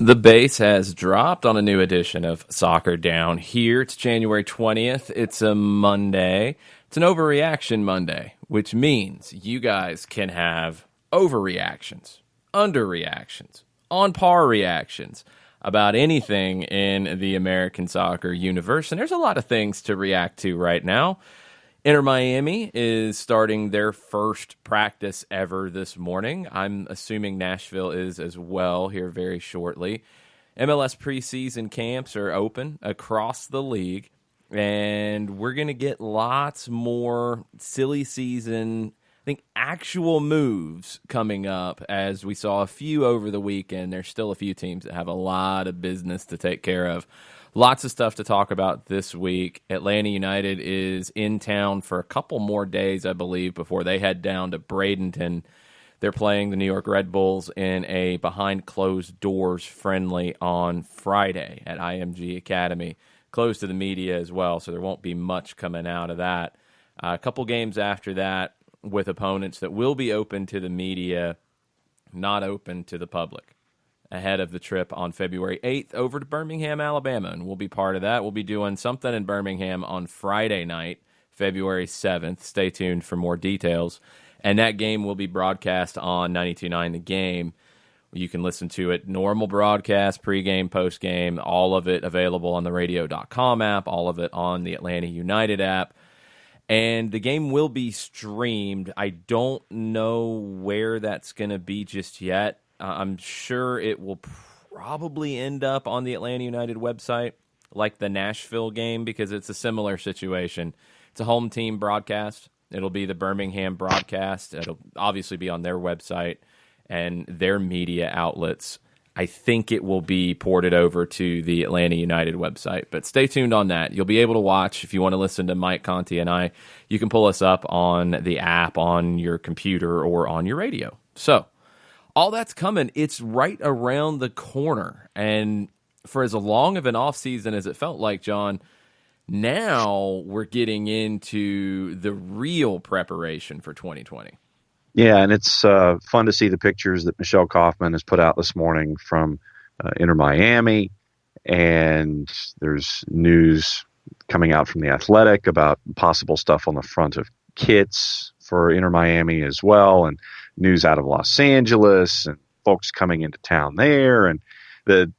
The base has dropped on a new edition of Soccer Down Here. It's January 20th. It's a Monday. It's an overreaction Monday, which means you guys can have overreactions, underreactions, on par reactions about anything in the American soccer universe. And there's a lot of things to react to right now. Inter Miami is starting their first practice ever this morning. I'm assuming Nashville is as well here very shortly. MLS preseason camps are open across the league, and we're going to get lots more silly season, I think, actual moves coming up, as we saw a few over the weekend. There's still a few teams that have a lot of business to take care of. Lots of stuff to talk about this week. Atlanta United is in town for a couple more days, I believe, before they head down to Bradenton. They're playing the New York Red Bulls in a behind-closed-doors friendly on Friday at IMG Academy. Closed to the media as well, so there won't be much coming out of that. A couple games after that with opponents that will be open to the media, not open to the public, ahead of the trip on February 8th over to Birmingham, Alabama, and we'll be part of that. We'll be doing something in Birmingham on Friday night, February 7th. Stay tuned for more details. And that game will be broadcast on 92.9 The Game. You can listen to it, normal broadcast, pregame, postgame, all of it available on the radio.com app, all of it on the Atlanta United app. And the game will be streamed. I don't know where that's going to be just yet. I'm sure it will probably end up on the Atlanta United website, like the Nashville game, because it's a similar situation. It's a home team broadcast. It'll be the Birmingham broadcast. It'll obviously be on their website and their media outlets. I think it will be ported over to the Atlanta United website, but stay tuned on that. You'll be able to watch if you want to listen to Mike Conti and I. You can pull us up on the app on your computer or on your radio. So all that's coming. It's right around the corner. And for as long of an offseason as it felt like, John, now we're getting into the real preparation for 2020. Yeah, and it's fun to see the pictures that Michelle Kaufman has put out this morning from Inter Miami. And there's news coming out from The Athletic about possible stuff on the front of kits for Inter Miami as well, and news out of Los Angeles and folks coming into town there. And the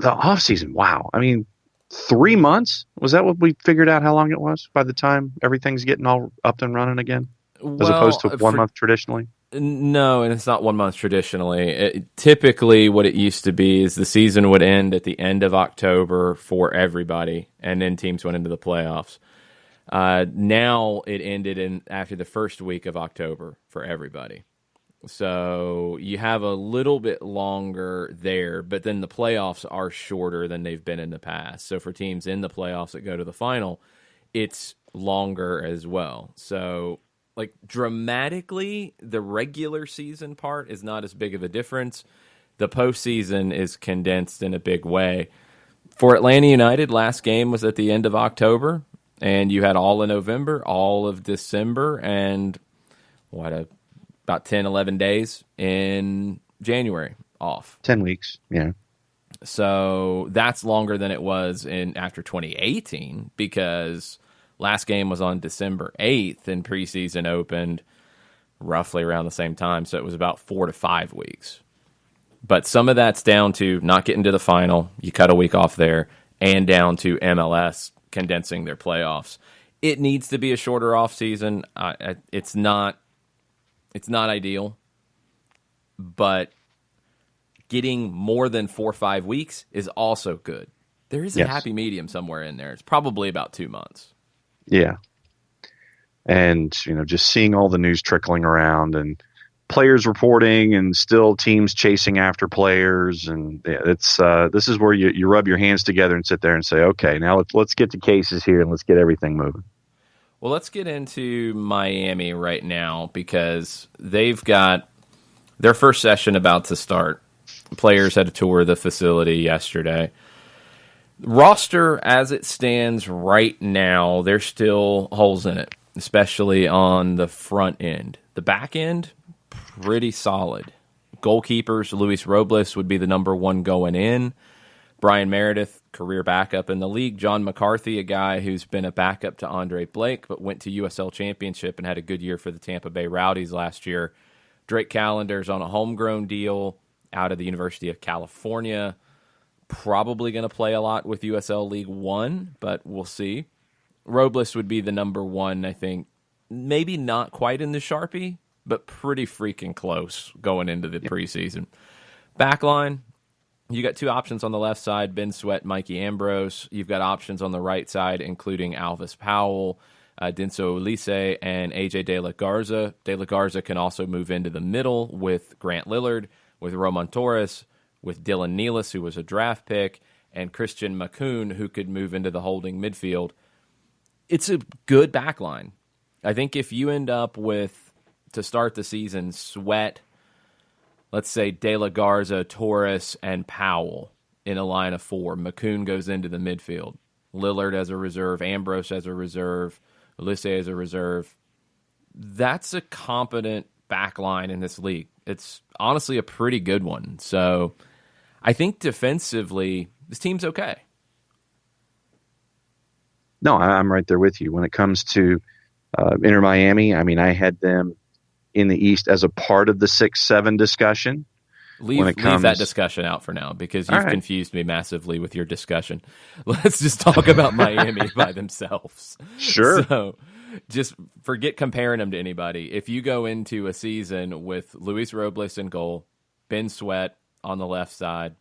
off season, wow. I mean, 3 months? Was that what we figured out how long it was by the time everything's getting all up and running again? As opposed to 1 month traditionally? No, and it's not 1 month traditionally. Typically, what it used to be is the season would end at the end of October for everybody, and then teams went into the playoffs. Now it ended after the first week of October for everybody. So you have a little bit longer there, but then the playoffs are shorter than they've been in the past. So for teams in the playoffs that go to the final, it's longer as well. So like dramatically, the regular season part is not as big of a difference. The postseason is condensed in a big way. For Atlanta United, last game was at the end of October, and you had all of November, all of December, and about 10, 11 days in January off. 10 weeks, yeah. So that's longer than it was after 2018, because last game was on December 8th, and preseason opened roughly around the same time, so it was about 4 to 5 weeks. But some of that's down to not getting to the final, you cut a week off there, and down to MLS condensing their playoffs. It needs to be a shorter offseason. It's not ideal, but getting more than 4 or 5 weeks is also good. There is a happy medium somewhere in there. It's probably about 2 months. Yeah. And, just seeing all the news trickling around and players reporting and still teams chasing after players. And this is where you rub your hands together and sit there and say, okay, now let's get to cases here and let's get everything moving. Well, let's get into Miami right now, because they've got their first session about to start. Players had to tour the facility yesterday. Roster, as it stands right now, there's still holes in it, especially on the front end. The back end, pretty solid. Goalkeepers, Luis Robles would be the number one going in. Brian Meredith, career backup in the league. John McCarthy, a guy who's been a backup to Andre Blake, but went to USL Championship and had a good year for the Tampa Bay Rowdies last year. Drake Callender's on a homegrown deal out of the University of California. Probably going to play a lot with USL League One, but we'll see. Robles would be the number one, I think. Maybe not quite in the Sharpie, but pretty freaking close going into the preseason. Backline, you got two options on the left side, Ben Sweat, Mikey Ambrose. You've got options on the right side, including Alvis Powell, Dinso Ulisse, and AJ De La Garza. De La Garza can also move into the middle with Grant Lillard, with Roman Torres, with Dylan Nealis, who was a draft pick, and Christian Macoun, who could move into the holding midfield. It's a good backline. I think if you end up with, to start the season, Sweat, let's say De La Garza, Torres, and Powell in a line of four. Macoun goes into the midfield. Lillard as a reserve, Ambrose as a reserve, Ulisse as a reserve. That's a competent back line in this league. It's honestly a pretty good one. So I think defensively, this team's okay. No, I'm right there with you. When it comes to Inter Miami, I mean, I had them in the East as a part of the 6-7 discussion. Leave that discussion out for now because you've confused me massively with your discussion. Let's just talk about Miami by themselves. Sure. So just forget comparing them to anybody. If you go into a season with Luis Robles in goal, Ben Sweat on the left side,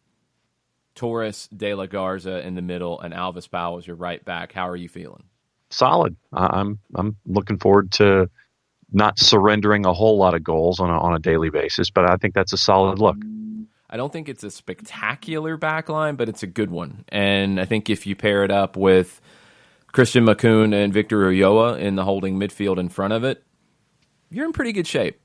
Torres, De La Garza in the middle, and Alvis Powell as your right back, how are you feeling? Solid. I'm looking forward to not surrendering a whole lot of goals on a daily basis, but I think that's a solid look. I don't think it's a spectacular backline, but it's a good one. And I think if you pair it up with Christian Macoun and Victor Ulloa in the holding midfield in front of it, you're in pretty good shape.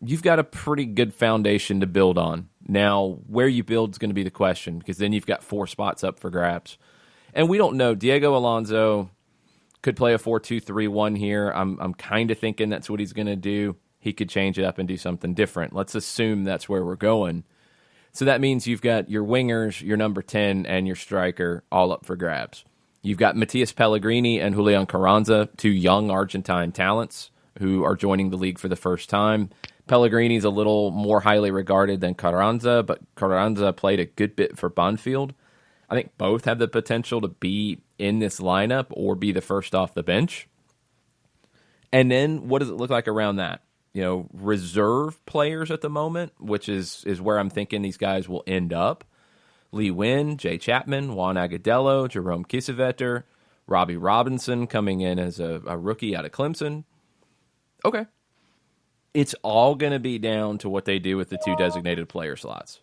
You've got a pretty good foundation to build on. Now, where you build is going to be the question, because then you've got 4 spots up for grabs. And we don't know. Diego Alonso could play a 4-2-3-1 here. I'm kind of thinking that's what he's going to do. He could change it up and do something different. Let's assume that's where we're going. So that means you've got your wingers, your number 10, and your striker all up for grabs. You've got Matias Pellegrini and Julian Carranza, 2 young Argentine talents who are joining the league for the first time. Pellegrini's a little more highly regarded than Carranza, but Carranza played a good bit for Banfield. I think both have the potential to be in this lineup or be the first off the bench. And then what does it look like around that? You know, reserve players at the moment, which is where I'm thinking these guys will end up. Lee Wynn, Jay Chapman, Juan Agudelo, Jerome Kiesewetter, Robbie Robinson coming in as a rookie out of Clemson. Okay. It's all going to be down to what they do with the 2 designated player slots.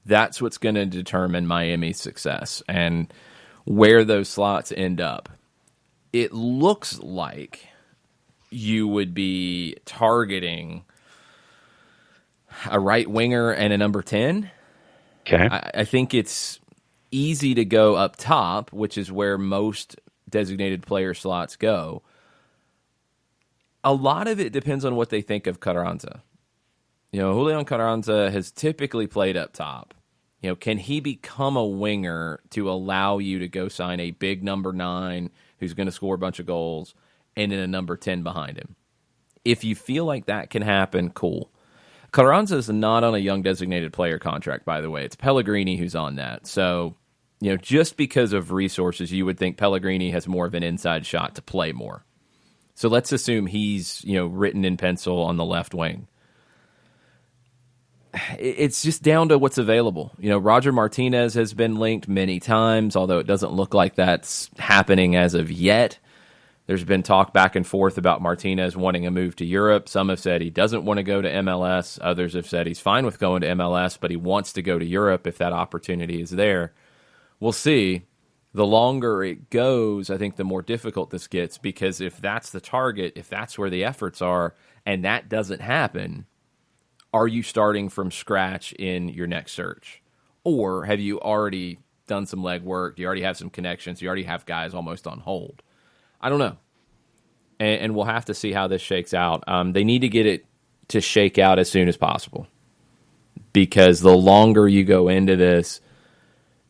That's what's going to determine Miami's success and where those slots end up. It looks like you would be targeting a right winger and a number 10. Okay. I think it's easy to go up top, which is where most designated player slots go. A lot of it depends on what they think of Carranza. You know, Julian Carranza has typically played up top. You know, can he become a winger to allow you to go sign a big number 9 who's going to score a bunch of goals and then a number 10 behind him? If you feel like that can happen, cool. Carranza is not on a young designated player contract, by the way. It's Pellegrini who's on that. So, you know, just because of resources, you would think Pellegrini has more of an inside shot to play more. So let's assume he's, you know, written in pencil on the left wing. It's just down to what's available. You know, Roger Martinez has been linked many times, although it doesn't look like that's happening as of yet. There's been talk back and forth about Martinez wanting a move to Europe. Some have said he doesn't want to go to MLS. Others have said he's fine with going to MLS, but he wants to go to Europe if that opportunity is there. We'll see. The longer it goes, I think the more difficult this gets, because if that's the target, if that's where the efforts are, and that doesn't happen, are you starting from scratch in your next search? Or have you already done some legwork? Do you already have some connections? You already have guys almost on hold? I don't know. And we'll have to see how this shakes out. They need to get it to shake out as soon as possible. because the longer you go into this,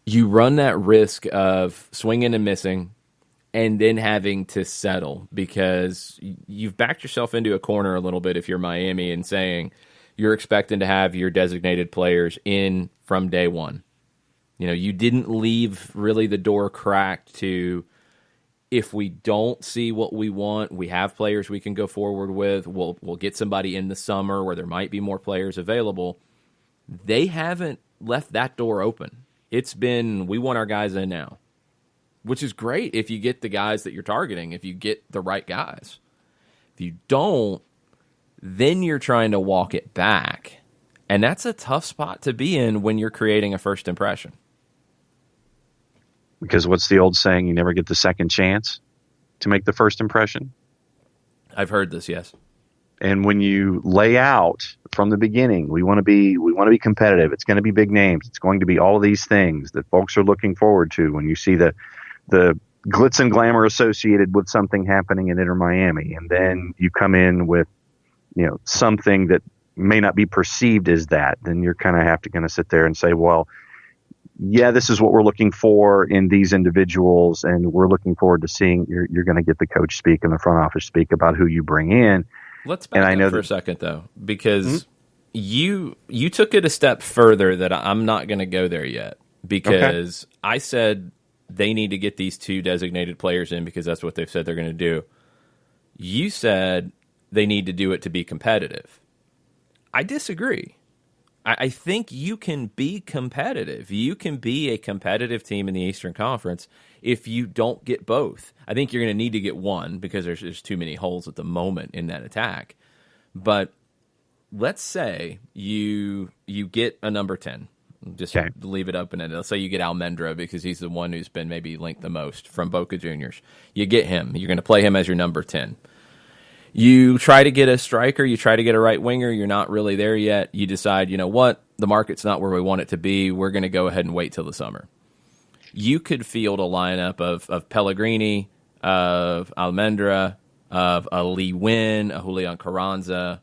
you run that risk of swinging and missing and then having to settle, because you've backed yourself into a corner a little bit if you're Miami and saying you're expecting to have your designated players in from day one. You didn't leave really the door cracked to, if we don't see what we want, we have players we can go forward with. We'll get somebody in the summer where there might be more players available. They haven't left that door open. It's been, we want our guys in now, which is great if you get the guys that you're targeting, if you get the right guys. If you don't, then you're trying to walk it back. And that's a tough spot to be in when you're creating a first impression. Because what's the old saying? You never get the second chance to make the first impression. I've heard this, yes. And when you lay out from the beginning, we want to be competitive. It's going to be big names. It's going to be all of these things that folks are looking forward to. When you see the glitz and glamour associated with something happening in Inter Miami, and then you come in with something that may not be perceived as that, then you're kind of have to sit there and say, well, yeah, this is what we're looking for in these individuals, and we're looking forward to seeing you're going to get the coach speak and the front office speak about who you bring in. Let's back up for a second, though, because you took it a step further that I'm not going to go there yet, because I said they need to get these 2 designated players in because that's what they've said they're going to do. You said they need to do it to be competitive. I disagree. I think you can be competitive. You can be a competitive team in the Eastern Conference if you don't get both. I think you're going to need to get one because there's too many holes at the moment in that attack. But let's say you get a number 10. Just leave it open. And let's say you get Almendra because he's the one who's been maybe linked the most from Boca Juniors. You get him. You're going to play him as your number 10. You try to get a striker, you try to get a right winger, you're not really there yet. You decide, you know what, the market's not where we want it to be. We're going to go ahead and wait till the summer. You could field a lineup of Pellegrini, of Almendra, of a Lee Win, a Julian Carranza.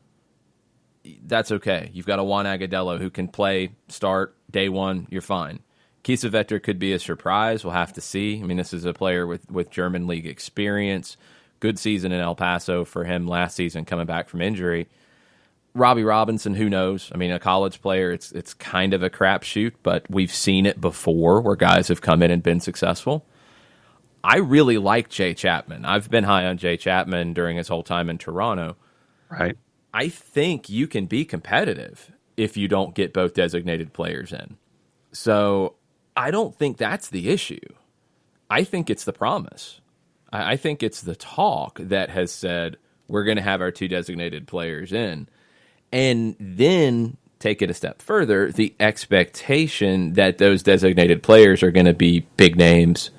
That's okay. You've got a Juan Agudelo who can play, start, day one, you're fine. Kiesewetter could be a surprise. We'll have to see. I mean, this is a player with German league experience. Good season in El Paso for him last season coming back from injury. Robbie Robinson, who knows? I mean, a college player, it's kind of a crapshoot, but we've seen it before where guys have come in and been successful. I really like Jay Chapman. I've been high on Jay Chapman during his whole time in Toronto. Right. I think you can be competitive if you don't get both designated players in. So I don't think that's the issue. I think it's the promise. I think it's the talk that has said we're going to have our 2 designated players in. And then take it a step further, the expectation that those designated players are going to be big names,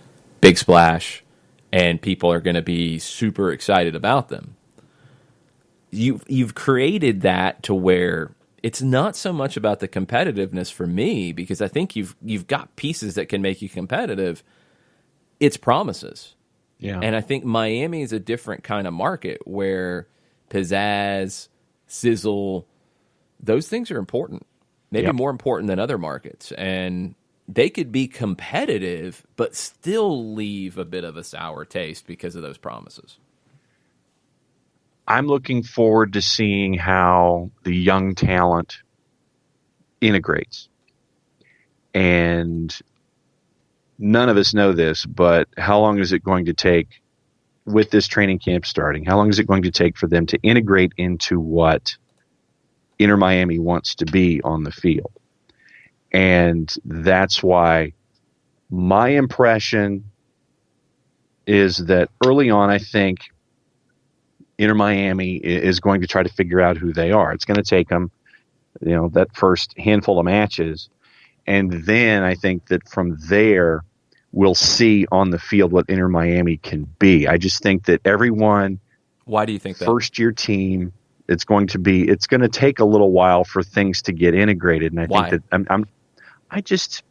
big splash, and people are going to be super excited about them. You've created that to where it's not so much about the competitiveness for me, because I think you've got pieces that can make you competitive. It's promises. Yeah. And I think Miami is a different kind of market where pizzazz, sizzle, those things are important. Maybe more important than other markets. And they could be competitive, but still leave a bit of a sour taste because of those promises. I'm looking forward to seeing how the young talent integrates. And none of us know this, but how long is it going to take with this training camp starting? How long is it going to take for them to integrate into what Inter Miami wants to be on the field? And that's why my impression is that early on, I think Inter Miami is going to try to figure out who they are. It's going to take them, that first handful of matches. And then I think that from there, we'll see on the field what Inter Miami can be. I just think that everyone, why do you think that? First year team, it's going to take a little while for things to get integrated. And I think that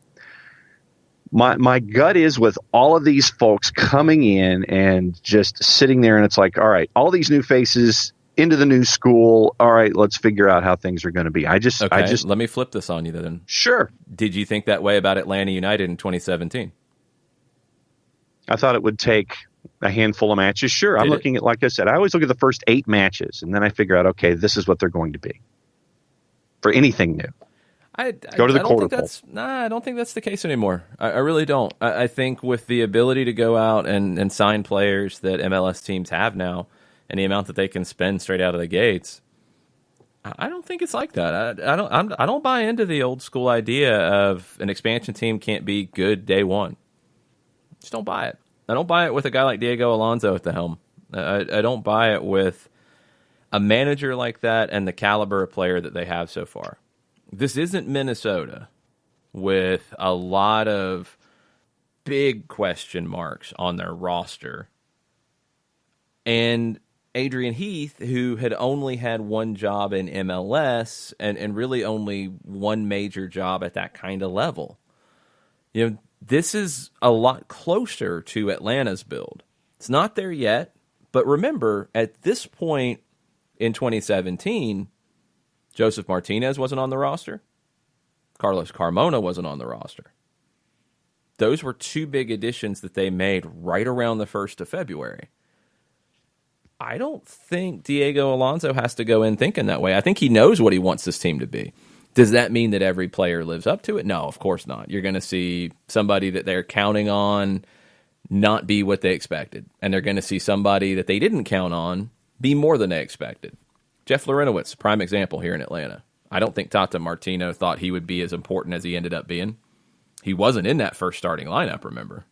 my gut is with all of these folks coming in and just sitting there, and it's like, all right, all these new faces, into the new school. All right, let's figure out how things are going to be. I just Let me flip this on you then. Sure. Did you think that way about Atlanta United in 2017? I thought it would take a handful of matches. Sure. I'm looking at, like I said, I always look at the first 8 matches, and then I figure out, okay, this is what they're going to be for anything new. Go to the quarter pole. I don't think that's the case anymore. I really don't. I think with the ability to go out and sign players that MLS teams have now, and the amount that they can spend straight out of the gates, I don't think it's like that. I don't buy into the old school idea of an expansion team can't be good day one. Just don't buy it. I don't buy it with a guy like Diego Alonso at the helm. I don't buy it with a manager like that and the caliber of player that they have so far. This isn't Minnesota with a lot of big question marks on their roster. And Adrian Heath, who had only had one job in MLS and really only one major job at that kind of level. You know, this is a lot closer to Atlanta's build. It's not there yet, but remember, at this point in 2017, Joseph Martinez wasn't on the roster. Carlos Carmona wasn't on the roster. Those were 2 big additions that they made right around the 1st of February. I don't think Diego Alonso has to go in thinking that way. I think he knows what he wants this team to be. Does that mean that every player lives up to it? No, of course not. You're going to see somebody that they're counting on not be what they expected. And they're going to see somebody that they didn't count on be more than they expected. Jeff Larinowitz, prime example here in Atlanta. I don't think Tata Martino thought he would be as important as he ended up being. He wasn't in that first starting lineup, remember.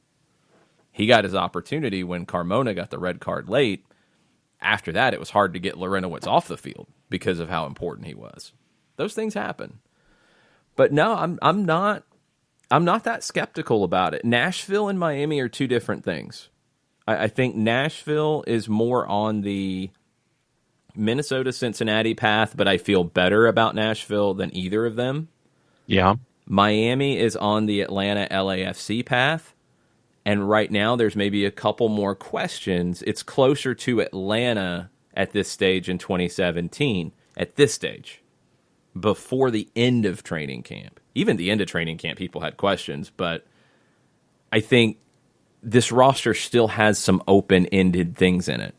He got his opportunity when Carmona got the red card late. After that, it was hard to get Larinowitz off the field because of how important he was. Those things happen. But no, I'm not that skeptical about it. Nashville and Miami are 2 different things. I think Nashville is more on the Minnesota-Cincinnati path, but I feel better about Nashville than either of them. Yeah. Miami is on the Atlanta-LAFC path, and right now there's maybe a couple more questions. It's closer to Atlanta at this stage in 2017, at this stage, before the end of training camp. Even the end of training camp, people had questions, but I think this roster still has some open-ended things in it.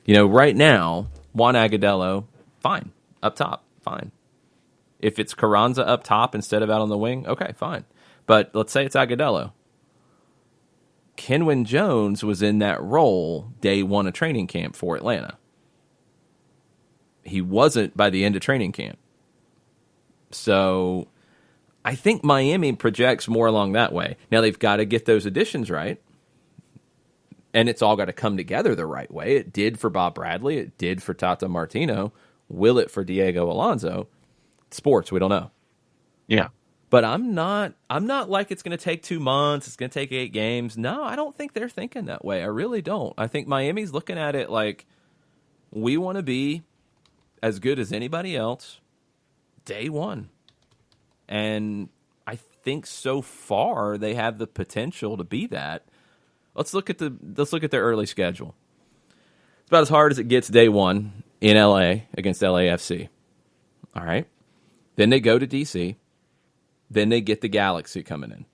You know, right now, Juan Agudelo, fine. Up top, fine. If it's Carranza up top instead of out on the wing, okay, fine. But let's say it's Agudelo. Kenwin Jones was in that role day 1 of training camp for Atlanta. He wasn't by the end of training camp. So I think Miami projects more along that way. Now, they've got to get those additions right. And it's all got to come together the right way. It did for Bob Bradley. It did for Tata Martino. Will it for Diego Alonso? Sports, we don't know. Yeah. But I'm not like it's going to take 2 months. It's going to take 8 games. No, I don't think they're thinking that way. I really don't. I think Miami's looking at it like we want to be as good as anybody else day 1. And I think so far they have the potential to be that. Let's look at their early schedule. It's about as hard as it gets day 1 in LA against LAFC. All right. Then they go to DC. Then they get the Galaxy coming in.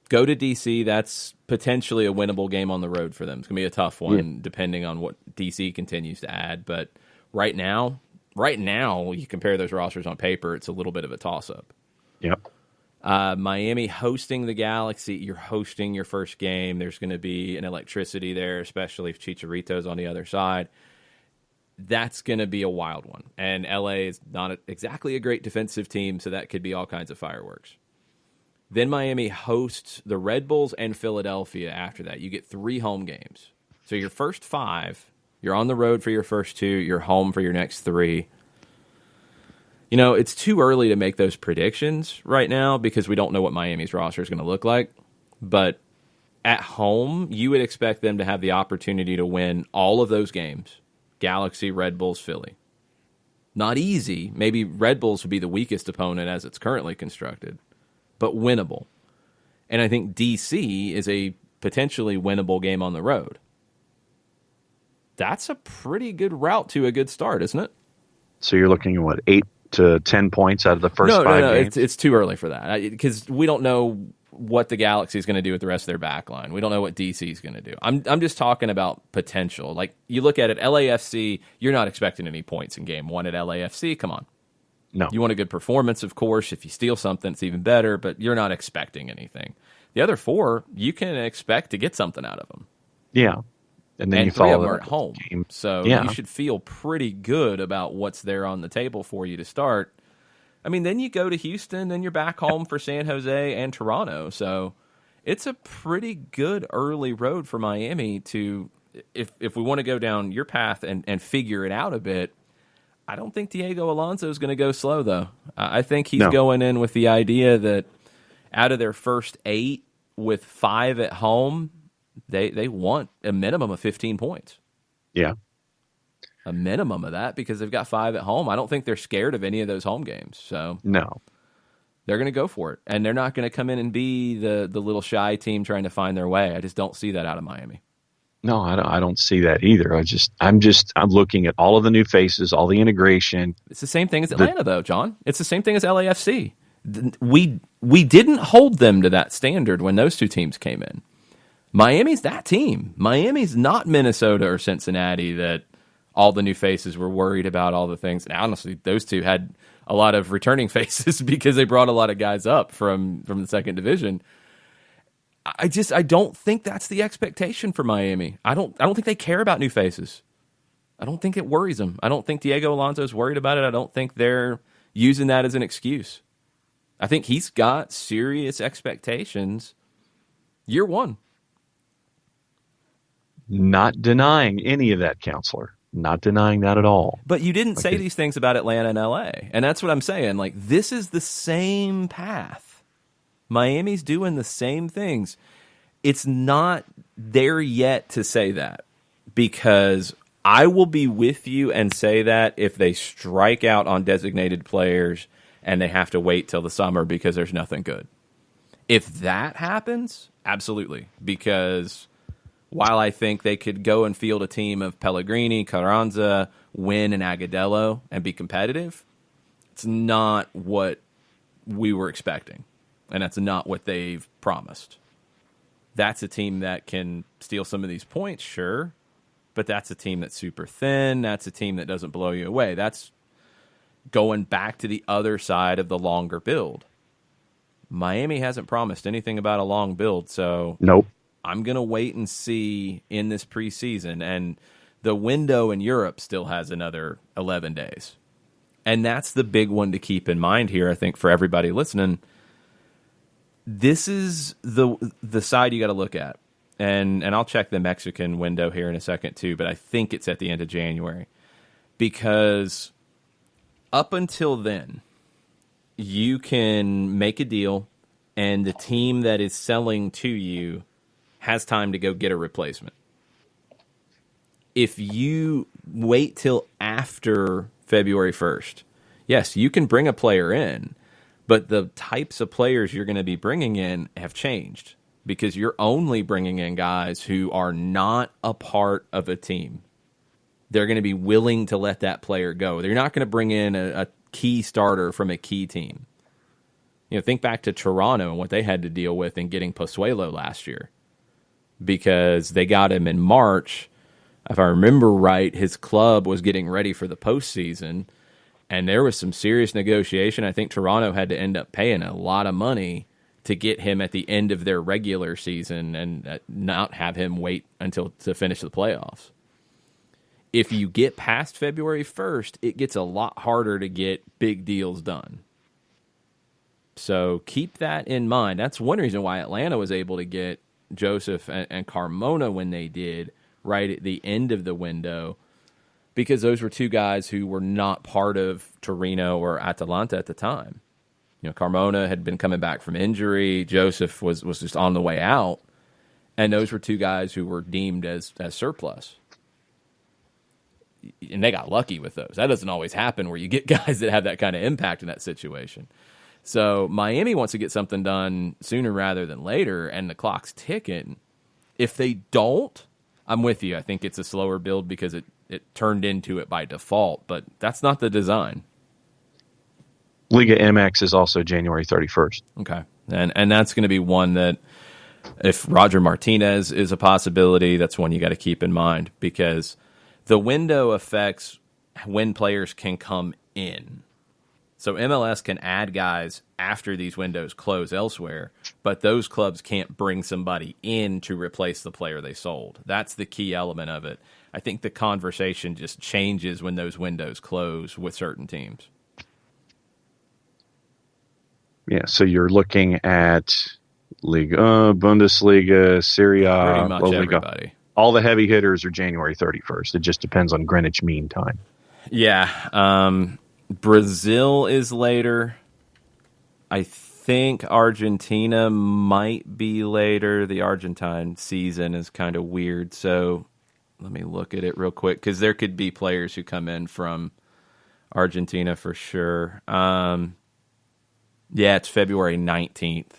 Go to DC, that's potentially a winnable game on the road for them. It's going to be a tough one, depending on what DC continues to add. But right now, you compare those rosters on paper, it's a little bit of a toss-up. Yep. Miami hosting the Galaxy, you're hosting your first game. There's going to be an electricity there, especially if Chicharito's on the other side. That's going to be a wild one. And LA is not exactly a great defensive team, so that could be all kinds of fireworks. Then Miami hosts the Red Bulls and Philadelphia after that. You get 3 home games. So your first 5, you're on the road for your first 2, you're home for your next 3. You know, it's too early to make those predictions right now because we don't know what Miami's roster is going to look like. But at home, you would expect them to have the opportunity to win all of those games. Galaxy, Red Bulls, Philly. Not easy. Maybe Red Bulls would be the weakest opponent as it's currently constructed, but winnable. And I think DC is a potentially winnable game on the road. that's a pretty good route to a good start, isn't it? So you're looking at what, 8 to 10 points out of the first five games? It's too early for that because we don't know what the Galaxy is going to do with the rest of their back line. We don't know what DC is going to do. I'm just talking about potential. Like, you look at it, LAFC, you're not expecting any points in game one at LAFC. Come on. No. You want a good performance, of course. If you steal something, it's even better, but you're not expecting anything. The other four, you can expect to get something out of them. Yeah. And then you three of follow them are it at home. game. So Yeah. you should feel pretty good about what's there on the table for you to start. I mean, then you go to Houston, then you're back home for San Jose and Toronto. So it's a pretty good early road for Miami to, if we want to go down your path and figure it out a bit. I don't think Diego Alonso is going to go slow, though. I think he's going in with the idea that out of their first 8 with 5 at home, they want a minimum of 15 points. Yeah. A minimum of that because they've got 5 at home. I don't think they're scared of any of those home games. So no, they're going to go for it. And they're not going to come in and be the little shy team trying to find their way. I just don't see that out of Miami. No, I don't see that either. I'm looking at all of the new faces, all the integration. It's the same thing as Atlanta, though, John. It's the same thing as LAFC. We didn't hold them to that standard when those two teams came in. Miami's that team. Miami's not Minnesota or Cincinnati that all the new faces were worried about all the things. And honestly, those two had a lot of returning faces because they brought a lot of guys up from the second division. I don't think that's the expectation for Miami. I don't think they care about new faces. I don't think it worries them. I don't think Diego Alonso's worried about it. I don't think they're using that as an excuse. I think he's got serious expectations year one. Not denying any of that, counselor. Not denying that at all. But you didn't say these things about Atlanta and LA. And that's what I'm saying. Like, this is the same path. Miami's doing the same things. It's not there yet to say that because I will be with you and say that if they strike out on designated players and they have to wait till the summer because there's nothing good. If that happens, absolutely. Because while I think they could go and field a team of Pellegrini, Carranza, Wynn, and Agudelo and be competitive, it's not what we were expecting. And that's not what they've promised. That's a team that can steal some of these points, sure. But that's a team that's super thin. That's a team that doesn't blow you away. That's going back to the other side of the longer build. Miami hasn't promised anything about a long build, so nope. I'm going to wait and see in this preseason. And the window in Europe still has another 11 days. And that's the big one to keep in mind here, I think, for everybody listening. This is the side you got to look at. And I'll check the Mexican window here in a second too, but I think it's at the end of January. Because up until then, you can make a deal and the team that is selling to you has time to go get a replacement. If you wait till after February 1st, yes, you can bring a player in, but the types of players you're going to be bringing in have changed because you're only bringing in guys who are not a part of a team. They're going to be willing to let that player go. They're not going to bring in a key starter from a key team. You know, think back to Toronto and what they had to deal with in getting Pozuelo last year because they got him in March. If I remember right, his club was getting ready for the postseason. And there was some serious negotiation. I think Toronto had to end up paying a lot of money to get him at the end of their regular season and not have him wait until to finish the playoffs. If you get past February 1st, it gets a lot harder to get big deals done. So keep that in mind. That's one reason why Atlanta was able to get Joseph and Carmona when they did right at the end of the window, because those were two guys who were not part of Torino or Atalanta at the time. You know, Carmona had been coming back from injury. Joseph was just on the way out. And those were two guys who were deemed as surplus. And they got lucky with those. That doesn't always happen where you get guys that have that kind of impact in that situation. So Miami wants to get something done sooner rather than later, and the clock's ticking. If they don't, I'm with you. I think it's a slower build because it turned into it by default, but that's not the design. Liga MX is also January 31st. Okay. And that's going to be one that if Roger Martinez is a possibility, that's one you got to keep in mind because the window affects when players can come in. So MLS can add guys after these windows close elsewhere, but those clubs can't bring somebody in to replace the player they sold. That's the key element of it. I think the conversation just changes when those windows close with certain teams. Yeah, so you're looking at Liga, Bundesliga, Serie A, Pretty much La Liga. everybody. All the heavy hitters are January 31st. It just depends on Greenwich Mean Time. Yeah. Brazil is later. I think Argentina might be later. The Argentine season is kind of weird, so let me look at it real quick because there could be players who come in from Argentina for sure. Yeah, it's February 19th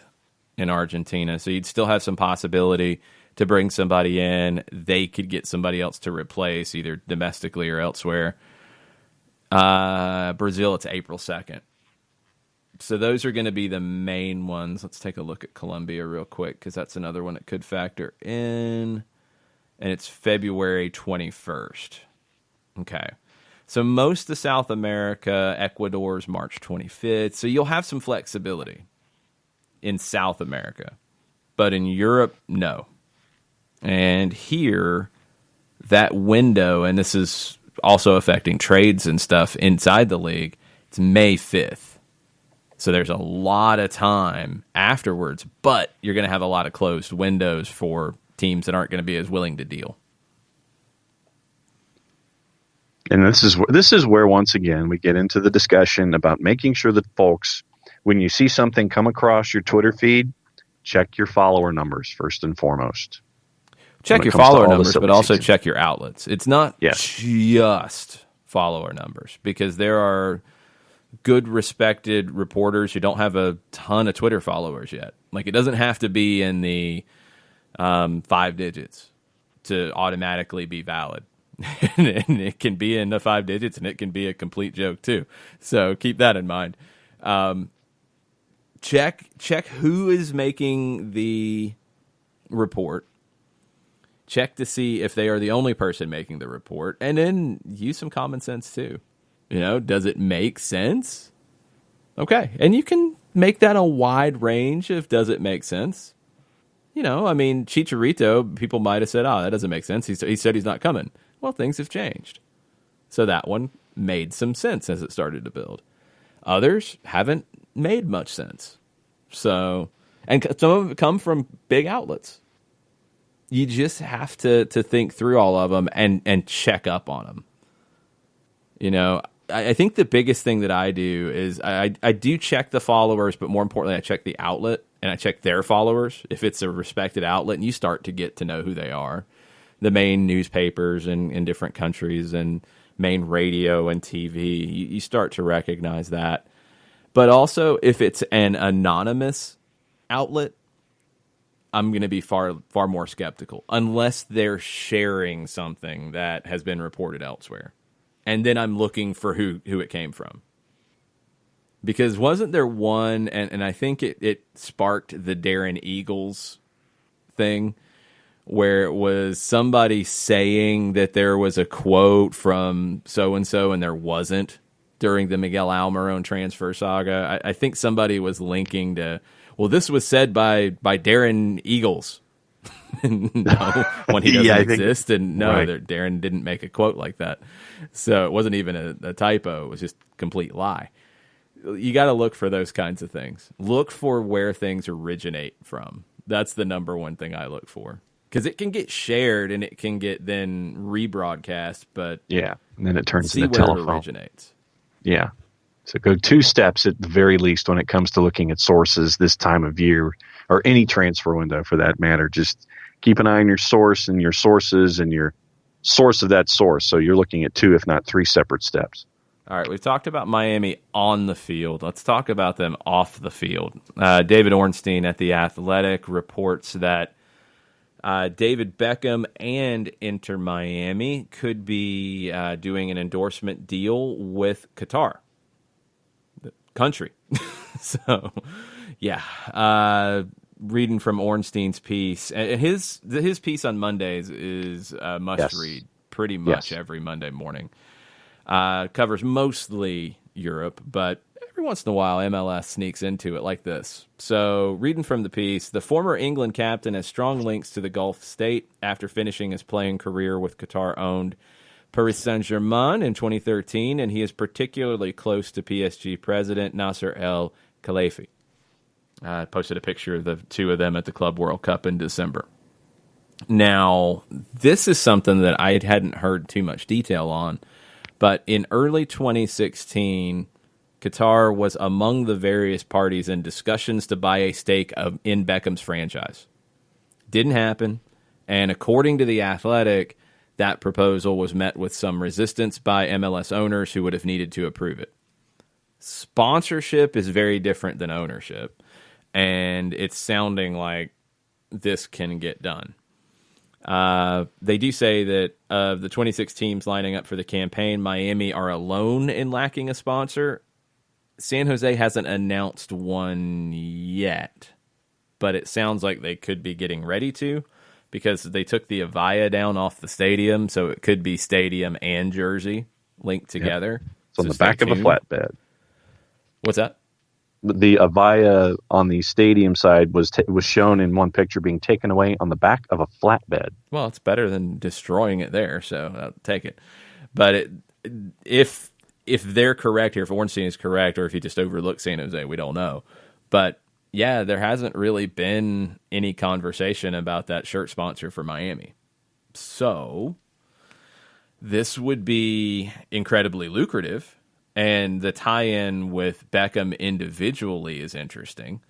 in Argentina, so you'd still have some possibility to bring somebody in. They could get somebody else to replace either domestically or elsewhere. Brazil, it's April 2nd. So those are going to be the main ones. Let's take a look at Colombia real quick because that's another one that could factor in. And it's February 21st. Okay. So most of South America, Ecuador's March 25th. So you'll have some flexibility in South America. But in Europe, no. And here, that window, and this is also affecting trades and stuff inside the league, it's May 5th. So there's a lot of time afterwards, but you're going to have a lot of closed windows for teams that aren't going to be as willing to deal. And this is where, once again, we get into the discussion about making sure that folks, when you see something come across your Twitter feed, check your follower numbers first and foremost. Check your follower numbers, but also check your outlets. It's not just follower numbers because there are good, respected reporters who don't have a ton of Twitter followers yet. Like, it doesn't have to be in the 5 digits to automatically be valid. And it can be in the 5 digits, and it can be a complete joke too. So keep that in mind. Check who is making the report. Check to see if they are the only person making the report, and then use some common sense too. Does it make sense? Okay, and you can make that a wide range of does it make sense. Chicharito, people might have said, that doesn't make sense. He said he's not coming. Well, things have changed. So that one made some sense as it started to build. Others haven't made much sense. So, and some of it come from big outlets. You just have to think through all of them and check up on them. I think the biggest thing that I do is I do check the followers, but more importantly, I check the outlet and I check their followers. If it's a respected outlet, and you start to get to know who they are. The main newspapers in different countries and main radio and TV, you start to recognize that. But also, if it's an anonymous outlet, I'm going to be far more skeptical unless they're sharing something that has been reported elsewhere. And then I'm looking for who it came from. Because wasn't there one, and I think it sparked the Darren Eagles thing, where it was somebody saying that there was a quote from so-and-so and there wasn't during the Miguel Almiron transfer saga. I think somebody was linking to, well, this was said by Darren Eagles. No, when he doesn't exist. And no, right. Darren didn't make a quote like that. So it wasn't even a typo. It was just a complete lie. You got to look for those kinds of things. Look for where things originate from. That's the number one thing I look for. Because it can get shared and it can get then rebroadcast, but and then it turns see into where telephone. It originates. Yeah. So go 2 steps at the very least when it comes to looking at sources this time of year, or any transfer window for that matter. Just keep an eye on your source and your sources and your source of that source. So you're looking at 2, if not 3 separate steps. All right, we've talked about Miami on the field. Let's talk about them off the field. David Ornstein at The Athletic reports that David Beckham and Inter Miami could be doing an endorsement deal with Qatar, the country. So, yeah. Reading from Ornstein's piece, and his piece on Mondays is a must read pretty much every Monday morning. Covers mostly Europe, but every once in a while MLS sneaks into it like this. So, reading from the piece, the former England captain has strong links to the Gulf state after finishing his playing career with Qatar-owned Paris Saint-Germain in 2013, and he is particularly close to PSG president Nasser El Khelaifi. I posted a picture of the two of them at the Club World Cup in December. Now, this is something that I hadn't heard too much detail on, but in early 2016, Qatar was among the various parties in discussions to buy a stake in Beckham's franchise. Didn't happen, and according to The Athletic, that proposal was met with some resistance by MLS owners who would have needed to approve it. Sponsorship is very different than ownership, and it's sounding like this can get done. They do say that of the 26 teams lining up for the campaign, Miami are alone in lacking a sponsor. San Jose hasn't announced one yet, but it sounds like they could be getting ready to, because they took the Avaya down off the stadium, so it could be stadium and jersey linked together. Yeah. It's on the back of a flatbed. What's that? The Avaya on the stadium side was shown in one picture being taken away on the back of a flatbed. Well, it's better than destroying it there, so I'll take it. But if they're correct here, if Ornstein is correct, or if he just overlooked San Jose, we don't know. But yeah, there hasn't really been any conversation about that shirt sponsor for Miami. So this would be incredibly lucrative. And the tie-in with Beckham individually is interesting.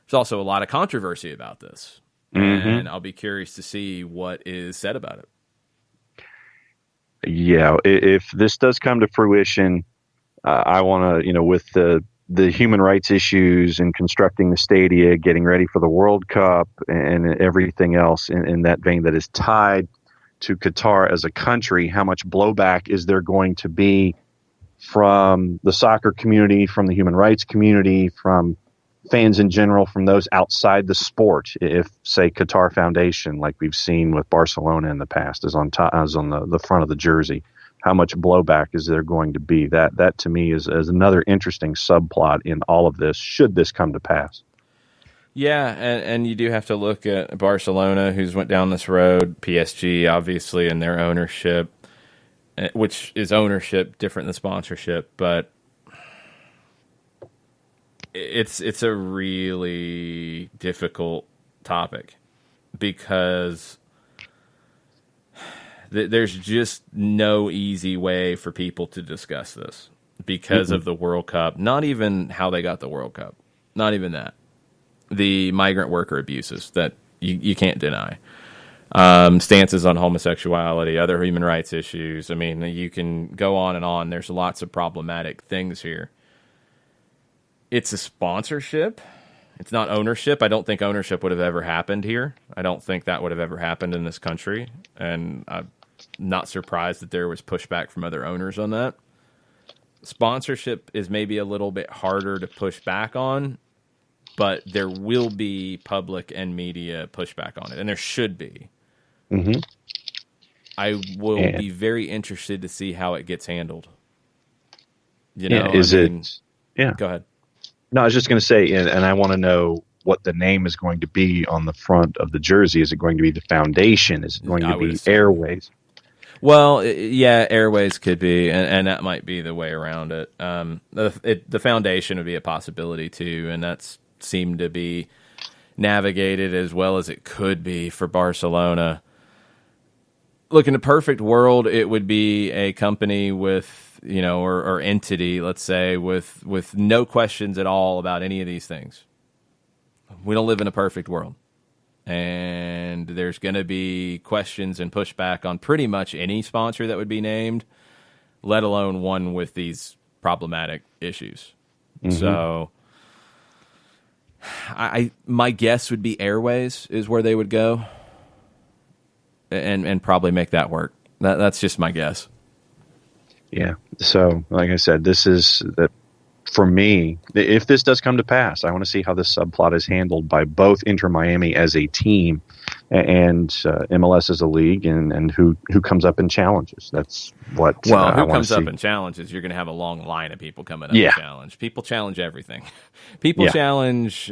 There's also a lot of controversy about this. Mm-hmm. And I'll be curious to see what is said about it. Yeah, if this does come to fruition, I want to, with the human rights issues and constructing the stadia, getting ready for the World Cup and everything else in that vein that is tied to Qatar as a country, how much blowback is there going to be from the soccer community, from the human rights community, from fans in general, from those outside the sport? If, say, Qatar Foundation, like we've seen with Barcelona in the past, is on the front of the jersey, how much blowback is there going to be? That to me is another interesting subplot in all of this, should this come to pass. Yeah, and you do have to look at Barcelona, who's went down this road, PSG, obviously, and their ownership, which is ownership different than sponsorship, but it's a really difficult topic because there's just no easy way for people to discuss this because of the World Cup. Not even how they got the World Cup. Not even that. The migrant worker abuses that you can't deny. Stances on homosexuality, other human rights issues. I mean, you can go on and on. There's lots of problematic things here. It's a sponsorship. It's not ownership. I don't think ownership would have ever happened here. I don't think that would have ever happened in this country. And I'm not surprised that there was pushback from other owners on that. Sponsorship is maybe a little bit harder to push back on, but there will be public and media pushback on it, and there should be. Mm-hmm. I will be very interested to see how it gets handled. Yeah, go ahead. No, I was just going to say, and I want to know what the name is going to be on the front of the jersey. Is it going to be the foundation? Is it going to be Airways? Well, yeah, Airways could be, and that might be the way around it. The foundation would be a possibility too, and that's seemed to be navigated as well as it could be for Barcelona. Look, in a perfect world, it would be a company with, or entity, let's say, with no questions at all about any of these things. We don't live in a perfect world. And there's going to be questions and pushback on pretty much any sponsor that would be named, let alone one with these problematic issues. Mm-hmm. So my guess would be Airways is where they would go. and probably make that work. That's just my guess. Yeah. So, like I said, this is that for me. If this does come to pass, I want to see how this subplot is handled by both Inter Miami as a team and MLS as a league, and who comes up and challenges. That's what. Well, who I comes up see. and challenges? You're going to have a long line of people coming up and challenge. People challenge everything. People challenge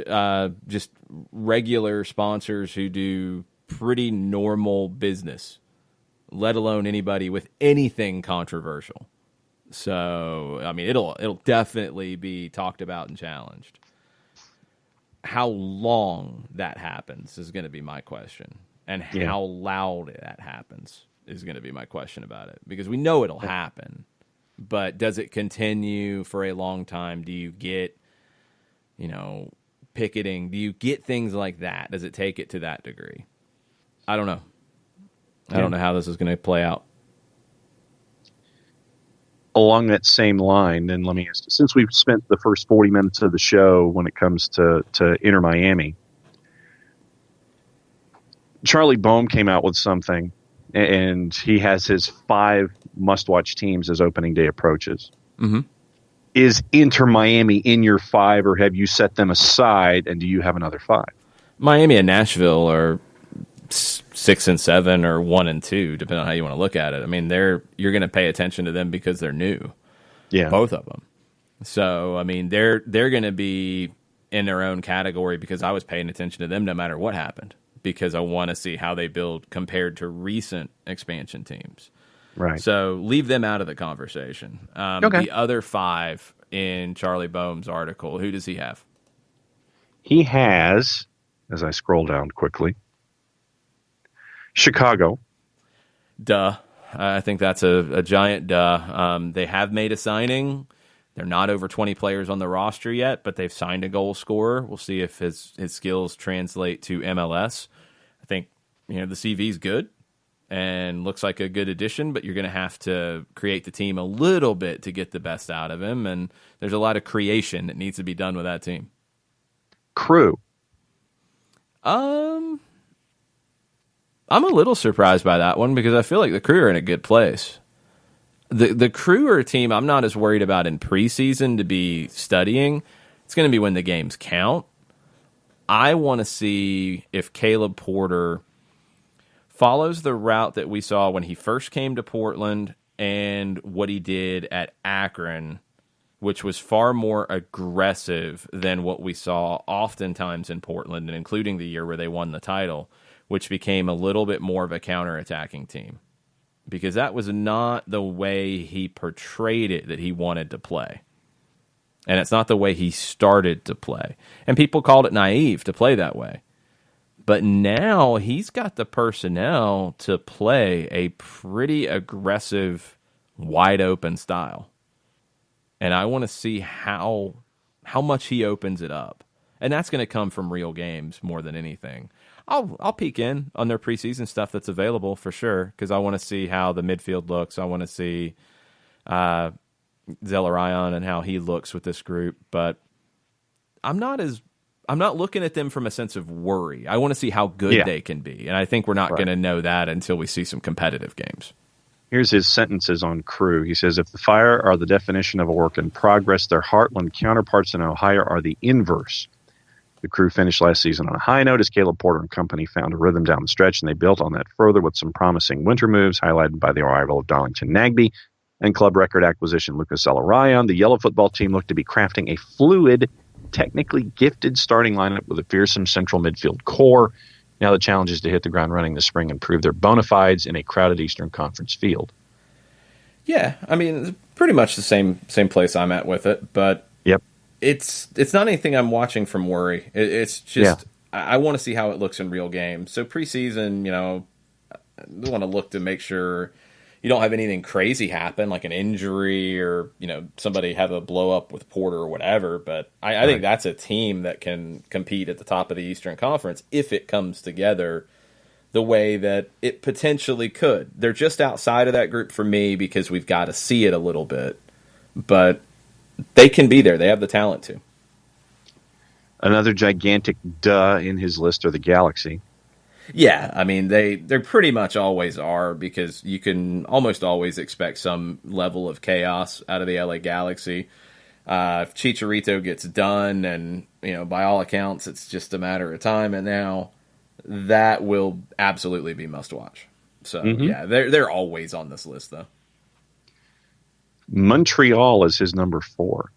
just regular sponsors who do pretty normal business, let alone anybody with anything controversial. So, I mean, it'll definitely be talked about and challenged. How long that happens is going to be my question, and how loud that happens is going to be my question about it, because we know it'll happen, but does it continue for a long time? Do you get, picketing? Do you get things like that? Does it take it to that degree? I don't know. I don't know how this is going to play out. Along that same line, then let me ask you, since we've spent the first 40 minutes of the show when it comes to Inter Miami, Charlie Boehm came out with something, and he has his 5 must-watch teams as opening day approaches. Mm-hmm. Is Inter Miami in your 5, or have you set them aside, and do you have another 5? Miami and Nashville are 6 and 7 or 1 and 2, depending on how you want to look at it. I mean, you're going to pay attention to them because they're new. Yeah, both of them. So, I mean, they're going to be in their own category because I was paying attention to them no matter what happened, because I want to see how they build compared to recent expansion teams. Right. So leave them out of the conversation. Okay. The other 5 in Charlie Boehm's article, who does he have? He has, as I scroll down quickly, Chicago. Duh. I think that's a giant duh. They have made a signing. They're not over 20 players on the roster yet, but they've signed a goal scorer. We'll see if his skills translate to MLS. I think the CV's good and looks like a good addition, but you're going to have to create the team a little bit to get the best out of him, and there's a lot of creation that needs to be done with that team. Crew. I'm a little surprised by that one, because I feel like the Crew are in a good place. The Crew are a team I'm not as worried about in preseason to be studying. It's going to be when the games count. I want to see if Caleb Porter follows the route that we saw when he first came to Portland and what he did at Akron, which was far more aggressive than what we saw oftentimes in Portland, and including the year where they won the title, which became a little bit more of a counterattacking team, because that was not the way he portrayed it that he wanted to play. And it's not the way he started to play. And people called it naive to play that way. But now he's got the personnel to play a pretty aggressive, wide-open style. And I want to see how much he opens it up. And that's going to come from real games more than anything. I'll peek in on their preseason stuff that's available for sure, because I want to see how the midfield looks. I want to see Zelarayan and how he looks with this group. But I'm not looking at them from a sense of worry. I want to see how good they can be. And I think we're not going to know that until we see some competitive games. Here's his sentences on Crew. He says, if the Fire are the definition of a work in progress, their Heartland counterparts in Ohio are the inverse. The Crew finished last season on a high note as Caleb Porter and company found a rhythm down the stretch, and they built on that further with some promising winter moves, highlighted by the arrival of Darlington Nagbe and club record acquisition Lucas Zelarayan. The Yellow football team looked to be crafting a fluid, technically gifted starting lineup with a fearsome central midfield core. Now the challenge is to hit the ground running this spring and prove their bona fides in a crowded Eastern Conference field. Yeah, I mean, it's pretty much the same place I'm at with it, but it's not anything I'm watching from worry. It's just I want to see how it looks in real games. So preseason, I want to look to make sure you don't have anything crazy happen, like an injury or somebody have a blow up with Porter or whatever. But I think that's a team that can compete at the top of the Eastern Conference if it comes together the way that it potentially could. They're just outside of that group for me because we've got to see it a little bit, but they can be there. They have the talent to. Another gigantic duh in his list are the Galaxy. Yeah, I mean they pretty much always are, because you can almost always expect some level of chaos out of the LA Galaxy. If Chicharito gets done, and by all accounts it's just a matter of time, and now that will absolutely be must watch. So yeah, they're always on this list though. Montreal is his number 4.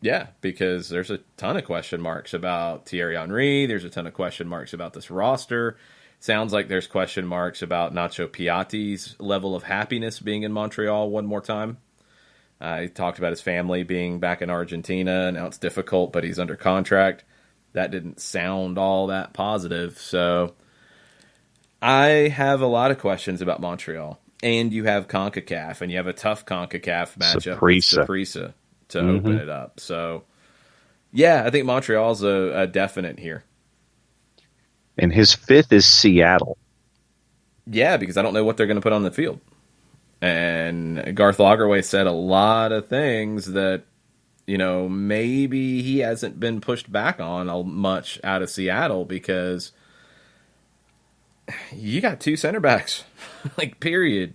Yeah, because there's a ton of question marks about Thierry Henry. There's a ton of question marks about this roster. Sounds like there's question marks about Nacho Piatti's level of happiness being in Montreal one more time. He talked about his family being back in Argentina. Now it's difficult, but he's under contract. That didn't sound all that positive. So I have a lot of questions about Montreal. And you have CONCACAF, and you have a tough CONCACAF matchup with Saprissa to open it up. So, yeah, I think Montreal's a definite here. And his 5th is Seattle. Yeah, because I don't know what they're going to put on the field. And Garth Lagerwey said a lot of things that, maybe he hasn't been pushed back on much out of Seattle, because you got 2 center backs, period.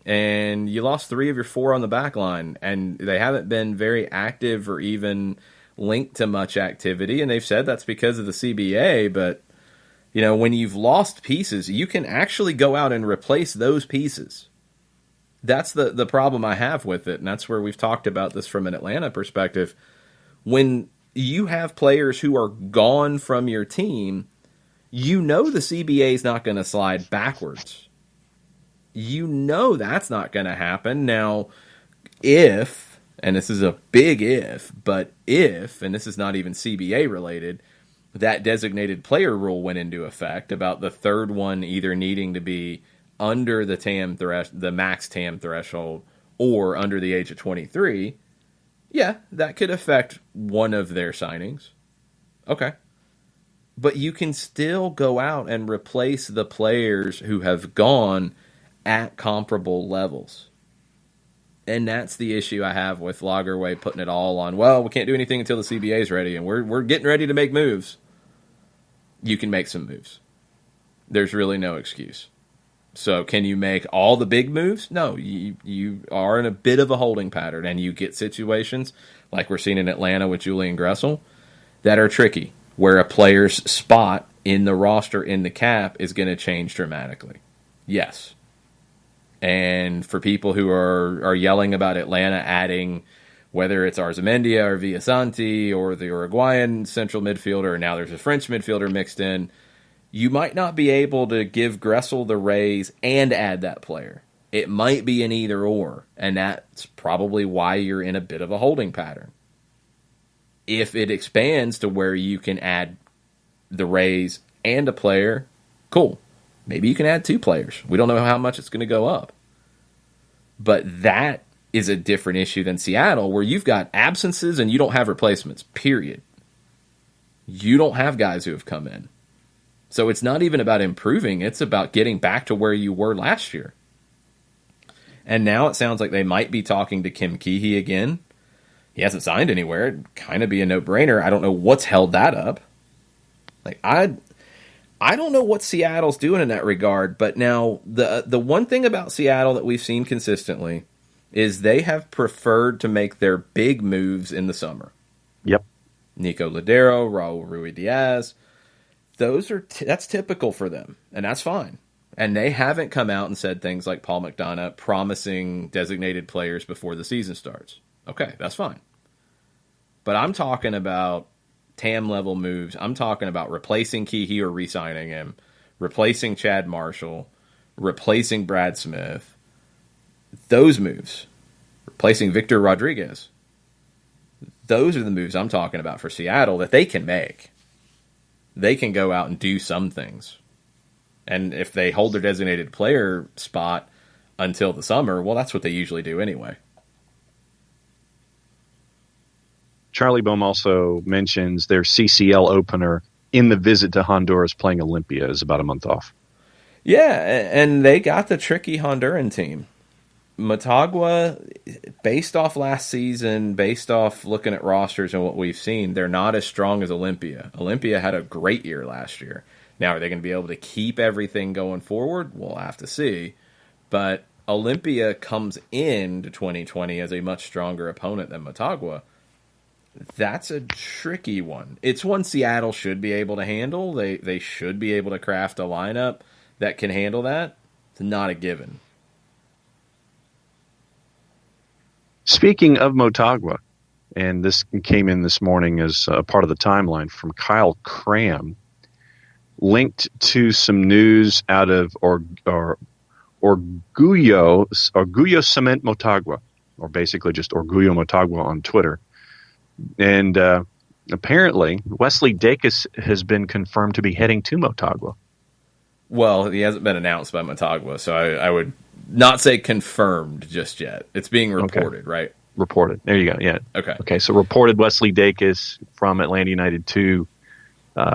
And you lost 3 of your 4 on the back line, and they haven't been very active or even linked to much activity. And they've said that's because of the CBA, but when you've lost pieces, you can actually go out and replace those pieces. That's the problem I have with it, and that's where we've talked about this from an Atlanta perspective. When you have players who are gone from your team, the CBA is not going to slide backwards. That's not going to happen. Now, if, and this is a big if, but if, and this is not even CBA related, that designated player rule went into effect about the third one either needing to be under the max TAM threshold or under the age of 23, yeah, that could affect one of their signings. Okay. But you can still go out and replace the players who have gone at comparable levels. And that's the issue I have with Lagerwey putting it all on, well, we can't do anything until the CBA is ready, and we're getting ready to make moves. You can make some moves. There's really no excuse. So can you make all the big moves? No, you are in a bit of a holding pattern, and you get situations like we're seeing in Atlanta with Julian Gressel that are tricky, where a player's spot in the roster in the cap is going to change dramatically. Yes. And for people who are yelling about Atlanta adding, whether it's Arzamendia or Villasanti or the Uruguayan central midfielder, and now there's a French midfielder mixed in, you might not be able to give Gressel the raise and add that player. It might be an either or, and that's probably why you're in a bit of a holding pattern. If it expands to where you can add the raise and a player, cool. Maybe you can add 2 players. We don't know how much it's going to go up. But that is a different issue than Seattle, where you've got absences and you don't have replacements, period. You don't have guys who have come in. So it's not even about improving. It's about getting back to where you were last year. And now it sounds like they might be talking to Kim Keehee again. He hasn't signed anywhere. It'd kind of be a no-brainer. I don't know what's held that up. I don't know what Seattle's doing in that regard, but now the one thing about Seattle that we've seen consistently is they have preferred to make their big moves in the summer. Yep. Nico Ladero, Raul Ruidiaz, that's typical for them, and that's fine. And they haven't come out and said things like Paul McDonough promising designated players before the season starts. Okay, that's fine. But I'm talking about TAM level moves. I'm talking about replacing Keehee or re-signing him, replacing Chad Marshall, replacing Brad Smith. Those moves. Replacing Victor Rodriguez. Those are the moves I'm talking about for Seattle that they can make. They can go out and do some things. And if they hold their designated player spot until the summer, well, that's what they usually do anyway. Charlie Boehm also mentions their CCL opener in the visit to Honduras playing Olympia is about a month off. Yeah, and they got the tricky Honduran team. Motagua, based off last season, based off looking at rosters and what we've seen, they're not as strong as Olympia. Olympia had a great year last year. Now, are they going to be able to keep everything going forward? We'll have to see. But Olympia comes into 2020 as a much stronger opponent than Motagua. That's a tricky one. It's one Seattle should be able to handle. They should be able to craft a lineup that can handle that. It's not a given. Speaking of Motagua, and this came in this morning as a part of the timeline from Kyle Cram, linked to some news out of Orgullo Cement Motagua, or basically just Orgullo Motagua on Twitter. And apparently, Wesley Dacus has been confirmed to be heading to Motagua. Well, he hasn't been announced by Motagua, so I would not say confirmed just yet. It's being reported, right? Reported. There you go. Yeah. Okay. So reported Wesley Dacus from Atlanta United 2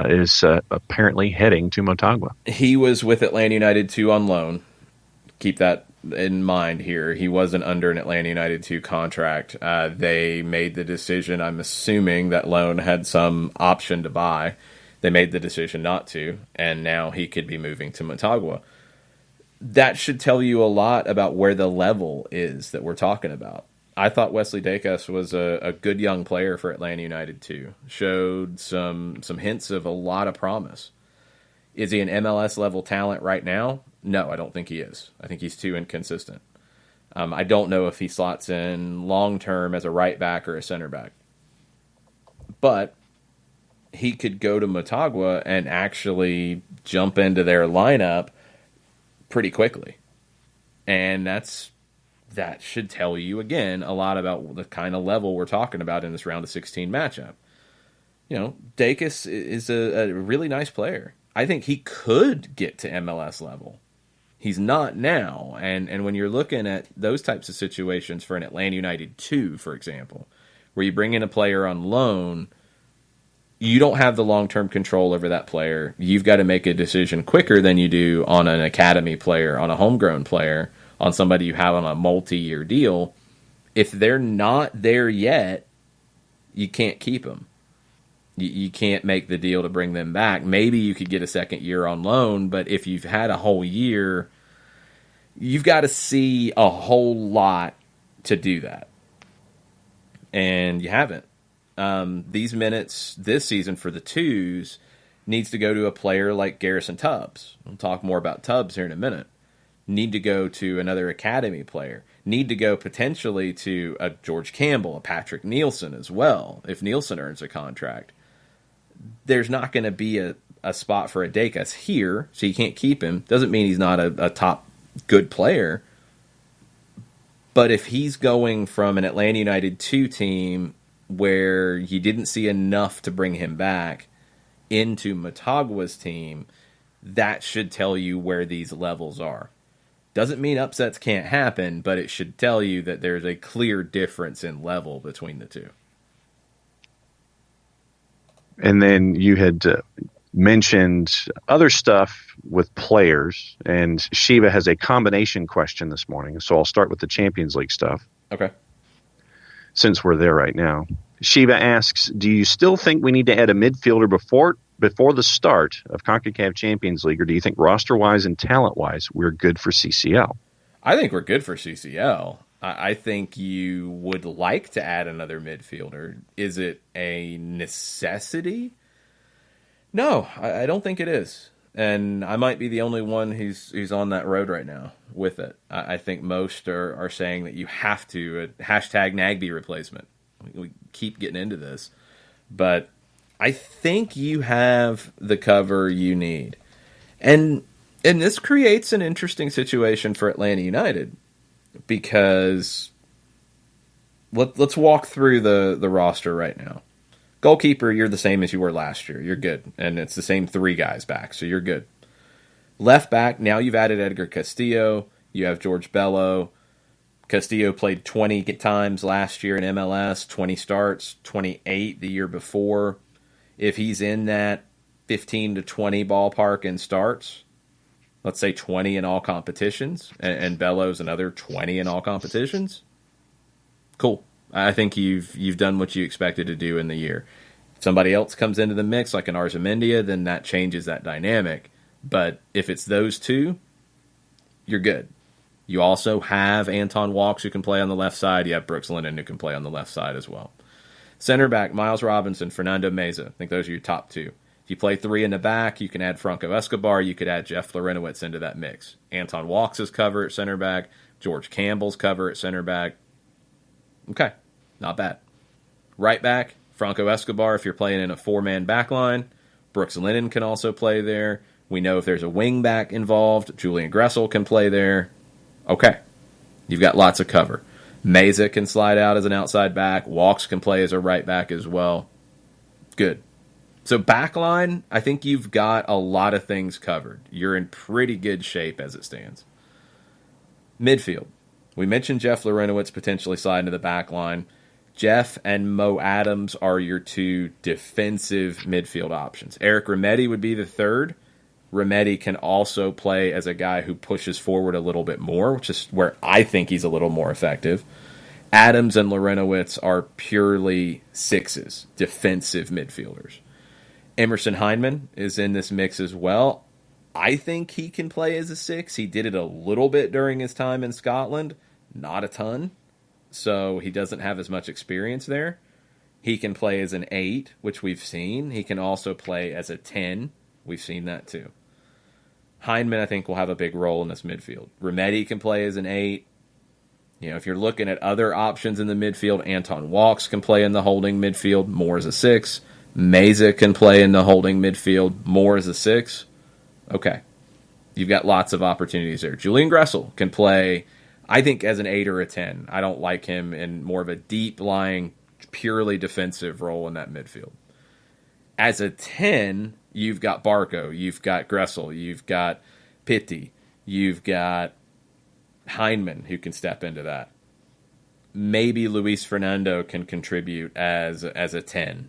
is apparently heading to Motagua. He was with Atlanta United 2 on loan. Keep that in mind here. He wasn't under an Atlanta United 2 contract. They made the decision, I'm assuming that loan had some option to buy. They made the decision not to, and now he could be moving to Motagua. That should tell you a lot about where the level is that we're talking about. I thought Wesley Dacus was a good young player for Atlanta United too. Showed some hints of a lot of promise. Is he an MLS level talent right now? No, I don't think he is. I think he's too inconsistent. I don't know if he slots in long term as a right back or a center back. But he could go to Motagua and actually jump into their lineup pretty quickly. And that should tell you, again, a lot about the kind of level we're talking about in this round of 16 matchup. You know, Dacus is a really nice player. I think he could get to MLS level. He's not now. And when you're looking at those types of situations for an Atlanta United 2, for example, where you bring in a player on loan, you don't have the long-term control over that player. You've got to make a decision quicker than you do on an academy player, on a homegrown player, on somebody you have on a multi-year deal. If they're not there yet, you can't keep them. You can't make the deal to bring them back. Maybe you could get a second year on loan, but if you've had a whole year, you've got to see a whole lot to do that. And you haven't. These minutes this season for the twos needs to go to a player like Garrison Tubbs. We'll talk more about Tubbs here in a minute. Need to go to another academy player. Need to go potentially to a George Campbell, a Patrick Nielsen as well, if Nielsen earns a contract. There's not going to be a spot for a Dacus here, so you can't keep him. Doesn't mean he's not a top good player. But if he's going from an Atlanta United 2 team where you didn't see enough to bring him back into Motagua's team, that should tell you where these levels are. Doesn't mean upsets can't happen, but it should tell you that there's a clear difference in level between the two. And then you had mentioned other stuff with players, and Shiva has a combination question this morning, so I'll start with the Champions League stuff. Okay. Since we're there right now. Shiva asks, do you still think we need to add a midfielder before the start of CONCACAF Champions League, or do you think roster-wise and talent-wise we're good for CCL? I think we're good for CCL. I think you would like to add another midfielder. Is it a necessity? No, I don't think it is. And I might be the only one who's on that road right now with it. I think most are saying that you have to. Hashtag Nagby replacement. We keep getting into this. But I think you have the cover you need. And this creates an interesting situation for Atlanta United. Because let's walk through the roster right now. Goalkeeper, you're the same as you were last year. You're good. And it's the same three guys back, so you're good. Left back, now you've added Edgar Castillo. You have George Bello. Castillo played 20 times last year in MLS, 20 starts, 28 the year before. If he's in that 15 to 20 ballpark in starts, let's say 20 in all competitions, and Bello's another 20 in all competitions, cool. I think you've done what you expected to do in the year. Somebody else comes into the mix like an Arzamendia, then that changes that dynamic. But if it's those two, you're good. You also have Anton Walkes who can play on the left side. You have Brooks Lennon who can play on the left side as well. Center back, Miles Robinson, Fernando Meza. I think those are your top two. If you play three in the back, you can add Franco Escobar. You could add Jeff Larentowicz into that mix. Anton Walkes' cover at center back. George Campbell's cover at center back. Okay, not bad. Right back, Franco Escobar if you're playing in a four-man back line. Brooks Lennon can also play there. We know if there's a wing back involved, Julian Gressel can play there. Okay, you've got lots of cover. Meza can slide out as an outside back. Walkes can play as a right back as well. Good. So backline, I think you've got a lot of things covered. You're in pretty good shape as it stands. Midfield. We mentioned Jeff Larentowicz potentially sliding to the backline. Jeff and Mo Adams are your two defensive midfield options. Eric Remedi would be the third. Remedi can also play as a guy who pushes forward a little bit more, which is where I think he's a little more effective. Adams and Larentowicz are purely sixes, defensive midfielders. Emerson Hyndman is in this mix as well. I think he can play as a six. He did it a little bit during his time in Scotland, not a ton, so he doesn't have as much experience there. He can play as an 8, which we've seen. He can also play as a 10. We've seen that too. Hyndman, I think, will have a big role in this midfield. Remedi can play as an 8. You know, if you're looking at other options in the midfield, Anton Walkes can play in the holding midfield, more as a 6. Meza can play in the holding midfield, more as a 6. Okay. You've got lots of opportunities there. Julian Gressel can play, I think, as an 8 or a 10. I don't like him in more of a deep-lying, purely defensive role in that midfield. As a 10, you've got Barco, you've got Gressel, you've got Pitti, you've got Hyndman who can step into that. Maybe Luis Fernando can contribute as a 10.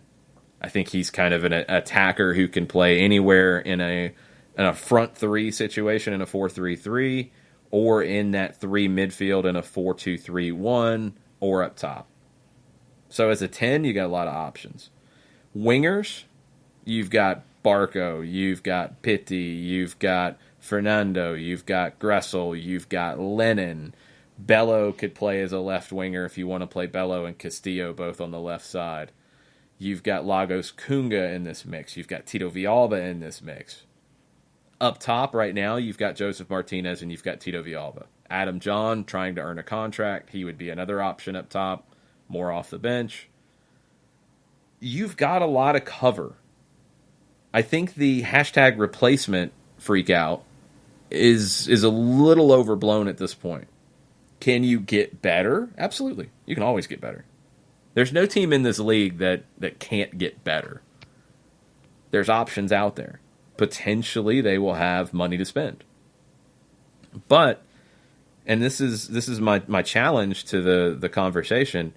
I think he's kind of an attacker who can play anywhere in a front three situation in a 4-3-3, or in that 3 midfield in a 4-2-3-1, or up top. So as a 10, you got a lot of options. Wingers, you've got Barco, you've got Pitti, you've got Fernando, you've got Gressel, you've got Lennon. Bello could play as a left winger if you want to play Bello and Castillo both on the left side. You've got Lagos Kunga in this mix. You've got Tito Villalba in this mix. Up top right now, you've got Joseph Martinez and you've got Tito Villalba. Adam John trying to earn a contract. He would be another option up top, more off the bench. You've got a lot of cover. I think the hashtag replacement freak out is a little overblown at this point. Can you get better? Absolutely. You can always get better. There's no team in this league that can't get better. There's options out there. Potentially they will have money to spend. But, and this is my challenge to the conversation,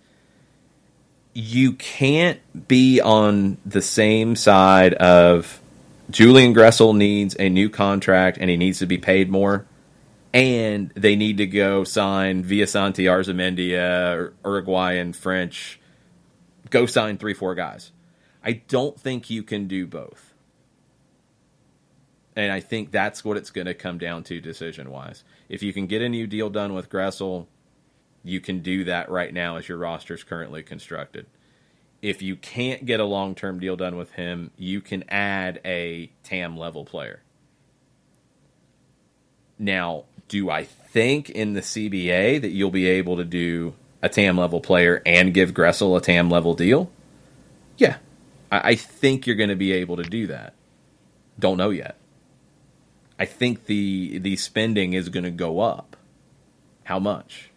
you can't be on the same side of Julian Gressel needs a new contract and he needs to be paid more, and they need to go sign Villasanti, Arzamendia, Uruguayan, French, go sign 3-4 guys. I don't think you can do both. And I think that's what it's going to come down to decision-wise. If you can get a new deal done with Gressel, you can do that right now as your roster is currently constructed. If you can't get a long-term deal done with him, you can add a TAM-level player. Now, do I think in the CBA that you'll be able to do a TAM-level player and give Gressel a TAM-level deal? Yeah. I think you're going to be able to do that. Don't know yet. I think the spending is going to go up. How much?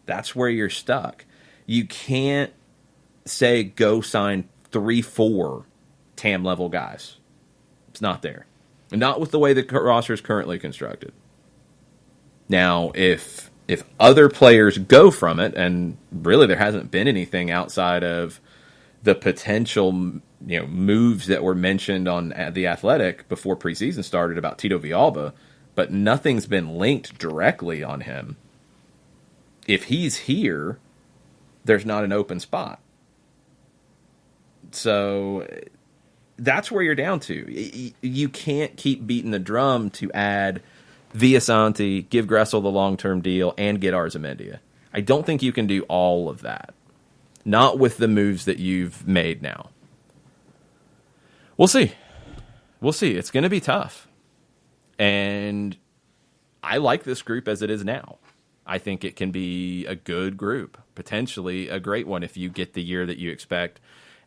That's where you're stuck. You can't say go sign 3-4 TAM-level guys. It's not there. And not with the way the roster is currently constructed. Now, if other players go from it, and really there hasn't been anything outside of the potential moves that were mentioned on The Athletic before preseason started about Tito Villalba, but nothing's been linked directly on him. If he's here, there's not an open spot. So that's where you're down to. You can't keep beating the drum to add Villasanti, give Gressel the long-term deal, and get Arzamendia. I don't think you can do all of that. Not with the moves that you've made now. We'll see. It's going to be tough. And I like this group as it is now. I think it can be a good group, potentially a great one if you get the year that you expect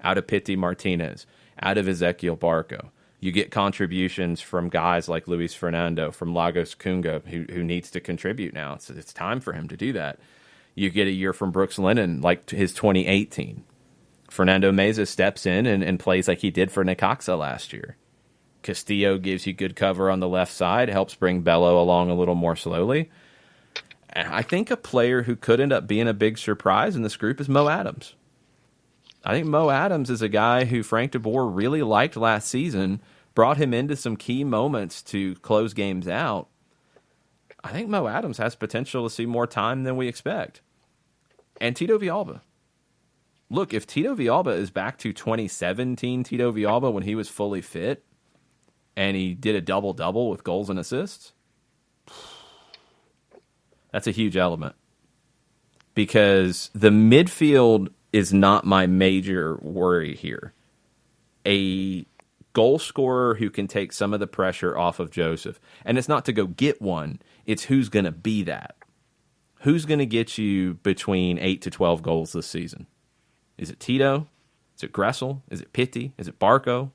out of Pity Martinez, out of Ezequiel Barco. You get contributions from guys like Luis Fernando, from Lagos Kunga, who needs to contribute now. It's time for him to do that. You get a year from Brooks Lennon, like his 2018. Fernando Meza steps in and plays like he did for Necaxa last year. Castillo gives you good cover on the left side, helps bring Bello along a little more slowly. And I think a player who could end up being a big surprise in this group is Mo Adams. I think Mo Adams is a guy who Frank DeBoer really liked last season, brought him into some key moments to close games out. I think Mo Adams has potential to see more time than we expect. And Tito Villalba. Look, if Tito Villalba is back to 2017 Tito Villalba when he was fully fit and he did a double-double with goals and assists, that's a huge element. Because the midfield is not my major worry here. A goal scorer who can take some of the pressure off of Joseph. And it's not to go get one. It's who's going to be that. Who's going to get you between 8 to 12 goals this season? Is it Tito? Is it Gressel? Is it Pity? Is it Barco?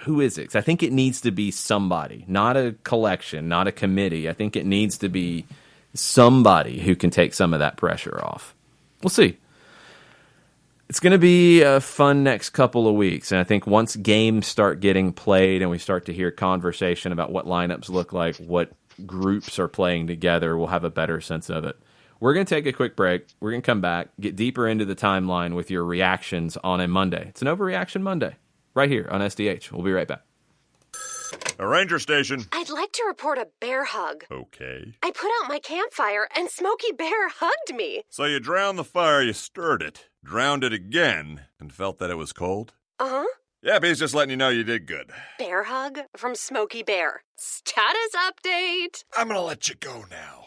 Who is it? 'Cause I think it needs to be somebody, not a collection, not a committee. I think it needs to be somebody who can take some of that pressure off. We'll see. It's going to be a fun next couple of weeks. And I think once games start getting played and we start to hear conversation about what lineups look like, what groups are playing together, we'll have a better sense of it. We're going to take a quick break. We're going to come back, get deeper into the timeline with your reactions on a Monday. It's an Overreaction Monday right here on SDH. We'll be right back. A ranger station. I'd like to report a bear hug. Okay. I put out my campfire and Smokey Bear hugged me. So you drowned the fire, you stirred it, drowned it again, and felt that it was cold? Uh-huh. Yeah, but he's just letting you know you did good. Bear hug from Smokey Bear. Status update. I'm gonna let you go now.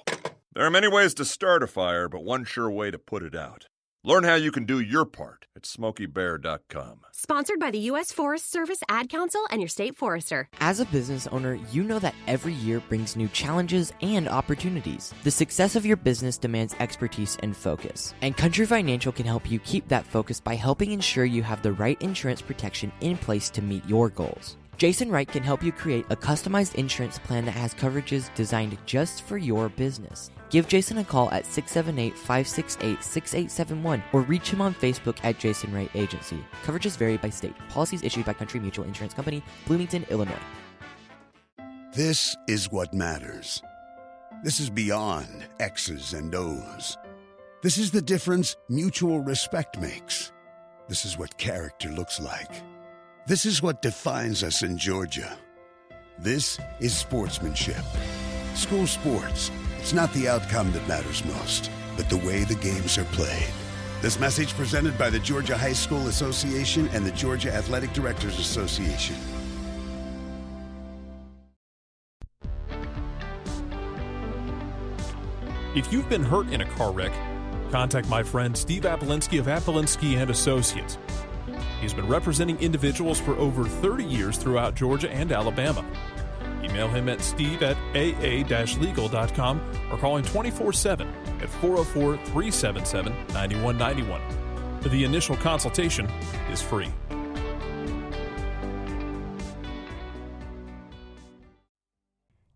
There are many ways to start a fire, but one sure way to put it out. Learn how you can do your part at SmokeyBear.com. Sponsored by the U.S. Forest Service, Ad Council, and your state forester. As a business owner, you know that every year brings new challenges and opportunities. The success of your business demands expertise and focus. And Country Financial can help you keep that focus by helping ensure you have the right insurance protection in place to meet your goals. Jason Wright can help you create a customized insurance plan that has coverages designed just for your business. Give Jason a call at 678-568-6871 or reach him on Facebook at Jason Wright Agency. Coverages vary by state. Policies issued by Country Mutual Insurance Company, Bloomington, Illinois. This is what matters. This is beyond X's and O's. This is the difference mutual respect makes. This is what character looks like. This is what defines us in Georgia. This is sportsmanship. School sports. It's not the outcome that matters most, but the way the games are played. This message presented by the Georgia High School Association and the Georgia Athletic Directors Association. If you've been hurt in a car wreck, contact my friend Steve Apolinski of Apolinski & Associates. He's been representing individuals for over 30 years throughout Georgia and Alabama. Email him at steve@aa-legal.com or call him 24/7 at 404-377-9191. The initial consultation is free.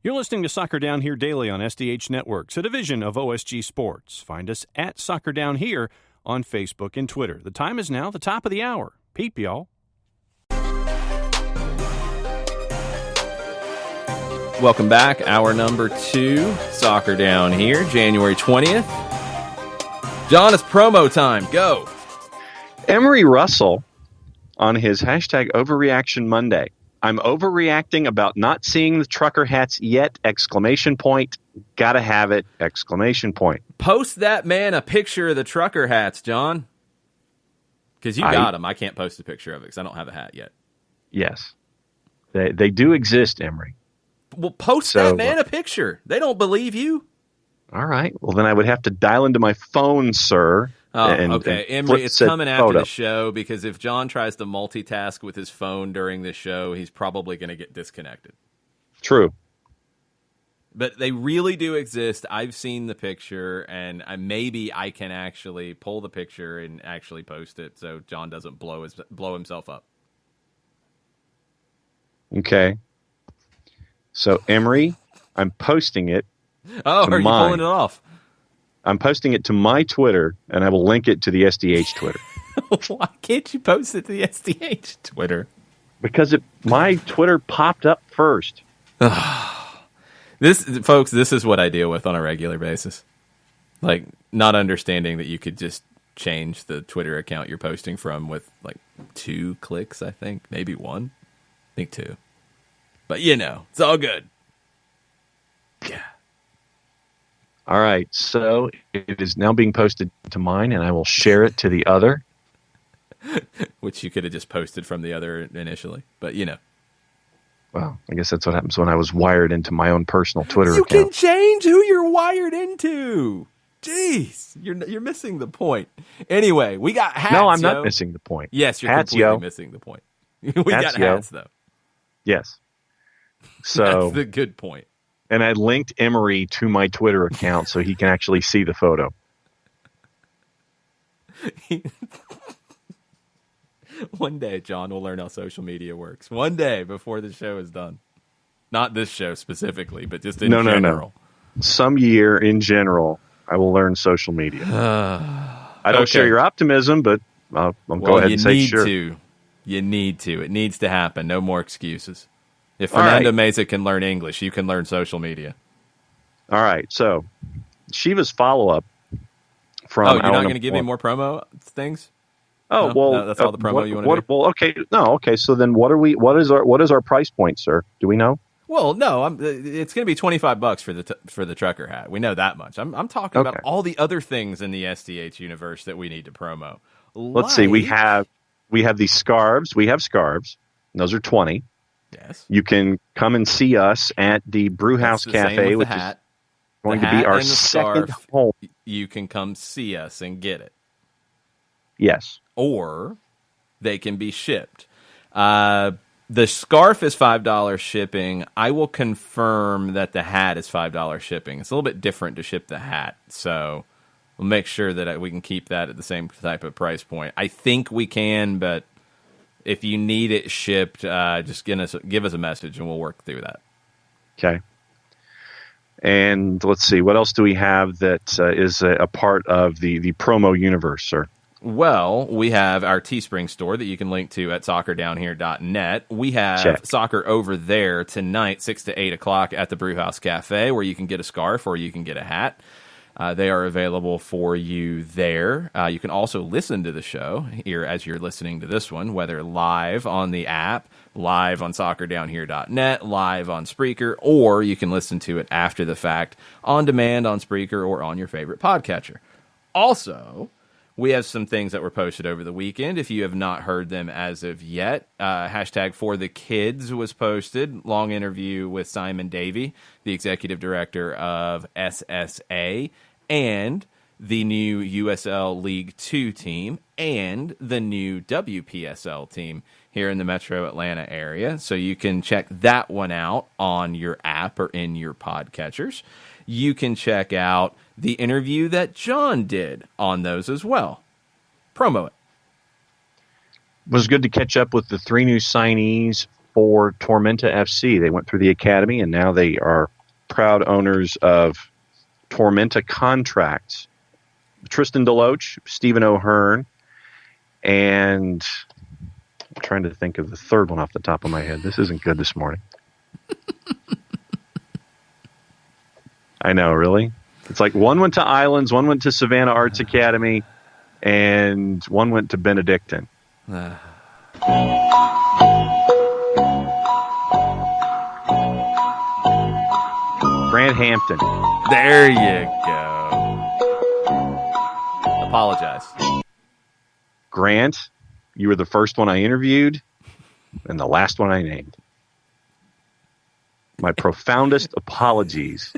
You're listening to Soccer Down Here daily on SDH Networks, a division of OSG Sports. Find us at Soccer Down Here on Facebook and Twitter. The time is now the top of the hour. Peep, y'all. Welcome back. Hour number 2, Soccer Down Here, January 20th. John, it's promo time. Go. Emery Russell on his hashtag Overreaction Monday. I'm overreacting about not seeing the trucker hats yet, exclamation point. Gotta have it, exclamation point. Post that man a picture of the trucker hats, John. Because you got them. I can't post a picture of it because I don't have a hat yet. Yes. They do exist, Emery. Well, post that man a picture. They don't believe you. All right. Well, then I would have to dial into my phone, sir. Oh, okay. Emery, it's coming after the show because if John tries to multitask with his phone during the show, he's probably going to get disconnected. True. But they really do exist. I've seen the picture, and maybe I can actually pull the picture and actually post it so John doesn't blow himself up. Okay. So, Emery, I'm posting it. Oh, are you pulling it off? I'm posting it to my Twitter, and I will link it to the SDH Twitter. Why can't you post it to the SDH Twitter? Because my Twitter popped up first. This is what I deal with on a regular basis. Like, not understanding that you could just change the Twitter account you're posting from with, like, 2 clicks, I think. Maybe 1. I think 2. But, it's all good. Yeah. All right, so it is now being posted to mine, and I will share it to the other. Which you could have just posted from the other initially, but Well, I guess that's what happens when I was wired into my own personal Twitter account. You can change who you're wired into. Jeez, you're missing the point. Anyway, we got hats. No, I'm not missing the point. Yes, you're hats, completely missing the point. We got hats, though. Yes. So that's the good point. And I linked Emery to my Twitter account so he can actually see the photo. One day, John will learn how social media works. One day before the show is done. Not this show specifically, but just in general. No. Some year in general, I will learn social media. I don't share your optimism, but I'll go ahead and say sure. You need to. It needs to happen. No more excuses. If Fernando Meza can learn English, you can learn social media. All right. So, Shiva's follow-up from... Oh, you're not going to give me more promo things? Oh, no, that's all the promo you want to do? Well, okay. No, okay. So then what is our price point, sir? Do we know? Well, no, it's going to be $25 for the trucker hat. We know that much. I'm talking about all the other things in the SDH universe that we need to promo. Let's see. We have these scarves. We have scarves. Those are $20. Yes. You can come and see us at the Brewhouse Cafe, which is going to be our second home. You can come see us and get it. Yes. Or they can be shipped. The scarf is $5 shipping. I will confirm that the hat is $5 shipping. It's a little bit different to ship the hat, so we'll make sure that we can keep that at the same type of price point. I think we can, but if you need it shipped, just give us a message and we'll work through that. Okay. And let's see, what else do we have that is a part of the promo universe, sir? Well, we have our Teespring store that you can link to at soccerdownhere.net. We have soccer over there tonight, 6 to 8 o'clock at the Brewhouse Cafe, where you can get a scarf or you can get a hat. They are available for you there. You can also listen to the show here as you're listening to this one, whether live on the app, live on soccerdownhere.net, live on Spreaker, or you can listen to it after the fact on demand on Spreaker or on your favorite podcatcher. Also, we have some things that were posted over the weekend. If you have not heard them as of yet, hashtag For the Kids was posted. Long interview with Simon Davey, the executive director of SSA, and the new USL League 2 team, and the new WPSL team here in the Metro Atlanta area. So you can check that one out on your app or in your podcatchers. You can check out the interview that John did on those as well. Promo it. It was good to catch up with the 3 new signees for Tormenta FC. They went through the academy, and now they are proud owners of Tormenta Contracts. Tristan Deloach, Stephen O'Hearn, and I'm trying to think of the third one off the top of my head. This isn't good this morning. I know, really? It's like one went to Islands, one went to Savannah Arts Academy, and one went to Benedictine. Grant Hampton. There you go. Apologize. Grant You were the first one I interviewed and the last one I named. My profoundest apologies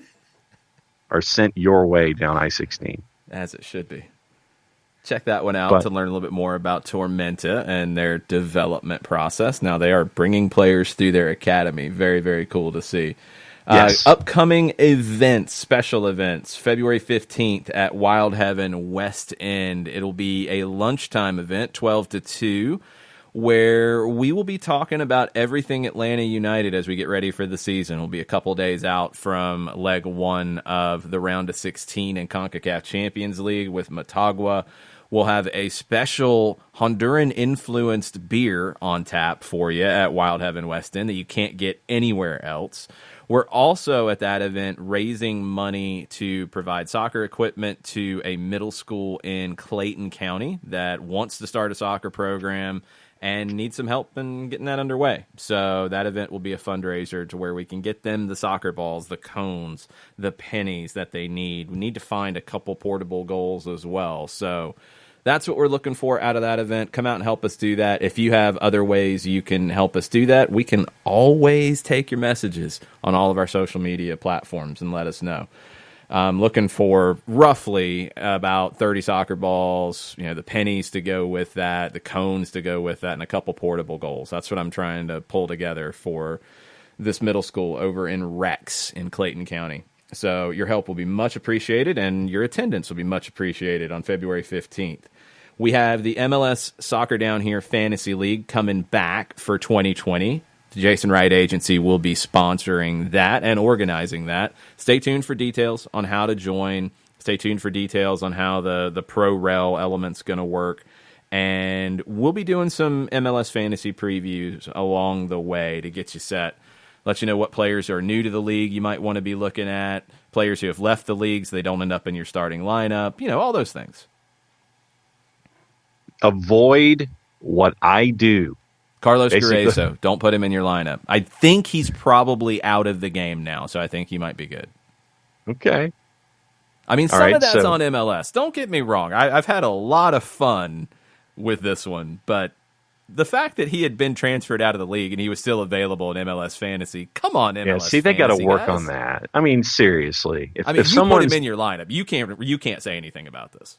are sent your way down I-16. As it should be. Check that one out to learn a little bit more about Tormenta and their development process. Now, they are bringing players through their academy. Very, very cool to see. Yes. Upcoming events, special events, February 15th at Wild Heaven West End. It'll be a lunchtime event, 12 to 2, where we will be talking about everything Atlanta United as we get ready for the season. We'll be a couple days out from leg 1 of the round of 16 in CONCACAF Champions League with Motagua. We'll have a special Honduran-influenced beer on tap for you at Wild Heaven West End that you can't get anywhere else. We're also at that event raising money to provide soccer equipment to a middle school in Clayton County that wants to start a soccer program and needs some help in getting that underway. So that event will be a fundraiser to where we can get them the soccer balls, the cones, the pennies that they need. We need to find a couple portable goals as well. So that's what we're looking for out of that event. Come out and help us do that. If you have other ways you can help us do that, we can always take your messages on all of our social media platforms and let us know. I'm looking for roughly about 30 soccer balls, the pennies to go with that, the cones to go with that, and a couple portable goals. That's what I'm trying to pull together for this middle school over in Rex in Clayton County. So your help will be much appreciated, and your attendance will be much appreciated on February 15th. We have the MLS Soccer Down Here Fantasy League coming back for 2020. The Jason Wright Agency will be sponsoring that and organizing that. Stay tuned for details on how to join. Stay tuned for details on how the pro-rel element's going to work. And we'll be doing some MLS fantasy previews along the way to get you set. Let you know what players are new to the league you might want to be looking at, players who have left the league so they don't end up in your starting lineup, all those things. Avoid what I do. Carlos Gruezo, don't put him in your lineup. I think he's probably out of the game now, so I think he might be good. Okay. I mean, some of that's on MLS. Don't get me wrong. I've had a lot of fun with this one, but the fact that he had been transferred out of the league and he was still available in MLS Fantasy, come on, MLS Yeah, see, they got to work on that. I mean, seriously. If you put him in your lineup, you can't say anything about this.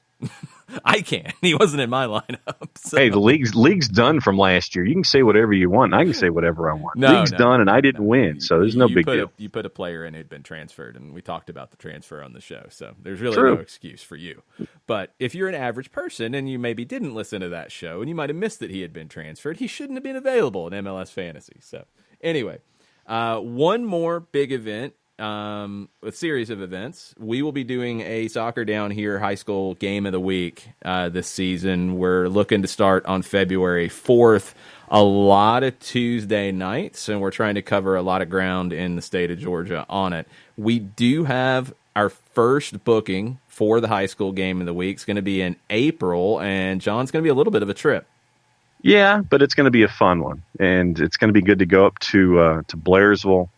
I can't. He wasn't in my lineup. So. Hey, the league's done from last year. You can say whatever you want. I can say whatever I want. League's done, and I didn't win, so there's no big deal. You put a player in who'd been transferred, and we talked about the transfer on the show, so there's really no excuse for you. But if you're an average person and you maybe didn't listen to that show and you might have missed that he had been transferred, he shouldn't have been available in MLS Fantasy. So anyway, one more big event. A series of events. We will be doing a Soccer Down Here high school game of the week this season. We're looking to start on February 4th. A lot of Tuesday nights, and we're trying to cover a lot of ground in the state of Georgia on it. We do have our first booking for the high school game of the week. It's going to be in April, and John's going to be a little bit of a trip. Yeah, but it's going to be a fun one, and it's going to be good to go up to Blairsville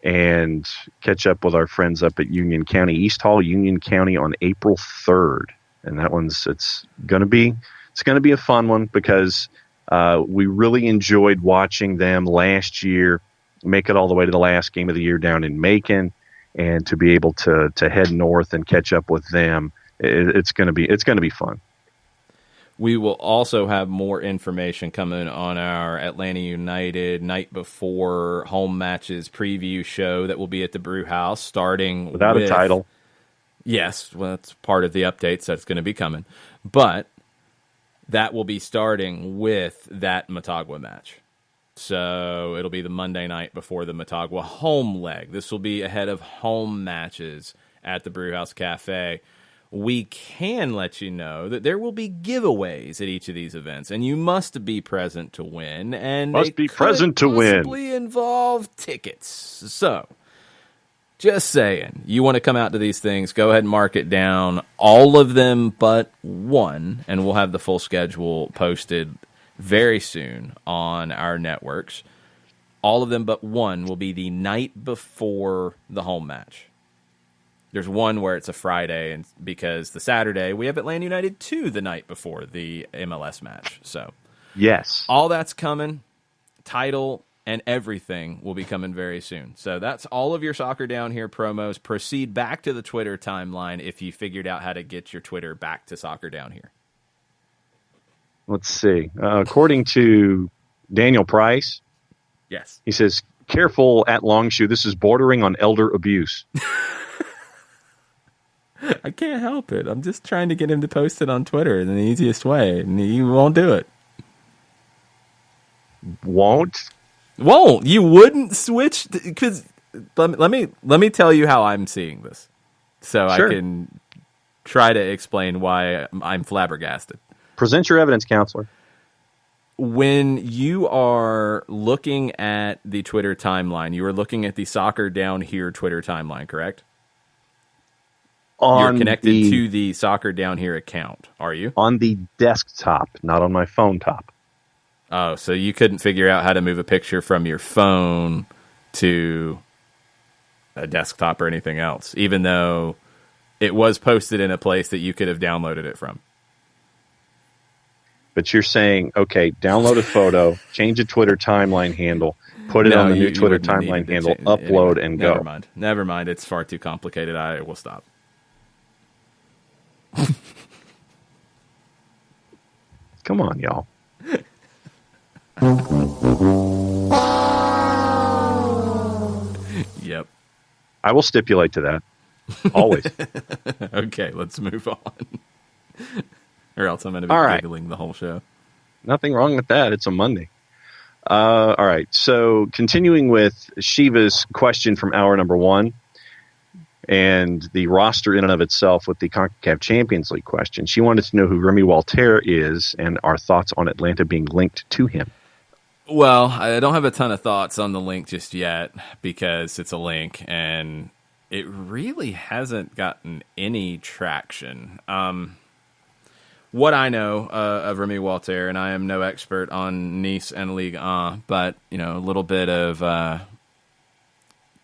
and catch up with our friends up at Union County, East Hall, Union County on April 3rd. And that it's going to be a fun one because we really enjoyed watching them last year make it all the way to the last game of the year down in Macon, and to be able to head north and catch up with them. It's going to be fun. We will also have more information coming on our Atlanta United night before home matches preview show that will be at the Brew House starting without a title. Yes, well, that's part of the updates that's going to be coming. But that will be starting with that Motagua match. So it'll be the Monday night before the Motagua home leg. This will be ahead of home matches at the Brew House Cafe. We can let you know that there will be giveaways at each of these events, and you must be present to win. And must be present to win. Possibly involve tickets. So, just saying, you want to come out to these things, go ahead and mark it down. All of them but one, and we'll have the full schedule posted very soon on our networks. All of them but one will be the night before the home match. There's one where it's a Friday, and because the Saturday we have Atlanta United 2 the night before the MLS match. So Yes. All that's coming. Title and everything will be coming very soon. So that's all of your Soccer Down Here promos. Proceed back to the Twitter timeline if you figured out how to get your Twitter back to Soccer Down Here. Let's see. According to Daniel Price, yes, he says, "Careful at Longshoe. This is bordering on elder abuse." I can't help it. I'm just trying to get him to post it on Twitter in the easiest way, and he won't do it. Won't? You wouldn't switch because let me tell you how I'm seeing this, so Sure. I can try to explain why I'm flabbergasted. Present your evidence, counselor. When you are looking at the Twitter timeline, you are looking at the Soccer Down Here Twitter timeline, correct? You're connected to the Soccer Down Here account, are you? On the desktop, not on my phone top. Oh, so you couldn't figure out how to move a picture from your phone to a desktop or anything else, even though it was posted in a place that you could have downloaded it from. But you're saying, okay, download a photo, change a Twitter timeline handle, put it on the new Twitter timeline handle, upload, and go. Never mind. It's far too complicated. I will stop. Come on, y'all. Yep. I will stipulate to that. Always. Okay, let's move on. Or else I'm going to be giggling the whole show. Nothing wrong with that. It's a Monday. All right. So continuing with Shiva's question from hour number 1 and the roster in and of itself with the CONCACAF Champions League question. She wanted to know who Remy Walter is and our thoughts on Atlanta being linked to him. Well, I don't have a ton of thoughts on the link just yet because it's a link and it really hasn't gotten any traction. What I know of Remy Walter, and I am no expert on Nice and Ligue 1, but a little bit of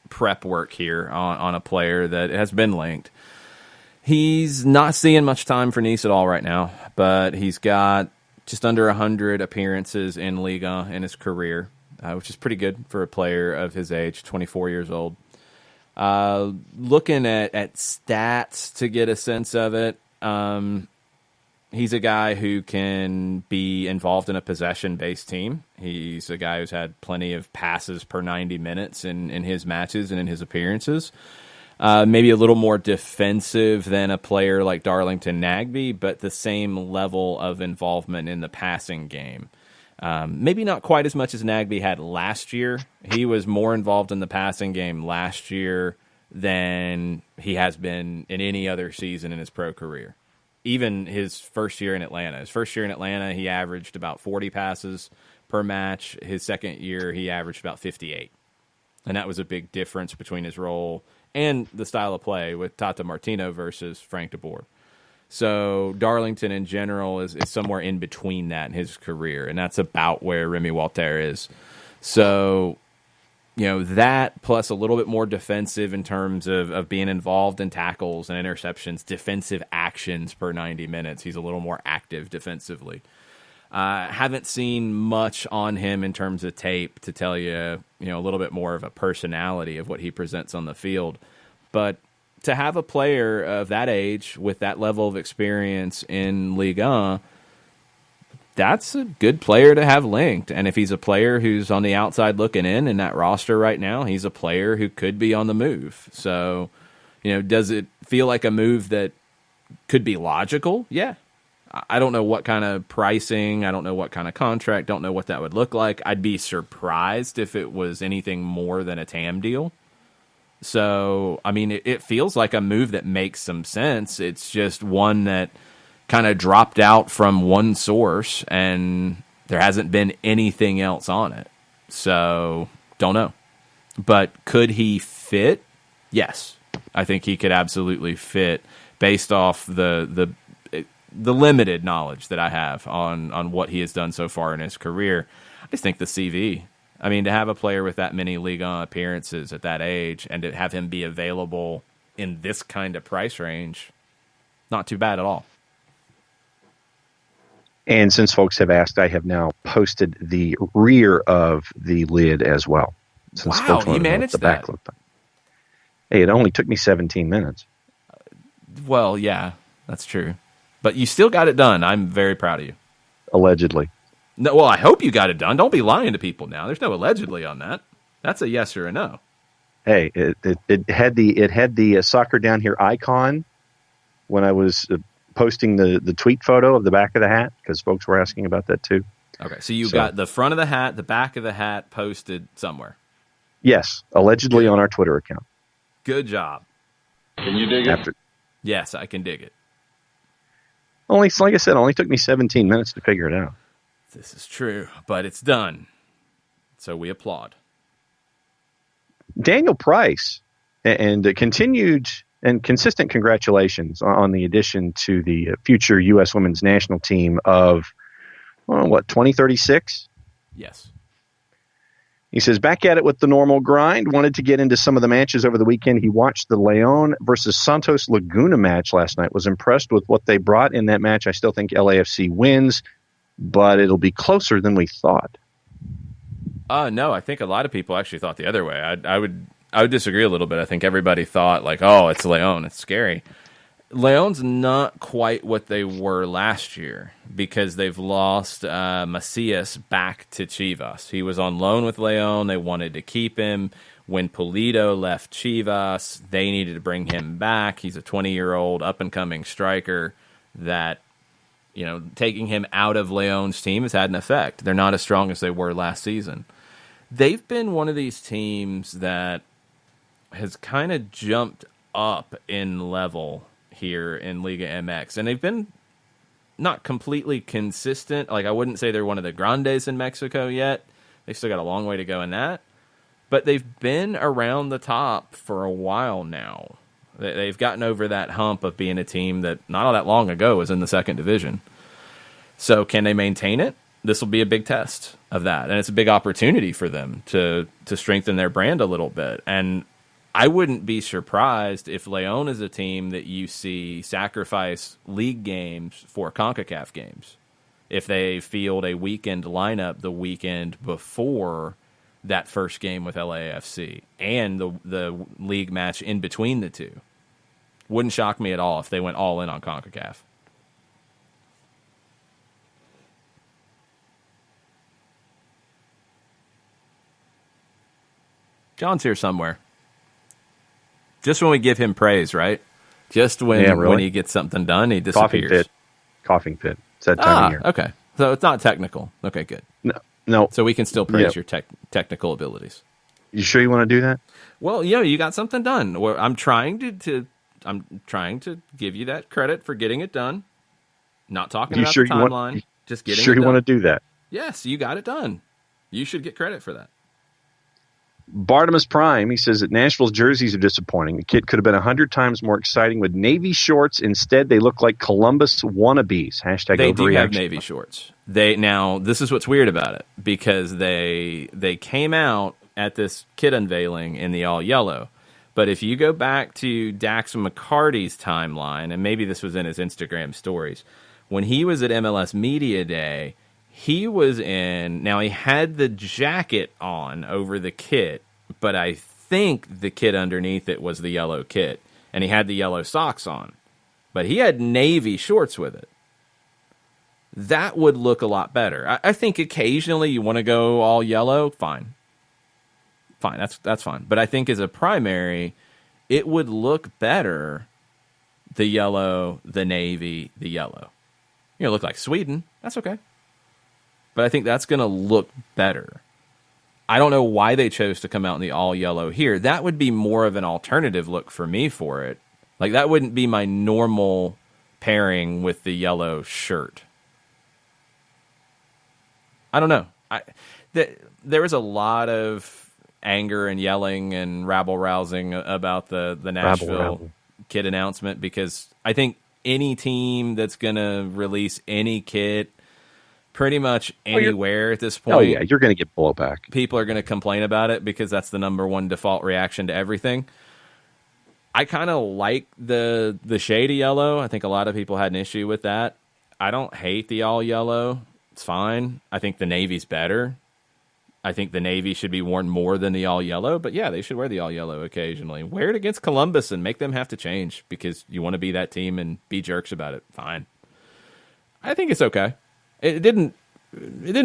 prep work here on a player that has been linked. He's not seeing much time for Nice at all right now, but he's got just under 100 appearances in Ligue 1 in his career, which is pretty good for a player of his age, 24 years old. Looking at stats to get a sense of it, he's a guy who can be involved in a possession-based team. He's a guy who's had plenty of passes per 90 minutes in his matches and in his appearances. Maybe a little more defensive than a player like Darlington Nagbe, but the same level of involvement in the passing game. Maybe not quite as much as Nagbe had last year. He was more involved in the passing game last year than he has been in any other season in his pro career. Even his first year in Atlanta. His first year in Atlanta, he averaged about 40 passes per match. His second year, he averaged about 58. And that was a big difference between his role and the style of play with Tata Martino versus Frank de Boer. So Darlington in general is somewhere in between that in his career, and that's about where Remy Walter is. So, that plus a little bit more defensive in terms of being involved in tackles and interceptions, defensive actions per 90 minutes. He's a little more active defensively. Haven't seen much on him in terms of tape to tell you, a little bit more of a personality of what he presents on the field. But to have a player of that age with that level of experience in Ligue 1, that's a good player to have linked. And if he's a player who's on the outside looking in that roster right now, he's a player who could be on the move. So, does it feel like a move that could be logical? Yeah. I don't know what kind of pricing, I don't know what kind of contract, don't know what that would look like. I'd be surprised if it was anything more than a TAM deal. So, it feels like a move that makes some sense. It's just one that kind of dropped out from one source, and there hasn't been anything else on it. So, don't know. But could he fit? Yes. I think he could absolutely fit based off the limited knowledge that I have on what he has done so far in his career. I just think the CV. To have a player with that many Ligue 1 appearances at that age and to have him be available in this kind of price range, not too bad at all. And since folks have asked, I have now posted the rear of the lid as well. Since Wow, folks you wanted to know what managed the back that. looked like. Hey, it only took me 17 minutes. Well, yeah, that's true. But you still got it done. I'm very proud of you. Allegedly. No, well, I hope you got it done. Don't be lying to people now. There's no allegedly on that. That's a yes or a no. Hey, it had the soccer down here icon when I was posting the tweet photo of the back of the hat, because folks were asking about that too. Okay, so you got the front of the hat, the back of the hat posted somewhere. Yes, allegedly on our Twitter account. Good job. Can you dig it? Yes, I can dig it. Like I said, only took me 17 minutes to figure it out. This is true, but it's done. So we applaud. Daniel Price, and continued and consistent congratulations on the addition to the future U.S. women's national team of, 2036? Yes. He says, back at it with the normal grind. Wanted to get into some of the matches over the weekend. He watched the León versus Santos Laguna match last night. Was impressed with what they brought in that match. I still think LAFC wins, but it'll be closer than we thought. No, I think a lot of people actually thought the other way. I would disagree a little bit. I think everybody thought like, oh, it's León, it's scary. León's not quite what they were last year because they've lost Macias back to Chivas. He was on loan with León. They wanted to keep him. When Pulido left Chivas, they needed to bring him back. He's a 20-year-old up-and-coming striker that, taking him out of León's team has had an effect. They're not as strong as they were last season. They've been one of these teams that has kind of jumped up in level here in Liga MX, and they've been not completely consistent. Like, I wouldn't say they're one of the grandes in Mexico yet. They've still got a long way to go in that, but they've been around the top for a while now. They've gotten over that hump of being a team that not all that long ago was in the second division. So can they maintain it? This will be a big test of that, and it's a big opportunity for them to strengthen their brand a little bit. And I wouldn't be surprised if León is a team that you see sacrifice league games for CONCACAF games. If they field a weekend lineup the weekend before that first game with LAFC and the league match in between the two. Wouldn't shock me at all if they went all in on CONCACAF. John's here somewhere. Just when we give him praise, right? Just when he gets something done, he disappears. Coughing fit. It's that time of year. Okay. So it's not technical. Okay, good. No. So we can still praise your technical abilities. You sure you want to do that? Well, you got something done. I'm trying to give you that credit for getting it done. Not talking about the timeline. Just getting it done. Sure you want to do that? Yes, you got it done. You should get credit for that. Bartimus Prime, he says that Nashville's jerseys are disappointing. The kit could have been 100 times more exciting with navy shorts. Instead, they look like Columbus wannabes. Hashtag they overreaction. do have navy shorts. Now, this is what's weird about it, because they came out at this kit unveiling in the all yellow. But if you go back to Dax McCarty's timeline, and maybe this was in his Instagram stories, when he was at MLS Media Day, he was in, now he had the jacket on over the kit, but I think the kit underneath it was the yellow kit, and he had the yellow socks on. But he had navy shorts with it. That would look a lot better. I think occasionally you want to go all yellow, fine. That's fine. But I think as a primary, it would look better, the yellow, the navy, the yellow. You're going to look like Sweden. That's okay. But I think that's going to look better. I don't know why they chose to come out in the all yellow here. That would be more of an alternative look for me for it. Like, that wouldn't be my normal pairing with the yellow shirt. I don't know. There was a lot of anger and yelling and rabble-rousing about the Nashville kit announcement, because I think any team that's going to release any kit pretty much anywhere at this point. Oh, yeah, you're going to get blowback. People are going to complain about it because that's the number one default reaction to everything. I kind of like the shade of yellow. I think a lot of people had an issue with that. I don't hate the all yellow. It's fine. I think the navy's better. I think the navy should be worn more than the all yellow, but yeah, they should wear the all yellow occasionally. Wear it against Columbus and make them have to change because you want to be that team and be jerks about it. Fine. I think it's okay. It didn't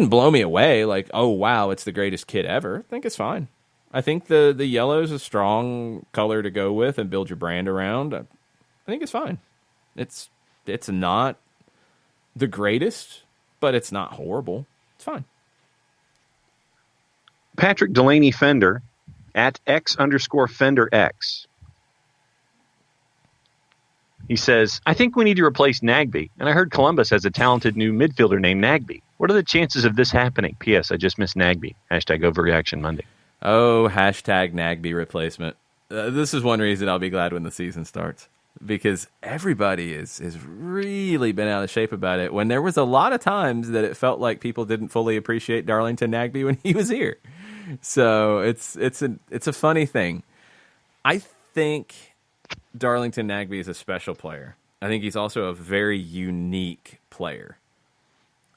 blow me away like, oh wow, it's the greatest kit ever. I think it's fine. I think the yellow is a strong color to go with and build your brand around. I think it's fine. It's not the greatest, but it's not horrible. It's fine. Patrick Delaney Fender at X_FenderX. He says, I think we need to replace Nagbe, and I heard Columbus has a talented new midfielder named Nagbe. What are the chances of this happening? P.S. I just missed Nagbe. #Overreaction Monday. Oh, #Nagbe replacement. This is one reason I'll be glad when the season starts. Because everybody is really been out of shape about it when there was a lot of times that it felt like people didn't fully appreciate Darlington Nagbe when he was here. So it's a funny thing. I think Darlington Nagbe is a special player. I think he's also a very unique player.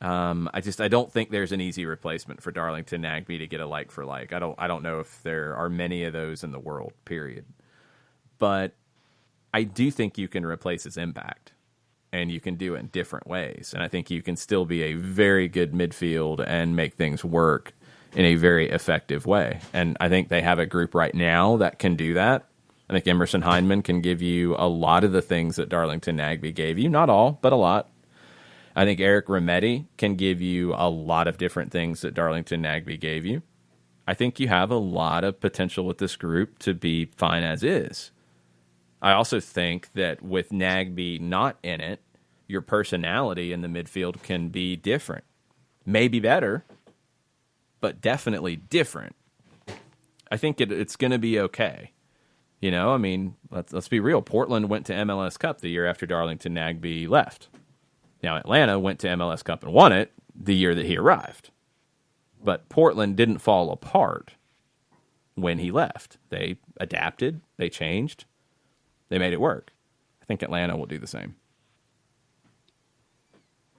I don't think there's an easy replacement for Darlington Nagbe to get a like for like. I don't know if there are many of those in the world, period. But I do think you can replace his impact, and you can do it in different ways. And I think you can still be a very good midfield and make things work in a very effective way. And I think they have a group right now that can do that. I think Emerson Hyndman can give you a lot of the things that Darlington Nagbe gave you. Not all, but a lot. I think Eric Remedi can give you a lot of different things that Darlington Nagbe gave you. I think you have a lot of potential with this group to be fine as is. I also think that with Nagbe not in it, your personality in the midfield can be different. Maybe better, but definitely different. I think it's going to be okay. You know, I mean, let's be real. Portland went to MLS Cup the year after Darlington Nagbe left. Now, Atlanta went to MLS Cup and won it the year that he arrived. But Portland didn't fall apart when he left. They adapted. They changed. They made it work. I think Atlanta will do the same.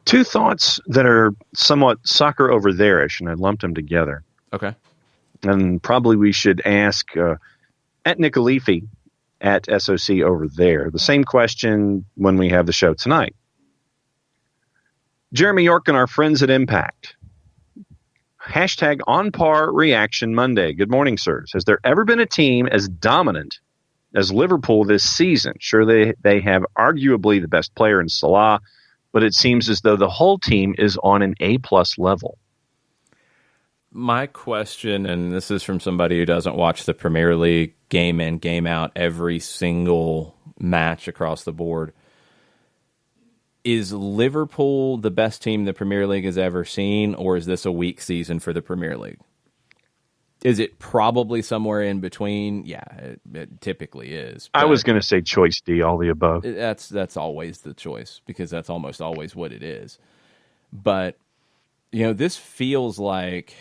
Two thoughts that are somewhat soccer over there-ish, and I lumped them together. Okay. And probably we should ask at Nicolifi at SOC over there the same question when we have the show tonight. Jeremy York and our friends at Impact. #On Par Reaction Monday. Good morning, sirs. Has there ever been a team as dominant as Liverpool this season? Sure, they have arguably the best player in Salah, but it seems as though the whole team is on an A-plus level. My question, and this is from somebody who doesn't watch the Premier League game in, game out, every single match across the board. Is Liverpool the best team the Premier League has ever seen, or is this a weak season for the Premier League? Is it probably somewhere in between? Yeah, it typically is. I was going to say choice D, all the above. That's always the choice, because that's almost always what it is. But, you know, this feels like,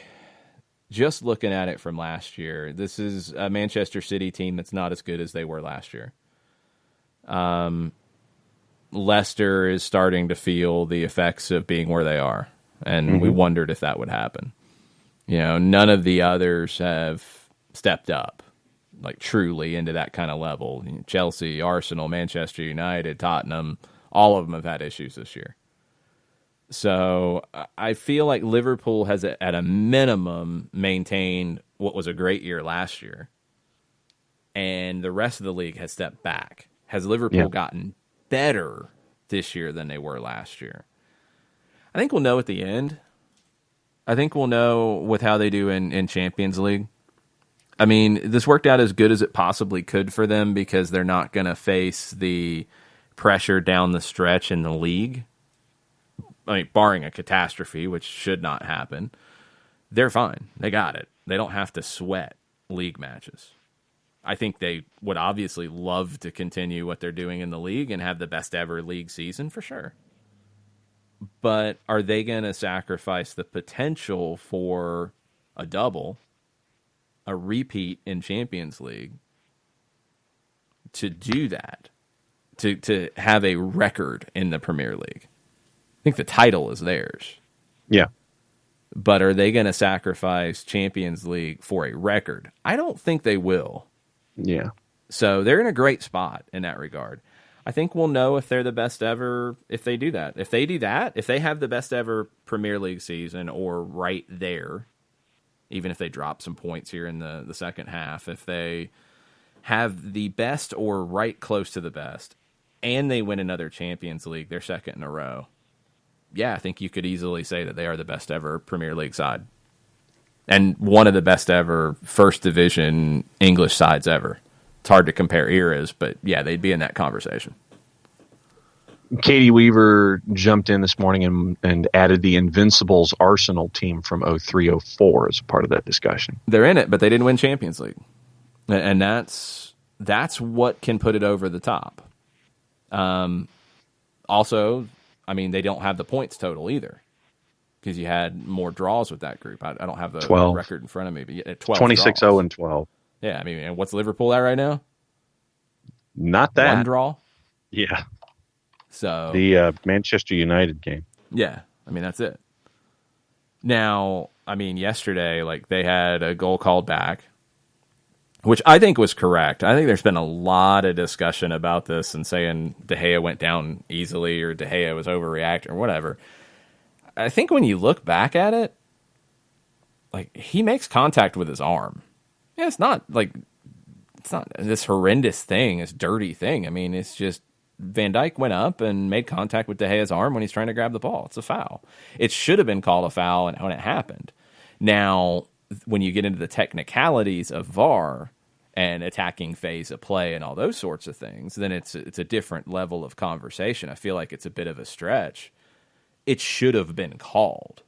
just looking at it from last year, this is a Manchester City team that's not as good as they were last year. Leicester is starting to feel the effects of being where they are, and we wondered if that would happen. You know, none of the others have stepped up, like truly into that kind of level. Chelsea, Arsenal, Manchester United, Tottenham, all of them have had issues this year. So I feel like Liverpool has, at a minimum, maintained what was a great year last year, and the rest of the league has stepped back. Has Liverpool gotten better this year than they were last year? I think we'll know at the end. I think we'll know with how they do in Champions League. I mean, this worked out as good as it possibly could for them because they're not going to face the pressure down the stretch in the league. I mean, barring a catastrophe, which should not happen, they're fine. They got it. They don't have to sweat league matches. I think they would obviously love to continue what they're doing in the league and have the best ever league season for sure. But are they going to sacrifice the potential for a double, a repeat in Champions League, to do that, to have a record in the Premier League? think the title is theirs. Yeah. But are they going to sacrifice Champions League for a record? I don't think they will. Yeah. So they're in a great spot in that regard. I think we'll know if they're the best ever if they do that. If they do that, if they have the best ever Premier League season or right there, even if they drop some points here in the second half, if they have the best or right close to the best, and they win another Champions League, their second in a row, yeah, I think you could easily say that they are the best ever Premier League side. And one of the best ever first division English sides ever. It's hard to compare eras, but yeah, they'd be in that conversation. Katie Weaver jumped in this morning and added the Invincibles Arsenal team from 03-04 as a part of that discussion. They're in it, but they didn't win Champions League. And that's what can put it over the top. Also, I mean, they don't have the points total either because you had more draws with that group. I don't have the 12. record in front of me, but yeah, 12 26-0 and 12. Yeah, I mean, and what's Liverpool at right now? Not that. One draw? Yeah. So the Manchester United game. Yeah, I mean, that's it. Now, I mean, yesterday, like, they had a goal called back, which I think was correct. I think there's been a lot of discussion about this and saying De Gea went down easily or De Gea was overreacting or whatever. I think when you look back at it, like, he makes contact with his arm. Yeah, it's not this horrendous thing, this dirty thing. I mean, it's just Van Dijk went up and made contact with De Gea's arm when he's trying to grab the ball. It's a foul. It should have been called a foul when it happened. Now, when you get into the technicalities of VAR and attacking phase of play and all those sorts of things, then it's a different level of conversation. I feel like it's a bit of a stretch. It should have been called.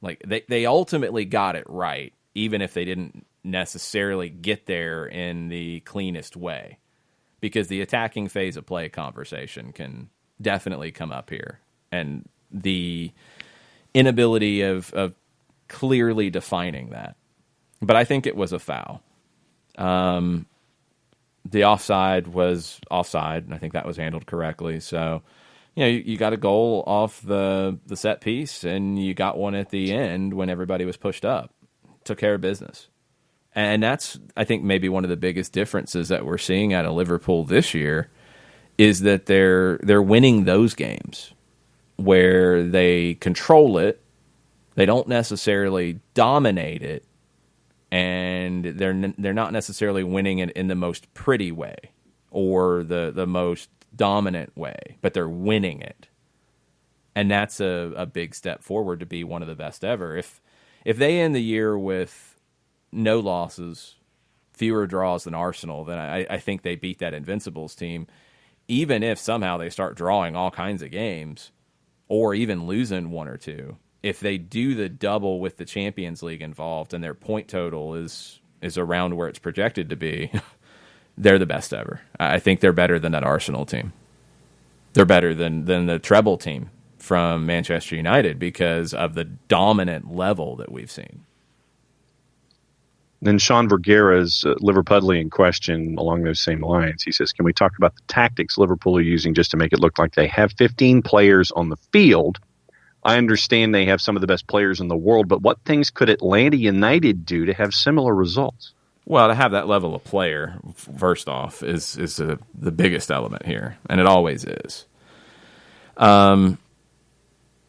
Like, they ultimately got it right, even if they didn't necessarily get there in the cleanest way, because the attacking phase of play conversation can definitely come up here, and the inability of clearly defining that. But I think it was a foul. The offside was offside, and I think that was handled correctly. So, you know, you got a goal off the set piece, and you got one at the end when everybody was pushed up. Took care of business. And that's, I think, maybe one of the biggest differences that we're seeing out of Liverpool this year is that they're winning those games where they control it, they don't necessarily dominate it, and they're not necessarily winning it in the most pretty way or the most dominant way, but they're winning it. And that's a big step forward to be one of the best ever. If they end the year with no losses, fewer draws than Arsenal, then I think they beat that Invincibles team. Even if somehow they start drawing all kinds of games or even losing one or two, if they do the double with the Champions League involved and their point total is around where it's projected to be, they're the best ever. I think they're better than that Arsenal team. They're better than the treble team from Manchester United because of the dominant level that we've seen. Then Sean Vergara's Liverpudlian question along those same lines. He says, can we talk about the tactics Liverpool are using just to make it look like they have 15 players on the field? I understand they have some of the best players in the world, but what things could Atlanta United do to have similar results? Well, to have that level of player, first off, is the biggest element here, and it always is.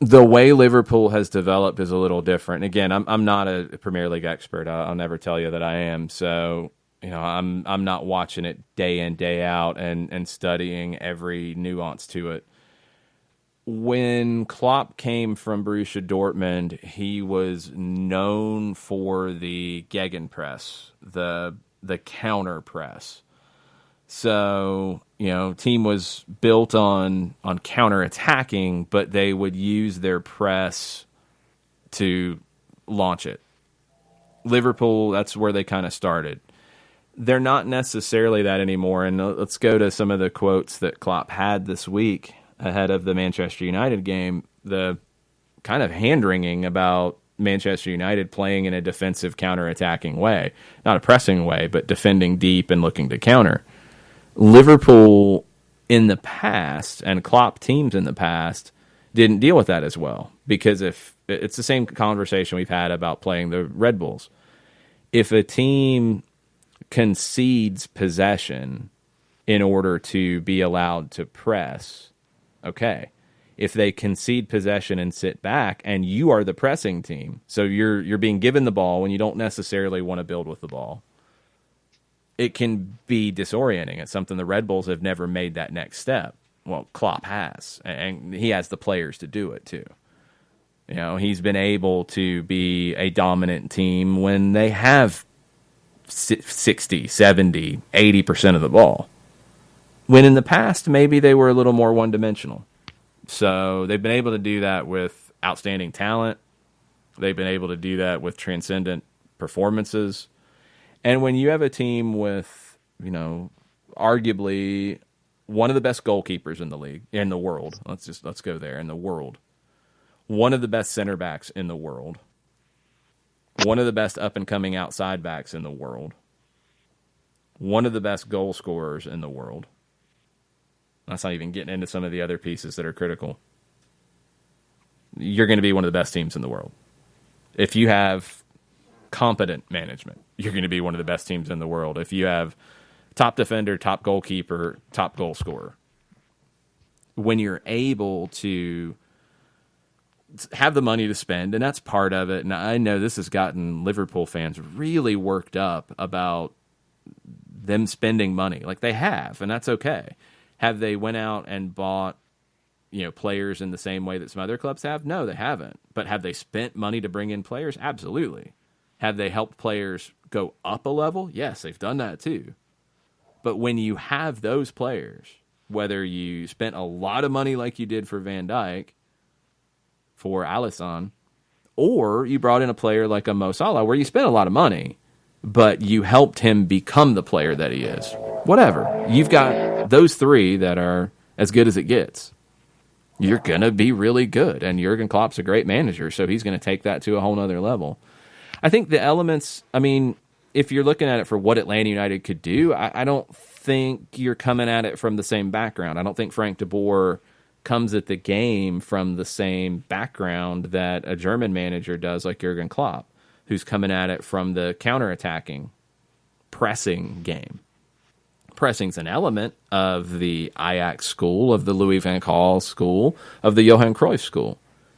The way Liverpool has developed is a little different. Again, I'm not a Premier League expert. I'll never tell you that I am. So, you know, I'm not watching it day in, day out and studying every nuance to it. When Klopp came from Borussia Dortmund, he was known for the Gegenpress, the counter press. So, you know, team was built on counter-attacking, but they would use their press to launch it. Liverpool, that's where they kind of started. They're not necessarily that anymore, and let's go to some of the quotes that Klopp had this week ahead of the Manchester United game, the kind of hand-wringing about Manchester United playing in a defensive counter-attacking way. Not a pressing way, but defending deep and looking to counter. Liverpool in the past, and Klopp teams in the past, didn't deal with that as well. Because if it's the same conversation we've had about playing the Red Bulls. If a team concedes possession in order to be allowed to press, okay. If they concede possession and sit back, and you are the pressing team, so you're being given the ball when you don't necessarily want to build with the ball, it can be disorienting. It's something the Red Bulls have never made that next step. Well, Klopp has, and he has the players to do it too. You know, he's been able to be a dominant team when they have 60, 70, 80% of the ball. When in the past, maybe they were a little more one-dimensional. So they've been able to do that with outstanding talent. They've been able to do that with transcendent performances. And when you have a team with, you know, arguably one of the best goalkeepers in the league, in the world, let's go there, in the world, one of the best center backs in the world, one of the best up-and-coming outside backs in the world, one of the best goal scorers in the world. That's not even getting into some of the other pieces that are critical. You're going to be one of the best teams in the world. If you have competent management, you're going to be one of the best teams in the world. If you have top defender, top goalkeeper, top goal scorer. When you're able to have the money to spend, and that's part of it, and I know this has gotten Liverpool fans really worked up about them spending money. Like they have, and that's okay. Have they went out and bought, you know, players in the same way that some other clubs have? No, they haven't. But have they spent money to bring in players? Absolutely. Have they helped players go up a level? Yes, they've done that too. But when you have those players, whether you spent a lot of money like you did for Van Dijk, for Alisson, or you brought in a player like a Mo Salah where you spent a lot of money, but you helped him become the player that he is. Whatever. You've got those three that are as good as it gets. You're going to be really good. And Jurgen Klopp's a great manager, so he's going to take that to a whole nother level. I think the elements, I mean, if you're looking at it for what Atlanta United could do, I don't think you're coming at it from the same background. I don't think Frank de Boer comes at the game from the same background that a German manager does, like Jurgen Klopp, who's coming at it from the counterattacking, pressing game. Pressing's an element of the Ajax school, of the Louis van Gaal school, of the Johan Cruyff school.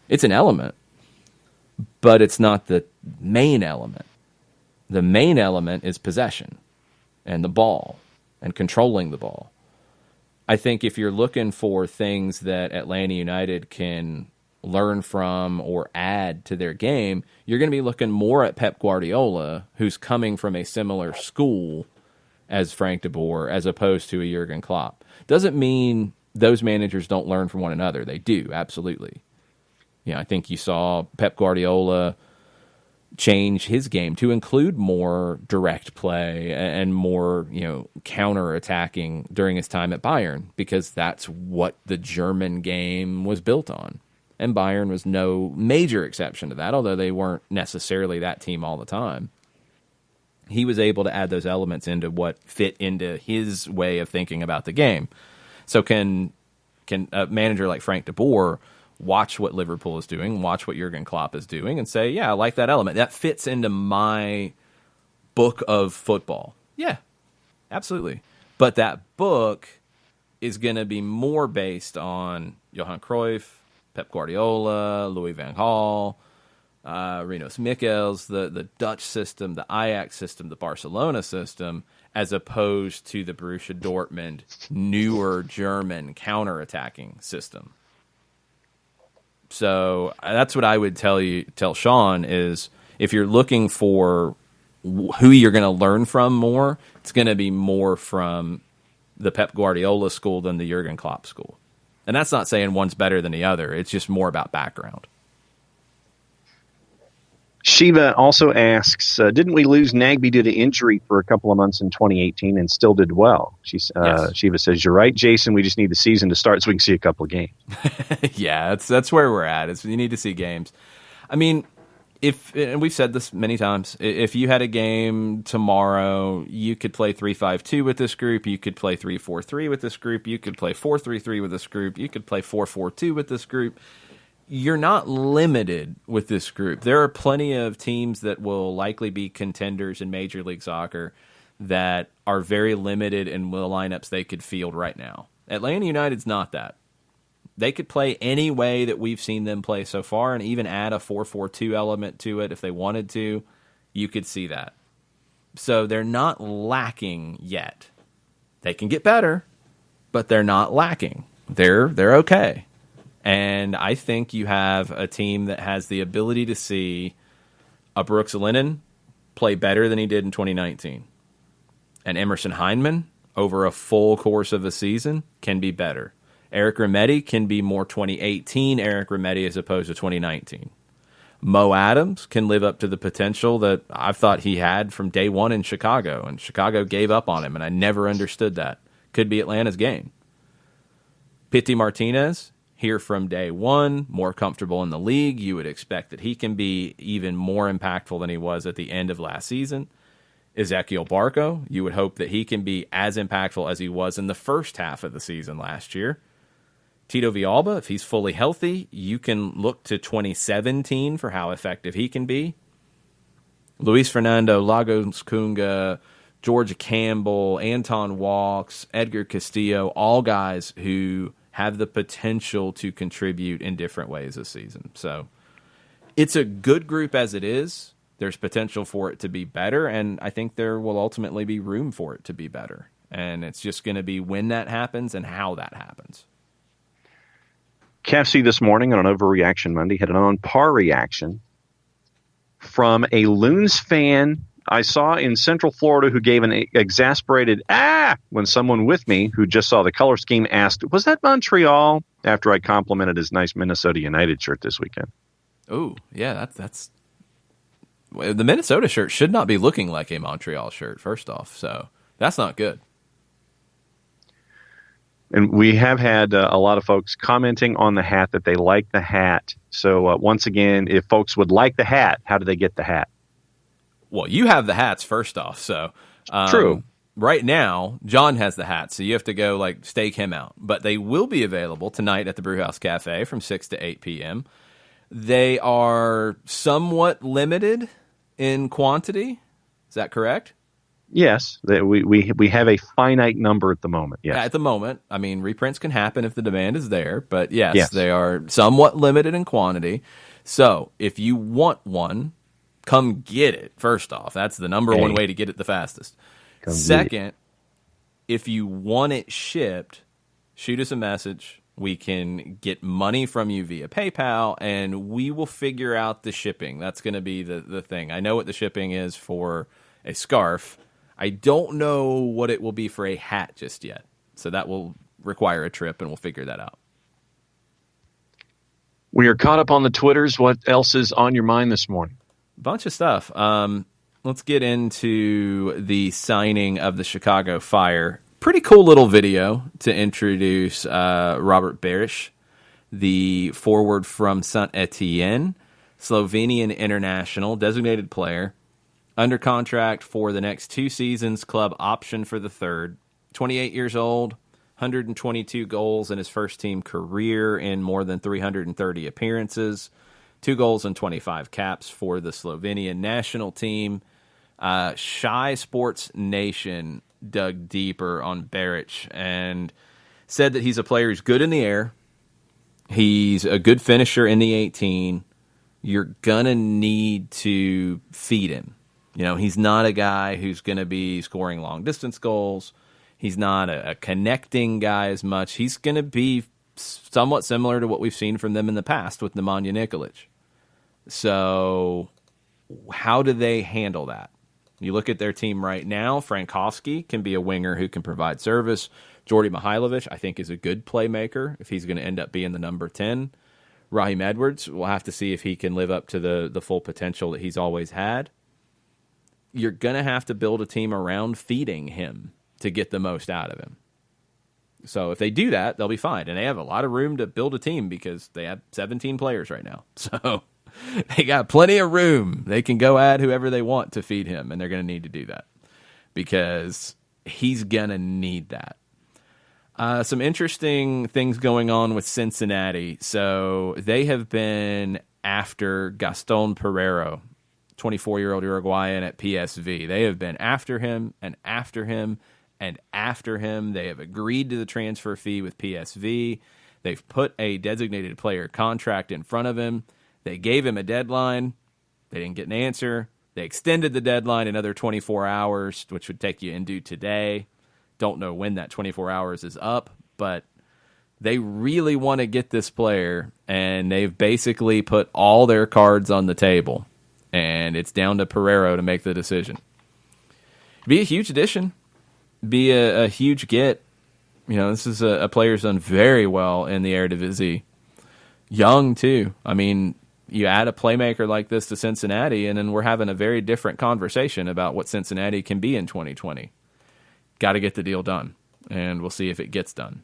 It's an element, but it's not the main element. The main element is possession and the ball and controlling the ball. I think if you're looking for things that Atlanta United can learn from or add to their game, you're going to be looking more at Pep Guardiola, who's coming from a similar school as Frank de Boer, as opposed to a Jurgen Klopp. Doesn't mean those managers don't learn from one another. They do, absolutely. You know, I think you saw Pep Guardiola change his game to include more direct play and more, you know, counter-attacking during his time at Bayern, because that's what the German game was built on. And Bayern was no major exception to that, although they weren't necessarily that team all the time. He was able to add those elements into what fit into his way of thinking about the game. So can a manager like Frank de Boer watch what Liverpool is doing, watch what Jurgen Klopp is doing, and say, yeah, I like that element. That fits into my book of football. Yeah, absolutely. But that book is going to be more based on Johan Cruyff, Pep Guardiola, Louis van Gaal, Rinus Michels, the Dutch system, the Ajax system, the Barcelona system, as opposed to the Borussia Dortmund newer German counterattacking system. So that's what I would tell Sean is, if you're looking for who you're going to learn from more, it's going to be more from the Pep Guardiola school than the Jurgen Klopp school. And that's not saying one's better than the other. It's just more about background. Shiva also asks, didn't we lose Nagby due to injury for a couple of months in 2018 and still did well? Yes. Shiva says, you're right, Jason. We just need the season to start so we can see a couple of games. Yeah, that's where we're at. You need to see games. I mean, and we've said this many times, if you had a game tomorrow, you could play 3-5-2 with this group, you could play 3-4-3 with this group, you could play 4-3-3 with this group, you could play 4-4-2 with this group. You're not limited with this group. There are plenty of teams that will likely be contenders in Major League Soccer that are very limited in the lineups they could field right now. Atlanta United's not that. They could play any way that we've seen them play so far and even add a 4-4-2 element to it if they wanted to. You could see that. So they're not lacking yet. They can get better, but they're not lacking. They're okay. And I think you have a team that has the ability to see a Brooks Lennon play better than he did in 2019. And Emerson Hyndman, over a full course of a season, can be better. Eric Remedi can be more 2018 Eric Remedi as opposed to 2019. Mo Adams can live up to the potential that I've thought he had from day one in Chicago, and Chicago gave up on him, and I never understood that. Could be Atlanta's game. Pity Martinez, here from day one, more comfortable in the league. You would expect that he can be even more impactful than he was at the end of last season. Ezequiel Barco, you would hope that he can be as impactful as he was in the first half of the season last year. Tito Villalba, if he's fully healthy, you can look to 2017 for how effective he can be. Luis Fernando, Lagos Kunga, George Campbell, Anton Walks, Edgar Castillo, all guys who have the potential to contribute in different ways this season. So it's a good group as it is. There's potential for it to be better, and I think there will ultimately be room for it to be better. And it's just going to be when that happens and how that happens. KFC this morning on an Overreaction Monday had an on par reaction from a Loons fan I saw in Central Florida who gave an exasperated when someone with me who just saw the color scheme asked, was that Montreal? After I complimented his nice Minnesota United shirt this weekend. Oh, yeah, that's the Minnesota shirt should not be looking like a Montreal shirt, first off. So that's not good. And we have had a lot of folks commenting on the hat that they like the hat. So once again, if folks would like the hat, how do they get the hat? Well, you have the hats first off. So true. Right now, John has the hats, so you have to go stake him out. But they will be available tonight at the Brewhouse Cafe from 6 to 8 p.m. They are somewhat limited in quantity. Is that correct? Yes, we have a finite number at the moment. Yes, at the moment. I mean, reprints can happen if the demand is there, but yes, they are somewhat limited in quantity. So if you want one, come get it. First off, that's the number one way to get it the fastest. Second, if you want it shipped, shoot us a message. We can get money from you via PayPal, and we will figure out the shipping. That's going to be the thing. I know what the shipping is for a scarf. I don't know what it will be for a hat just yet. So that will require a trip, and we'll figure that out. We are caught up on the Twitters. What else is on your mind this morning? Bunch of stuff. Let's get into the signing of the Chicago Fire. Pretty cool little video to introduce Robert Berish, the forward from Saint Etienne, Slovenian international, designated player. Under contract for the next 2 seasons, club option for the third. 28 years old, 122 goals in his first-team career in more than 330 appearances, 2 goals and 25 caps for the Slovenian national team. Shy Sports Nation dug deeper on Beric and said that he's a player who's good in the air. He's a good finisher in the 18. You're going to need to feed him. You know, he's not a guy who's going to be scoring long-distance goals. He's not a connecting guy as much. He's going to be somewhat similar to what we've seen from them in the past with Nemanja Nikolic. So how do they handle that? You look at their team right now, Frankowski can be a winger who can provide service. Jordi Mihailovic, I think, is a good playmaker if he's going to end up being the number 10. Raheem Edwards, we'll have to see if he can live up to the full potential that he's always had. You're going to have to build a team around feeding him to get the most out of him. So if they do that, they'll be fine. And they have a lot of room to build a team because they have 17 players right now. So They got plenty of room. They can go add whoever they want to feed him, and they're going to need to do that because he's going to need that. Some interesting things going on with Cincinnati. So they have been after Gaston Pereiro, 24-year-old Uruguayan at PSV. They have been after him and after him and after him. They have agreed to the transfer fee with PSV. They've put a designated player contract in front of him. They gave him a deadline. They didn't get an answer. They extended the deadline another 24 hours, which would take you into today. Don't know when that 24 hours is up, but they really want to get this player, and they've basically put all their cards on the table, and it's down to Pereiro to make the decision. Be a huge addition. Be a huge get. You know, this is a player who's done very well in the Eredivisie. Young, too. I mean, you add a playmaker like this to Cincinnati, and then we're having a very different conversation about what Cincinnati can be in 2020. Got to get the deal done, and we'll see if it gets done.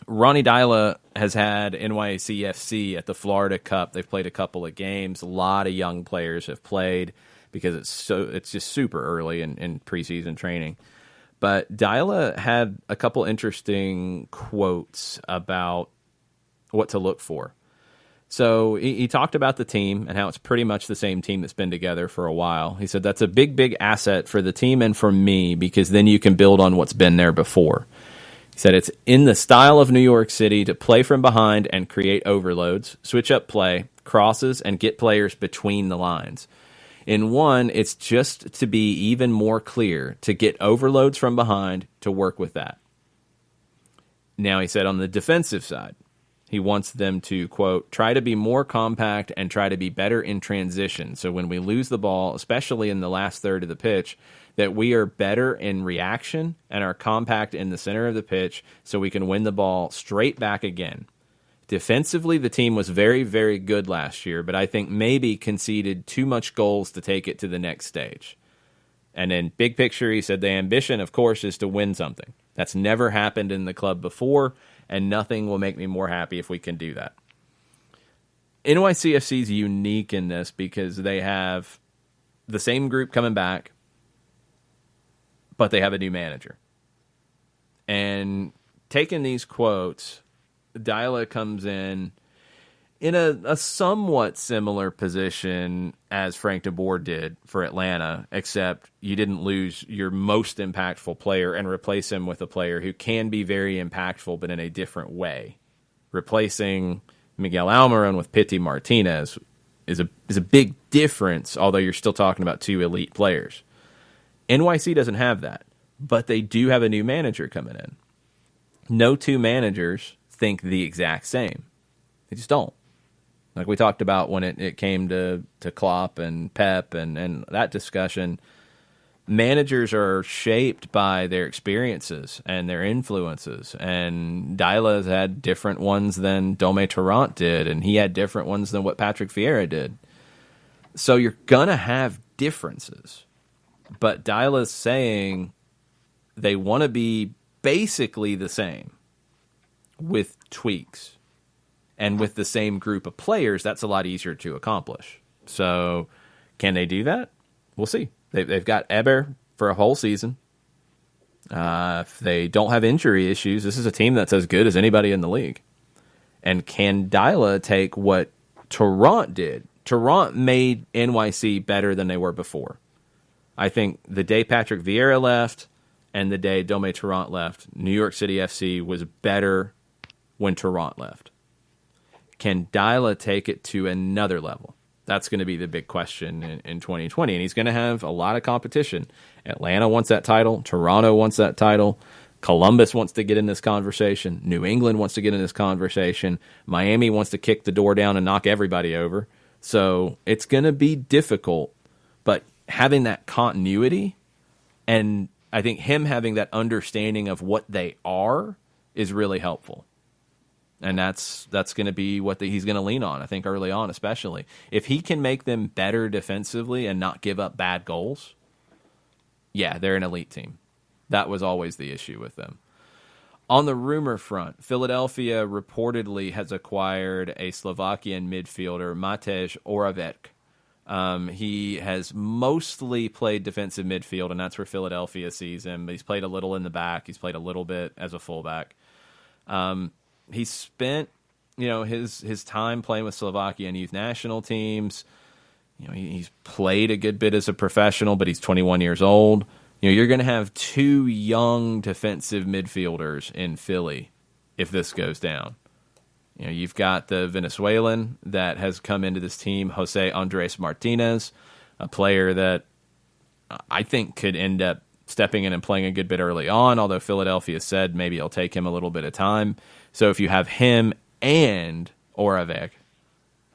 Ronny Deila has had NYCFC at the Florida Cup. They've played a couple of games. A lot of young players have played because it's just super early in preseason training. But Deila had a couple interesting quotes about what to look for. So he talked about the team and how it's pretty much the same team that's been together for a while. He said that's a big, big asset for the team and for me because then you can build on what's been there before. He said it's in the style of New York City to play from behind and create overloads, switch up play, crosses, and get players between the lines. In one, it's just to be even more clear, to get overloads from behind, to work with that. Now, he said on the defensive side, he wants them to, quote, try to be more compact and try to be better in transition. So when we lose the ball, especially in the last third of the pitch, that we are better in reaction and are compact in the center of the pitch so we can win the ball straight back again. Defensively, the team was very, very good last year, but I think maybe conceded too much goals to take it to the next stage. And then big picture, he said the ambition, of course, is to win something. That's never happened in the club before, and nothing will make me more happy if we can do that. NYCFC is unique in this because they have the same group coming back, but they have a new manager. And taking these quotes, Deila comes in a somewhat similar position as Frank de Boer did for Atlanta, except you didn't lose your most impactful player and replace him with a player who can be very impactful, but in a different way. Replacing Miguel Almiron with Pity Martinez is a big difference, although you're still talking about two elite players. NYC doesn't have that, but they do have a new manager coming in. No two managers think the exact same. They just don't. Like we talked about when it came to Klopp and Pep and that discussion, managers are shaped by their experiences and their influences. And Deila's had different ones than Dome Tarrant did, and he had different ones than what Patrick Vieira did. So you're going to have differences. But Deila's saying they want to be basically the same with tweaks. And with the same group of players, that's a lot easier to accomplish. So can they do that? We'll see. They've got Eber for a whole season. If they don't have injury issues, this is a team that's as good as anybody in the league. And can Deila take what Tarrant did? Tarrant made NYC better than they were before. I think the day Patrick Vieira left and the day Dome Tarrant left, New York City FC was better when Tarrant left. Can Deila take it to another level? That's going to be the big question in 2020, and he's going to have a lot of competition. Atlanta wants that title. Toronto wants that title. Columbus wants to get in this conversation. New England wants to get in this conversation. Miami wants to kick the door down and knock everybody over. So it's going to be difficult, but having that continuity and I think him having that understanding of what they are is really helpful. And that's going to be what he's going to lean on, I think, early on especially. If he can make them better defensively and not give up bad goals, yeah, they're an elite team. That was always the issue with them. On the rumor front, Philadelphia reportedly has acquired a Slovakian midfielder, Matej Oravec. He has mostly played defensive midfield, and that's where Philadelphia sees him. He's played a little in the back. He's played a little bit as a fullback. He spent, his time playing with Slovakian youth national teams. He's played a good bit as a professional, but he's 21 years old. You're going to have two young defensive midfielders in Philly if this goes down. You've got the Venezuelan that has come into this team, Jose Andres Martinez, a player that I think could end up stepping in and playing a good bit early on, although Philadelphia said maybe it'll take him a little bit of time. So if you have him and Oravec,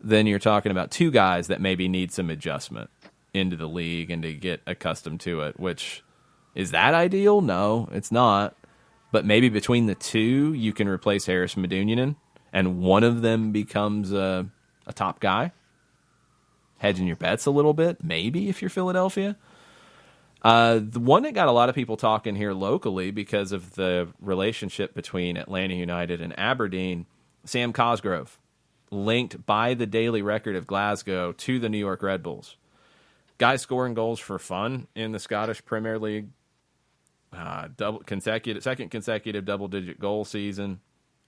then you're talking about two guys that maybe need some adjustment into the league and to get accustomed to it, which is that ideal? No, it's not. But maybe between the two, you can replace Harris Medunjanin, and one of them becomes a top guy. Hedging your bets a little bit, maybe, if you're Philadelphia. The one that got a lot of people talking here locally because of the relationship between Atlanta United and Aberdeen, Sam Cosgrove, linked by the Daily Record of Glasgow to the New York Red Bulls. Guy scoring goals for fun in the Scottish Premier League. Second consecutive double-digit goal season.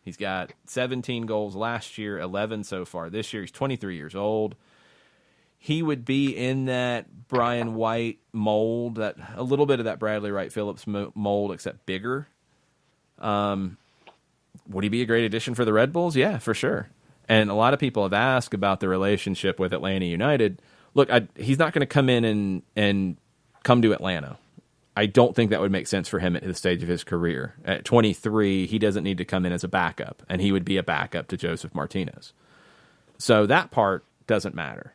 He's got 17 goals last year, 11 so far this year. He's 23 years old. He would be in that Brian White mold, that a little bit of that Bradley Wright Phillips mold, except bigger. Would he be a great addition for the Red Bulls? Yeah, for sure. And a lot of people have asked about the relationship with Atlanta United. Look, he's not going to come in and come to Atlanta. I don't think that would make sense for him at this stage of his career. At 23, he doesn't need to come in as a backup, and he would be a backup to Joseph Martinez. So that part doesn't matter.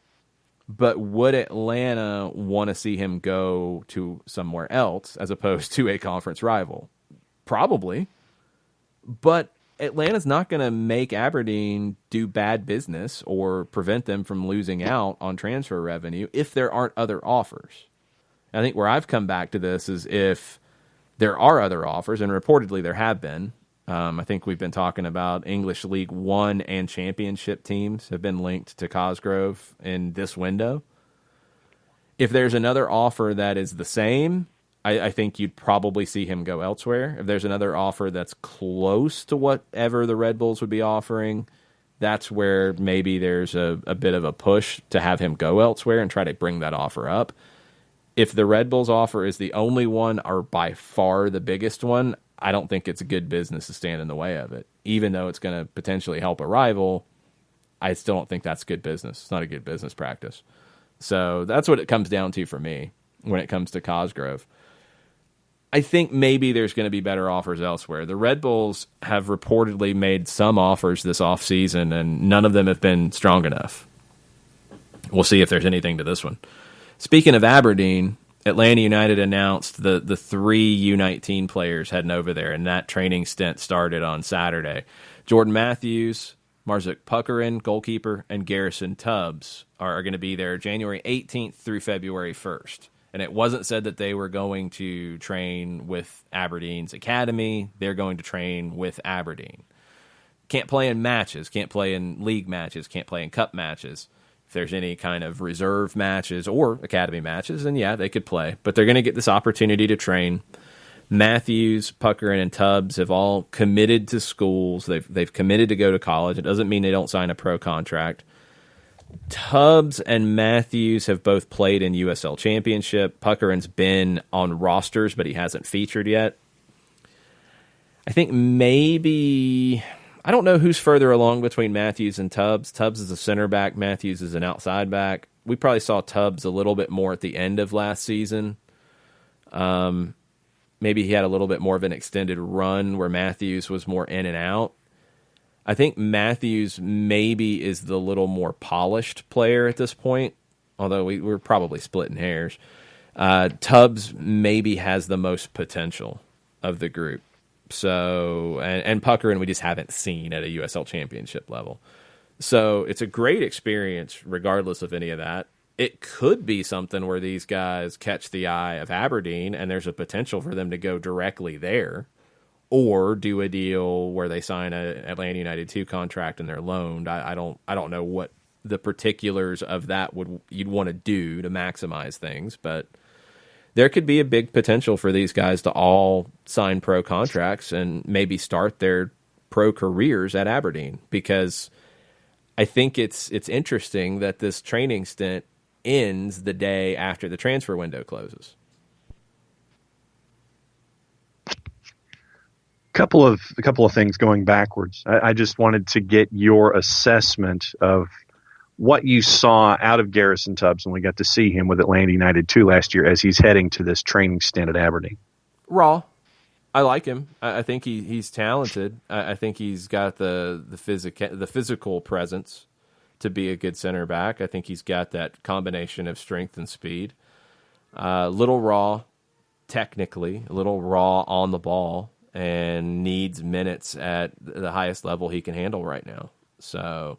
But would Atlanta want to see him go to somewhere else as opposed to a conference rival? Probably. But Atlanta's not going to make Aberdeen do bad business or prevent them from losing out on transfer revenue if there aren't other offers. I think where I've come back to this is if there are other offers, and reportedly there have been. I think we've been talking about English League One and Championship teams have been linked to Cosgrove in this window. If there's another offer that is the same, I think you'd probably see him go elsewhere. If there's another offer that's close to whatever the Red Bulls would be offering, that's where maybe there's a bit of a push to have him go elsewhere and try to bring that offer up. If the Red Bulls offer is the only one or by far the biggest one, I don't think it's a good business to stand in the way of it. Even though it's going to potentially help a rival, I still don't think that's good business. It's not a good business practice. So that's what it comes down to for me when it comes to Cosgrove. I think maybe there's going to be better offers elsewhere. The Red Bulls have reportedly made some offers this offseason, and none of them have been strong enough. We'll see if there's anything to this one. Speaking of Aberdeen, Atlanta United announced the three U19 players heading over there, and that training stint started on Saturday. Jordan Matthews, Marzik Puckerin, goalkeeper, and Garrison Tubbs are going to be there January 18th through February 1st. And it wasn't said that they were going to train with Aberdeen's academy. They're going to train with Aberdeen. Can't play in matches, can't play in league matches, can't play in cup matches. If there's any kind of reserve matches or academy matches, then yeah, they could play. But they're going to get this opportunity to train. Matthews, Puckerin, and Tubbs have all committed to schools. They've committed to go to college. It doesn't mean they don't sign a pro contract. Tubbs and Matthews have both played in USL Championship. Puckerin's been on rosters, but he hasn't featured yet. I think maybe... I don't know who's further along between Matthews and Tubbs. Tubbs is a center back. Matthews is an outside back. We probably saw Tubbs a little bit more at the end of last season. Maybe he had a little bit more of an extended run where Matthews was more in and out. I think Matthews maybe is the little more polished player at this point, although we're probably splitting hairs. Tubbs maybe has the most potential of the group. So, and Puckerin we just haven't seen at a USL Championship level. So it's a great experience regardless of any of that. It could be something where these guys catch the eye of Aberdeen and there's a potential for them to go directly there. or do a deal where they sign a Atlanta United 2 contract and they're loaned. I don't know what the particulars of that you'd want to do to maximize things, but there could be a big potential for these guys to all sign pro contracts and maybe start their pro careers at Aberdeen, because I think it's interesting that this training stint ends the day after the transfer window closes. A couple of things going backwards. I just wanted to get your assessment of what you saw out of Garrison Tubbs when we got to see him with Atlanta United 2 last year as he's heading to this training stint at Aberdeen. Raw. I like him. I think he's talented. I think he's got the physical presence to be a good center back. I think he's got that combination of strength and speed. Little raw technically, a little raw on the ball, and needs minutes at the highest level he can handle right now. So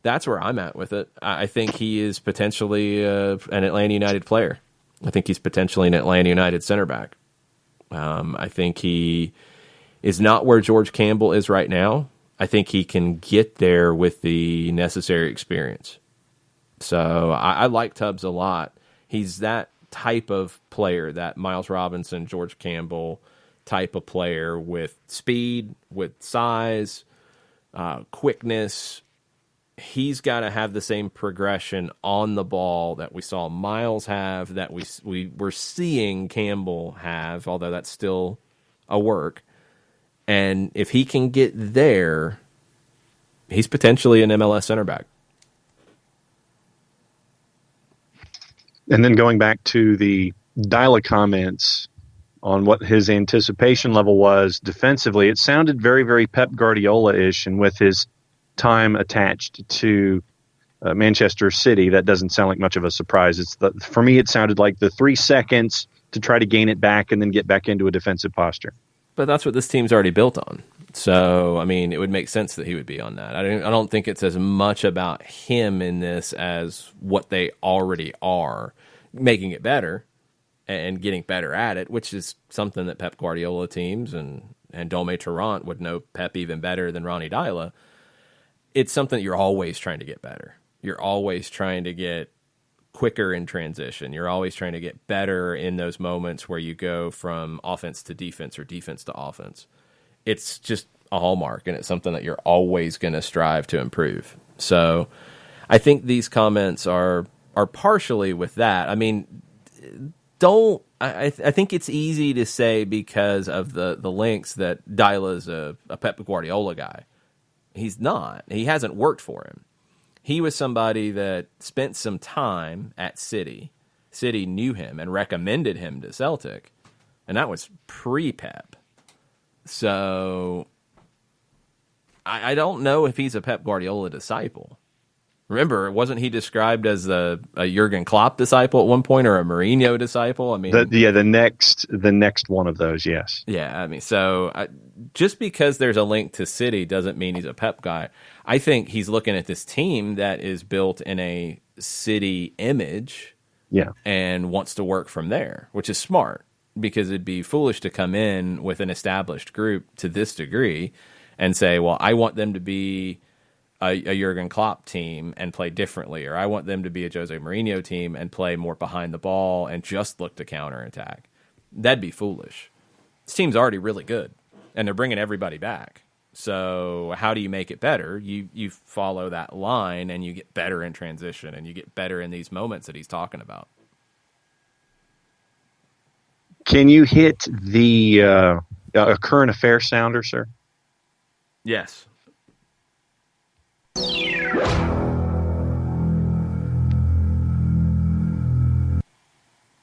that's where I'm at with it. I think he is potentially an Atlanta United player. I think he's potentially an Atlanta United center back. I think he is not where George Campbell is right now. I think he can get there with the necessary experience. So I like Tubbs a lot. He's that type of player, that Miles Robinson, George Campbell type of player with speed, with size, quickness. He's got to have the same progression on the ball that we saw Miles have, that we were seeing Campbell have, although that's still a work. And if he can get there, he's potentially an MLS center back. And then going back to the Dyla comments on what his anticipation level was defensively, it sounded very, very Pep Guardiola-ish, and with his time attached to Manchester City, that doesn't sound like much of a surprise. For me, it sounded like the 3 seconds to try to gain it back and then get back into a defensive posture. But that's what this team's already built on. So, I mean, it would make sense that he would be on that. I don't think it's as much about him in this as what they already are, making it better and getting better at it, which is something that Pep Guardiola teams and Dome Tarrant would know Pep even better than Ronnie Dyla. It's something that you're always trying to get better. You're always trying to get quicker in transition. You're always trying to get better in those moments where you go from offense to defense or defense to offense. It's just a hallmark, and it's something that you're always going to strive to improve. So I think these comments are partially with that. I mean, I think it's easy to say because of the links that Dyla's a Pep Guardiola guy. He's not. He hasn't worked for him. He was somebody that spent some time at City. City knew him and recommended him to Celtic, and that was pre-Pep. So I don't know if he's a Pep Guardiola disciple. Remember, wasn't he described as a Jurgen Klopp disciple at one point, or a Mourinho disciple? I mean, the next one of those, yes. Yeah, I mean, so just because there's a link to City doesn't mean he's a Pep guy. I think he's looking at this team that is built in a City image, and wants to work from there, which is smart, because it'd be foolish to come in with an established group to this degree and say, well, I want them to be a Jurgen Klopp team and play differently, or I want them to be a Jose Mourinho team and play more behind the ball and just look to counterattack. That'd be foolish. This team's already really good, and they're bringing everybody back. So how do you make it better? You follow that line, and you get better in transition, and you get better in these moments that he's talking about. Can you hit the a current affair sounder, sir? Yes.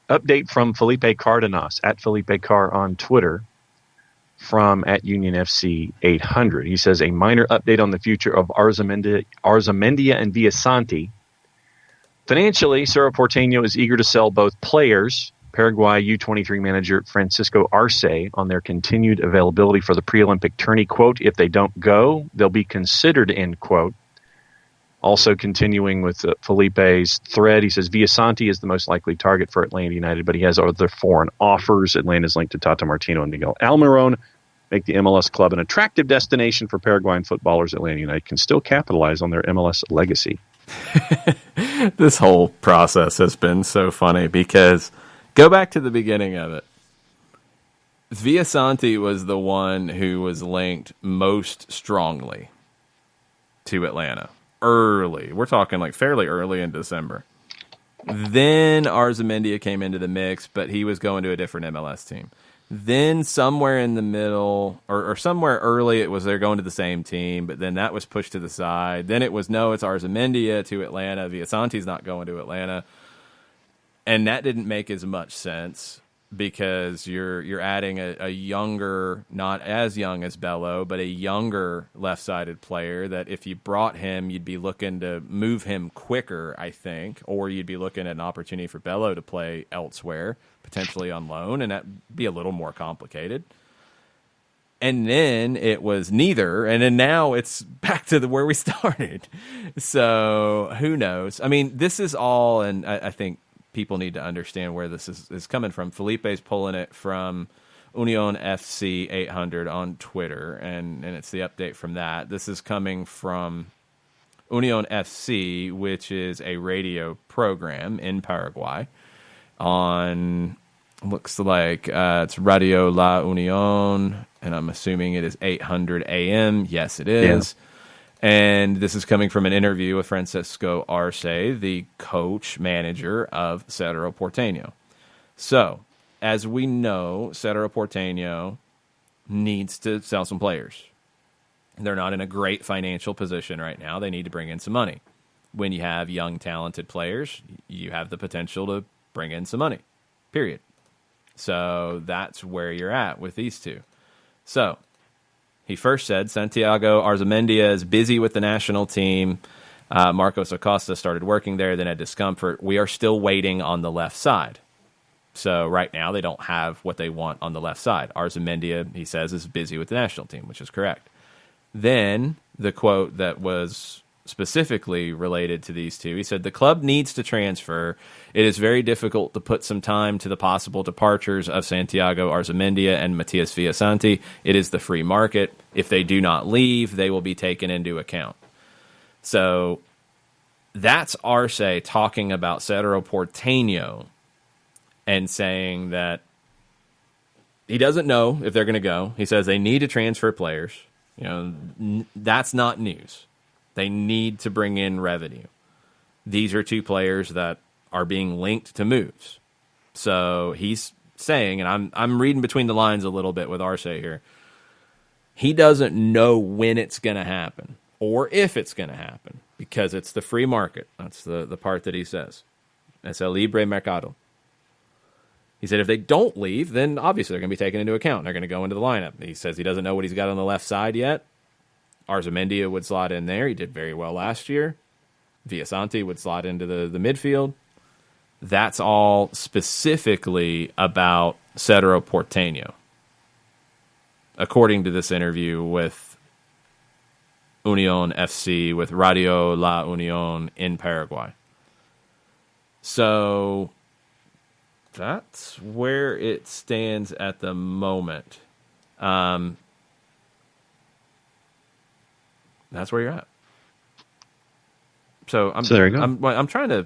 Update from Felipe Cardenas, at Felipe Car on Twitter, from at Union FC 800. He says, a minor update on the future of Arzamendia and Villasanti. Financially, Cerro Porteño is eager to sell both players. Paraguay U23 manager Francisco Arce on their continued availability for the pre-Olympic tourney. Quote, if they don't go, they'll be considered, end quote. Also continuing with Felipe's thread, he says Villasanti is the most likely target for Atlanta United, but he has other foreign offers. Atlanta's linked to Tata Martino and Miguel Almiron. make the MLS club an attractive destination for Paraguayan footballers. Atlanta United can still capitalize on their MLS legacy. This whole process has been so funny because go back to the beginning of it. Villasanti was the one who was linked most strongly to Atlanta early. We're talking like fairly early in December. Then Arzamendia came into the mix, but he was going to a different MLS team. Then somewhere in the middle, or somewhere early, it was they're going to the same team, but then that was pushed to the side. Then it was, no, it's Arzamendia to Atlanta. Villasanti's not going to Atlanta. And that didn't make as much sense because you're adding a younger, not as young as Bello, but a younger left-sided player that if you brought him, you'd be looking to move him quicker, I think, or you'd be looking at an opportunity for Bello to play elsewhere, potentially on loan, and that'd be a little more complicated. And then it was neither, and then now it's back to where we started. So who knows? I mean, this is all, and I think people need to understand where this is coming from. Felipe's pulling it from Union FC 800 on Twitter, and it's the update from that. This is coming from Union FC, which is a radio program in Paraguay on, looks like it's Radio La Unión, and I'm assuming it is 800 AM. Yes, it is. Yeah. And this is coming from an interview with Francisco Arce, the coach manager of Cerro Porteño. So, as we know, Cerro Porteño needs to sell some players. They're not in a great financial position right now. They need to bring in some money. When you have young, talented players, you have the potential to bring in some money, period. So that's where you're at with these two. So he first said Santiago Arzamendia is busy with the national team. Marcos Acosta started working there, then had discomfort. We are still waiting on the left side. So right now they don't have what they want on the left side. Arzamendia, he says, is busy with the national team, which is correct. Then the quote that was specifically related to these two, he said, the club needs to transfer. It is very difficult to put some time to the possible departures of Santiago Arzamendia and Matias Villasanti. It is the free market. If they do not leave, they will be taken into account. So that's Arce talking about Cerro Porteño and saying that he doesn't know if they're going to go. He says they need to transfer players. You know, that's not news. They need to bring in revenue. These are two players that are being linked to moves. So he's saying, and I'm reading between the lines a little bit with Arce here, he doesn't know when it's going to happen or if it's going to happen because it's the free market. That's the part that he says. Es el libre mercado. He said if they don't leave, then obviously they're going to be taken into account. They're going to go into the lineup. He says he doesn't know what he's got on the left side yet. Arzamendia would slot in there. He did very well last year. Villasanti would slot into the midfield. That's all specifically about Cerro Porteño, according to this interview with Unión FC, with Radio La Unión in Paraguay. So that's where it stands at the moment. That's where you're at. So there you go. I'm trying to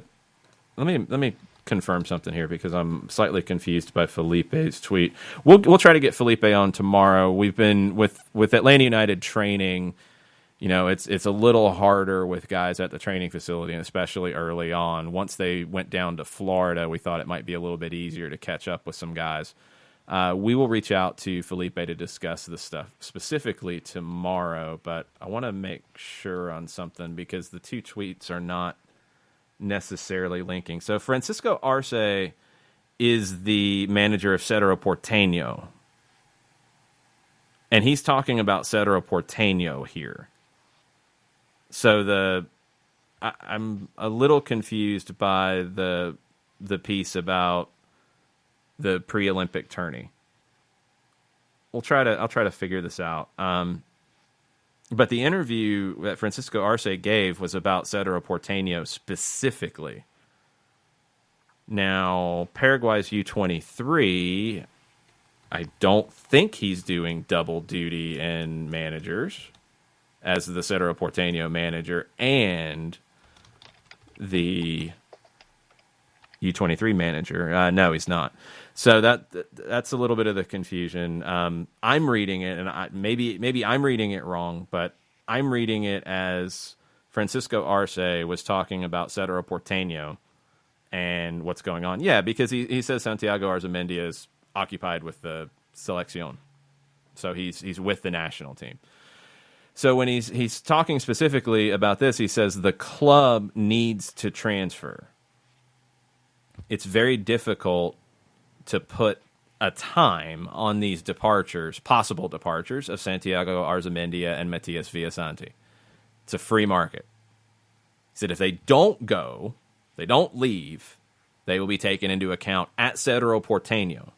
let me confirm something here because I'm slightly confused by Felipe's tweet. We'll try to get Felipe on tomorrow. We've been with Atlanta United training. You know, it's a little harder with guys at the training facility, and especially early on. Once they went down to Florida, we thought it might be a little bit easier to catch up with some guys. We will reach out to Felipe to discuss this stuff specifically tomorrow, but I want to make sure on something because the two tweets are not necessarily linking. So Francisco Arce is the manager of Cerro Porteño, and he's talking about Cerro Porteño here. So I'm a little confused by the piece about the pre-Olympic tourney. I'll try to figure this out. But the interview that Francisco Arce gave was about Cerro Porteño specifically. Now, Paraguay's U23 I don't think he's doing double duty in managers as the Cerro Porteño manager and the U23 manager. No, he's not. So that's a little bit of the confusion. I'm reading it, and maybe I'm reading it wrong, but I'm reading it as Francisco Arce was talking about Cerro Porteño and what's going on. Yeah, because he says Santiago Arzamendia is occupied with the selección, so he's with the national team. So when he's talking specifically about this, he says the club needs to transfer. It's very difficult to put a time on these departures, possible departures of Santiago Arzamendia and Matias Villasanti. It's a free market. He said if they don't go, they don't leave, they will be taken into account at Cerro Porteño.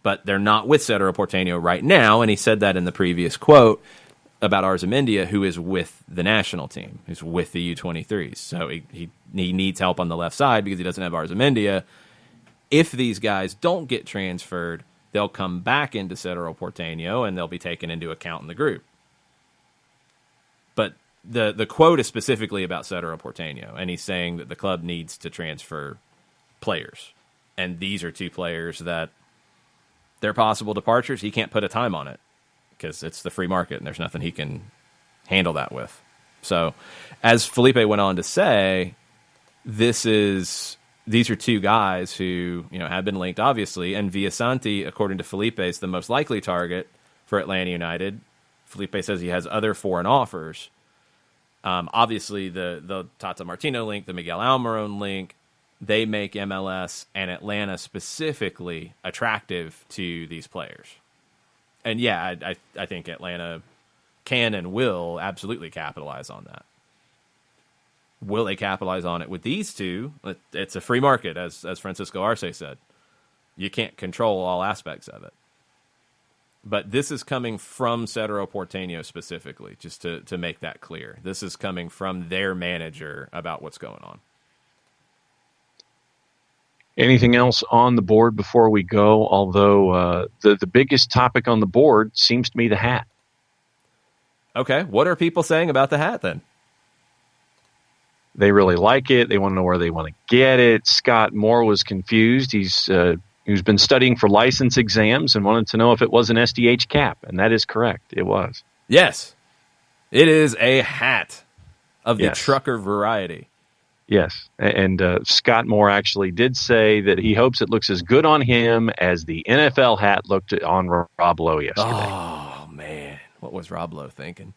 But they're not with Cerro Porteño right now, and he said that in the previous quote about Arzamendia, who is with the national team, who's with the U23s. So he needs help on the left side because he doesn't have Arzamendia. If these guys don't get transferred, they'll come back into Cerro Porteño, and they'll be taken into account in the group. But the quote is specifically about Cerro Porteño, and he's saying that the club needs to transfer players. And these are two players that they're possible departures. He can't put a time on it because it's the free market, and there's nothing he can handle that with. So, as Felipe went on to say, these are two guys who have been linked, obviously, and Villasanti, according to Felipe, is the most likely target for Atlanta United. Felipe says he has other foreign offers. Obviously, the Tata Martino link, the Miguel Almiron link, they make MLS and Atlanta specifically attractive to these players. And yeah, I think Atlanta can and will absolutely capitalize on that. Will they capitalize on it with these two? It's a free market, as Francisco Arce said. You can't control all aspects of it. But this is coming from Cerro Porteño specifically, just to make that clear. This is coming from their manager about what's going on. Anything else on the board before we go? Although the biggest topic on the board seems to be the hat. Okay, what are people saying about the hat then? They really like it. They want to know where they want to get it. Scott Moore was confused. He's been studying for license exams and wanted to know if it was an SDH cap, and that is correct. It was. Yes, it is a hat of the trucker variety. Yes, and Scott Moore actually did say that he hopes it looks as good on him as the NFL hat looked on Rob Lowe yesterday. Oh, man. What was Rob Lowe thinking?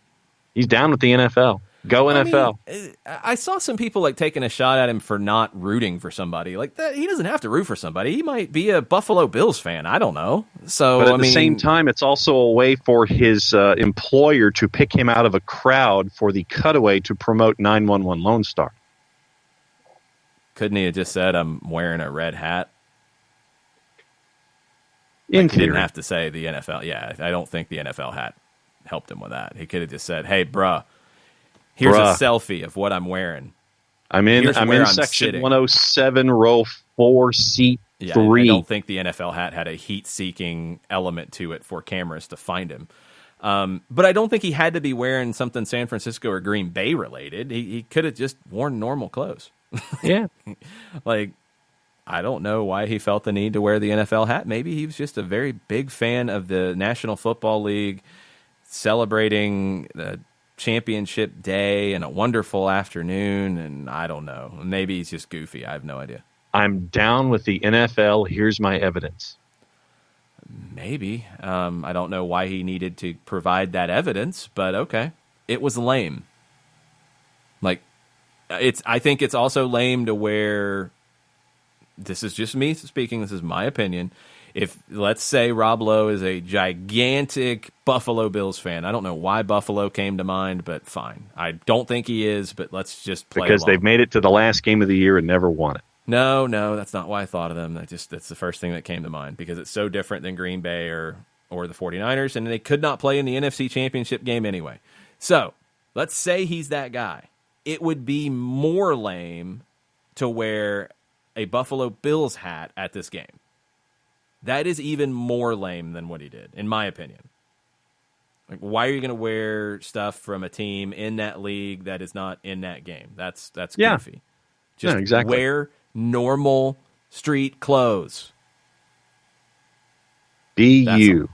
He's down with the NFL. Go NFL. I saw some people taking a shot at him for not rooting for somebody. Like that, he doesn't have to root for somebody. He might be a Buffalo Bills fan. I don't know. So, but at the same time, it's also a way for his employer to pick him out of a crowd for the cutaway to promote 911 Lone Star. Couldn't he have just said, I'm wearing a red hat? He didn't have to say the NFL. Yeah, I don't think the NFL hat helped him with that. He could have just said, hey, bruh, here's a selfie of what I'm wearing. I'm in section sitting. 107, row 4, seat 3. I don't think the NFL hat had a heat-seeking element to it for cameras to find him. But I don't think he had to be wearing something San Francisco or Green Bay related. He could have just worn normal clothes. Yeah. I don't know why he felt the need to wear the NFL hat. Maybe he was just a very big fan of the National Football League celebrating the championship day and a wonderful afternoon, and I don't know. Maybe he's just goofy. I have no idea. I'm down with the NFL. Here's my evidence. Maybe. I don't know why he needed to provide that evidence, but okay. It was lame. I think it's also lame to wear, this is just me speaking, this is my opinion. If, let's say, Rob Lowe is a gigantic Buffalo Bills fan. I don't know why Buffalo came to mind, but fine. I don't think he is, but let's just play because along. They've made it to the last game of the year and never won it. No, that's not why I thought of them. That's the first thing that came to mind because it's so different than Green Bay or the 49ers, and they could not play in the NFC Championship game anyway. So, let's say he's that guy. It would be more lame to wear a Buffalo Bills hat at this game. That is even more lame than what he did, in my opinion. Like, why are you going to wear stuff from a team in that league that is not in that game? That's goofy. Just exactly. wear normal street clothes. You.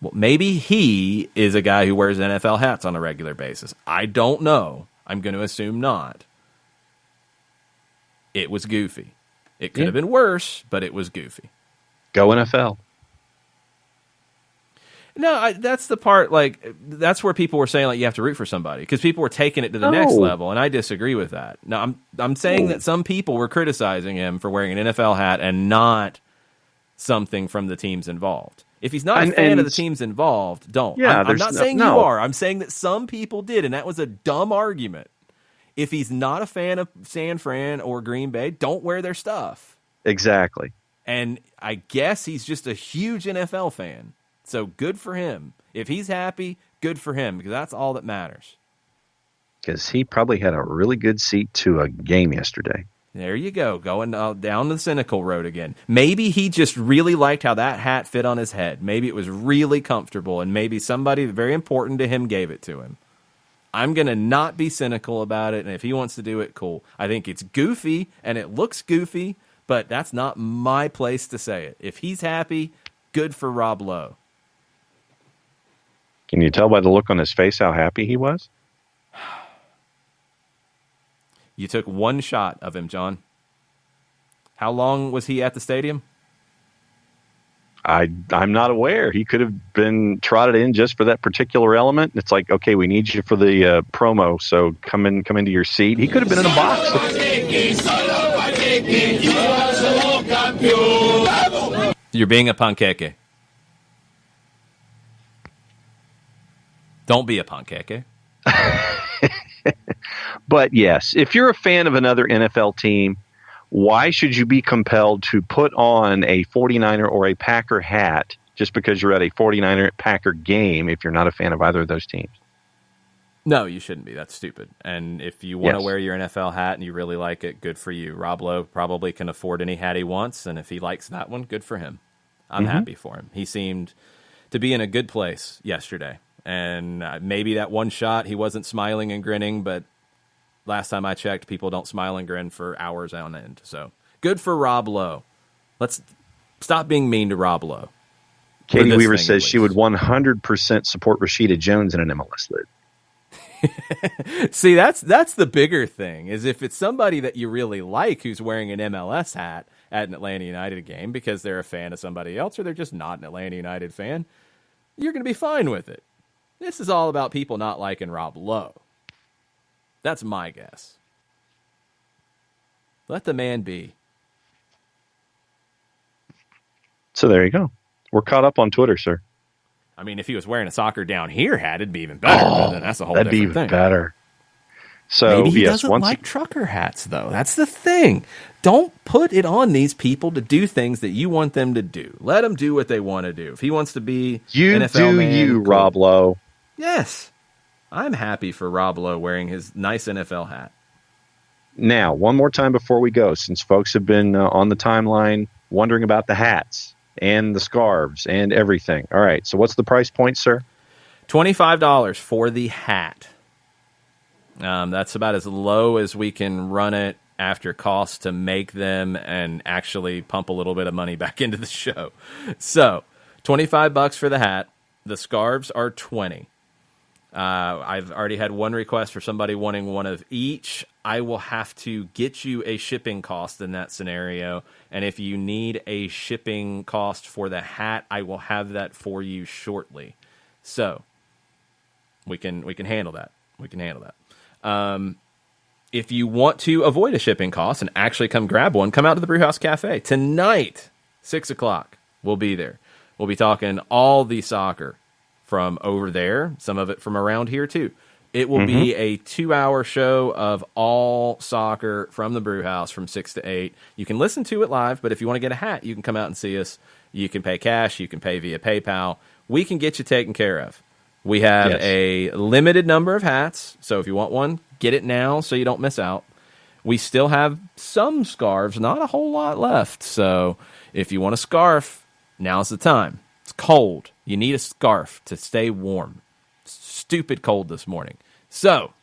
Well, maybe he is a guy who wears NFL hats on a regular basis. I don't know. I'm going to assume not. It was goofy. It could have been worse, but it was goofy. Go NFL. No, that's the part, like, that's where people were saying, like, you have to root for somebody, because people were taking it to the next level, and I disagree with that. Now, I'm saying that some people were criticizing him for wearing an NFL hat and not something from the teams involved. If he's not a fan of the teams involved, don't. Yeah, I'm not saying you are. I'm saying that some people did, and that was a dumb argument. If he's not a fan of San Fran or Green Bay, don't wear their stuff. Exactly. And I guess he's just a huge NFL fan. So good for him. If he's happy, good for him, because that's all that matters. Because he probably had a really good seat to a game yesterday. There you go, going down the cynical road again. Maybe he just really liked how that hat fit on his head. Maybe it was really comfortable, and maybe somebody very important to him gave it to him. I'm going to not be cynical about it, and if he wants to do it, cool. I think it's goofy, and it looks goofy, but that's not my place to say it. If he's happy, good for Rob Lowe. Can you tell by the look on his face how happy he was? You took one shot of him, John. How long was he at the stadium? I'm not aware. He could have been trotted in just for that particular element. It's like, okay, we need you for the promo, so come into your seat. He could have been in a box. You're being a panqueque. Don't be a panqueque. But yes, if you're a fan of another NFL team, why should you be compelled to put on a 49er or a Packer hat just because you're at a 49er Packer game if you're not a fan of either of those teams? No, you shouldn't be. That's stupid. And if you want to wear your NFL hat and you really like it, good for you. Rob Lowe probably can afford any hat he wants, and if he likes that one, good for him. I'm happy for him. He seemed to be in a good place yesterday. And maybe that one shot, he wasn't smiling and grinning, but last time I checked, people don't smile and grin for hours on end. So good for Rob Lowe. Let's stop being mean to Rob Lowe. Katie Weaver says she would 100% support Rashida Jones in an MLS league. See, that's the bigger thing, is if it's somebody that you really like who's wearing an MLS hat at an Atlanta United game because they're a fan of somebody else or they're just not an Atlanta United fan, you're going to be fine with it. This is all about people not liking Rob Lowe. That's my guess. Let the man be. So there you go. We're caught up on Twitter, sir. I mean, if he was wearing a Soccer Down Here hat, it'd be even better. But then that's a whole different thing. That'd be even better. So, maybe he doesn't like trucker hats, though. That's the thing. Don't put it on these people to do things that you want them to do. Let them do what they want to do. If he wants to be NFL man, cool. Rob Lowe. Yes. I'm happy for Rob Lowe wearing his nice NFL hat. Now, one more time before we go, since folks have been on the timeline wondering about the hats and the scarves and everything. All right, so what's the price point, sir? $25 for the hat. That's about as low as we can run it after costs to make them and actually pump a little bit of money back into the show. So, $25 for the hat. The scarves are $20. I've already had one request for somebody wanting one of each. I will have to get you a shipping cost in that scenario, and if you need a shipping cost for the hat, I will have that for you shortly. So we can handle that. We can handle that. If you want to avoid a shipping cost and actually come grab one, come out to the Brewhouse Cafe tonight, 6:00. We'll be there. We'll be talking all the soccer from over there, some of it from around here too. It will be a 2-hour show of all soccer from the Brewhouse from 6 to 8. You can listen to it live, but if you want to get a hat, you can come out and see us. You can pay cash. You can pay via PayPal. We can get you taken care of. We have a limited number of hats, so if you want one, get it now so you don't miss out. We still have some scarves, not a whole lot left. So if you want a scarf, Now's the time. It's cold. You need a scarf to stay warm. Stupid cold this morning. So,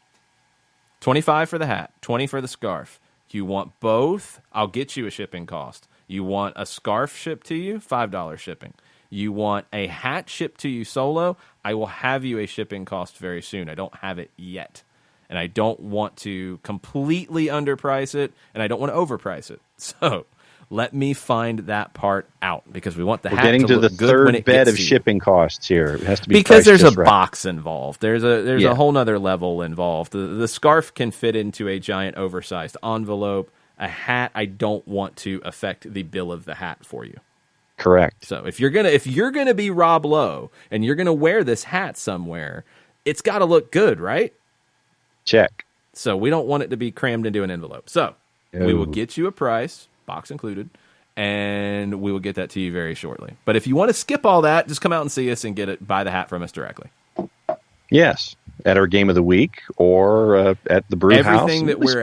$25 for the hat, $20 for the scarf. You want both? I'll get you a shipping cost. You want a scarf shipped to you? $5 shipping. You want a hat shipped to you solo? I will have you a shipping cost very soon. I don't have it yet. And I don't want to completely underprice it, and I don't want to overprice it. So let me find that part out, because we want the hat getting to the look good third when it bed gets of to you. shipping costs here. It has to be because there's a right. box involved. There's a whole nother level involved. The scarf can fit into a giant oversized envelope. A hat, I don't want to affect the bill of the hat for you. Correct. So if you're gonna be Rob Lowe and you're gonna wear this hat somewhere, it's got to look good, right? Check. So we don't want it to be crammed into an envelope. So we will get you a price, box included, and we will get that to you very shortly. But if you want to skip all that, just come out and see us and buy the hat from us directly. Yes, at our game of the week or at the brew house. Everything that we're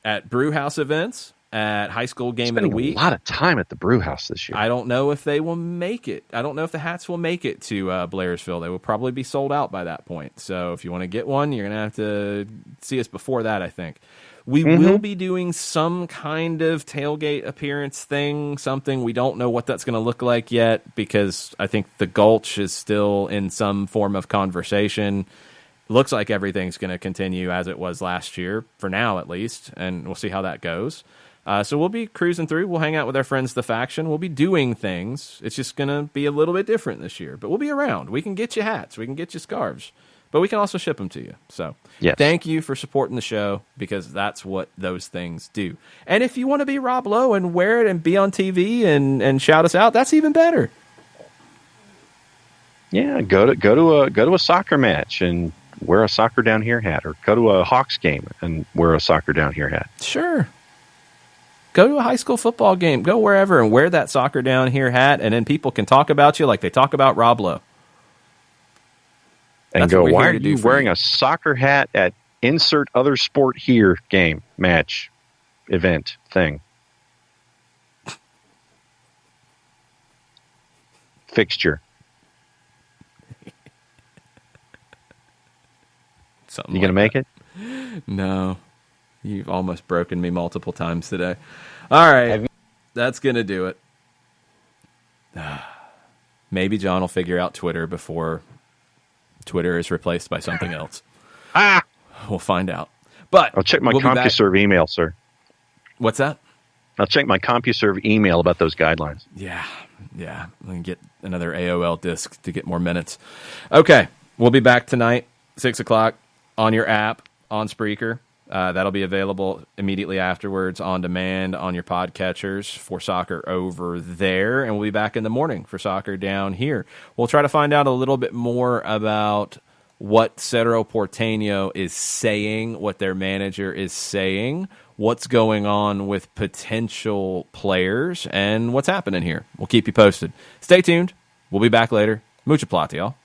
at brew house events, at high school game of the week. A lot of time at the brew house this year. I don't know if they will make it. I don't know if the hats will make it to Blairsville. They will probably be sold out by that point. So if you want to get one, you're going to have to see us before that, I think. We will be doing some kind of tailgate appearance thing, something. We don't know what that's going to look like yet, because I think the Gulch is still in some form of conversation. Looks like everything's going to continue as it was last year, for now at least, and we'll see how that goes. So we'll be cruising through. We'll hang out with our friends, the faction. We'll be doing things. It's just going to be a little bit different this year, but we'll be around. We can get you hats. We can get you scarves, but we can also ship them to you. So Thank you for supporting the show, because that's what those things do. And if you want to be Rob Lowe and wear it and be on TV and shout us out, that's even better. Yeah, go to a soccer match and wear a Soccer Down Here hat, or go to a Hawks game and wear a Soccer Down Here hat. Sure. Go to a high school football game. Go wherever and wear that Soccer Down Here hat, and then people can talk about you like they talk about Rob Lowe. And go, why are you wearing a soccer hat at insert other sport here game, match, event, thing? Fixture. Something you going to make it? No. You've almost broken me multiple times today. All right. That's going to do it. Maybe John will figure out Twitter before Twitter is replaced by something else. We'll find out. But I'll check my CompuServe email, sir. What's that? I'll check my CompuServe email about those guidelines. Yeah. We can get another AOL disk to get more minutes. Okay. We'll be back tonight, 6 o'clock, on your app, on Spreaker. That'll be available immediately afterwards on demand on your podcatchers for soccer over there. And we'll be back in the morning for soccer down here. We'll try to find out a little bit more about what Cerro Porteño is saying, what their manager is saying, what's going on with potential players, and what's happening here. We'll keep you posted. Stay tuned. We'll be back later. Mucha plata, y'all.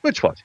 Mucha plata.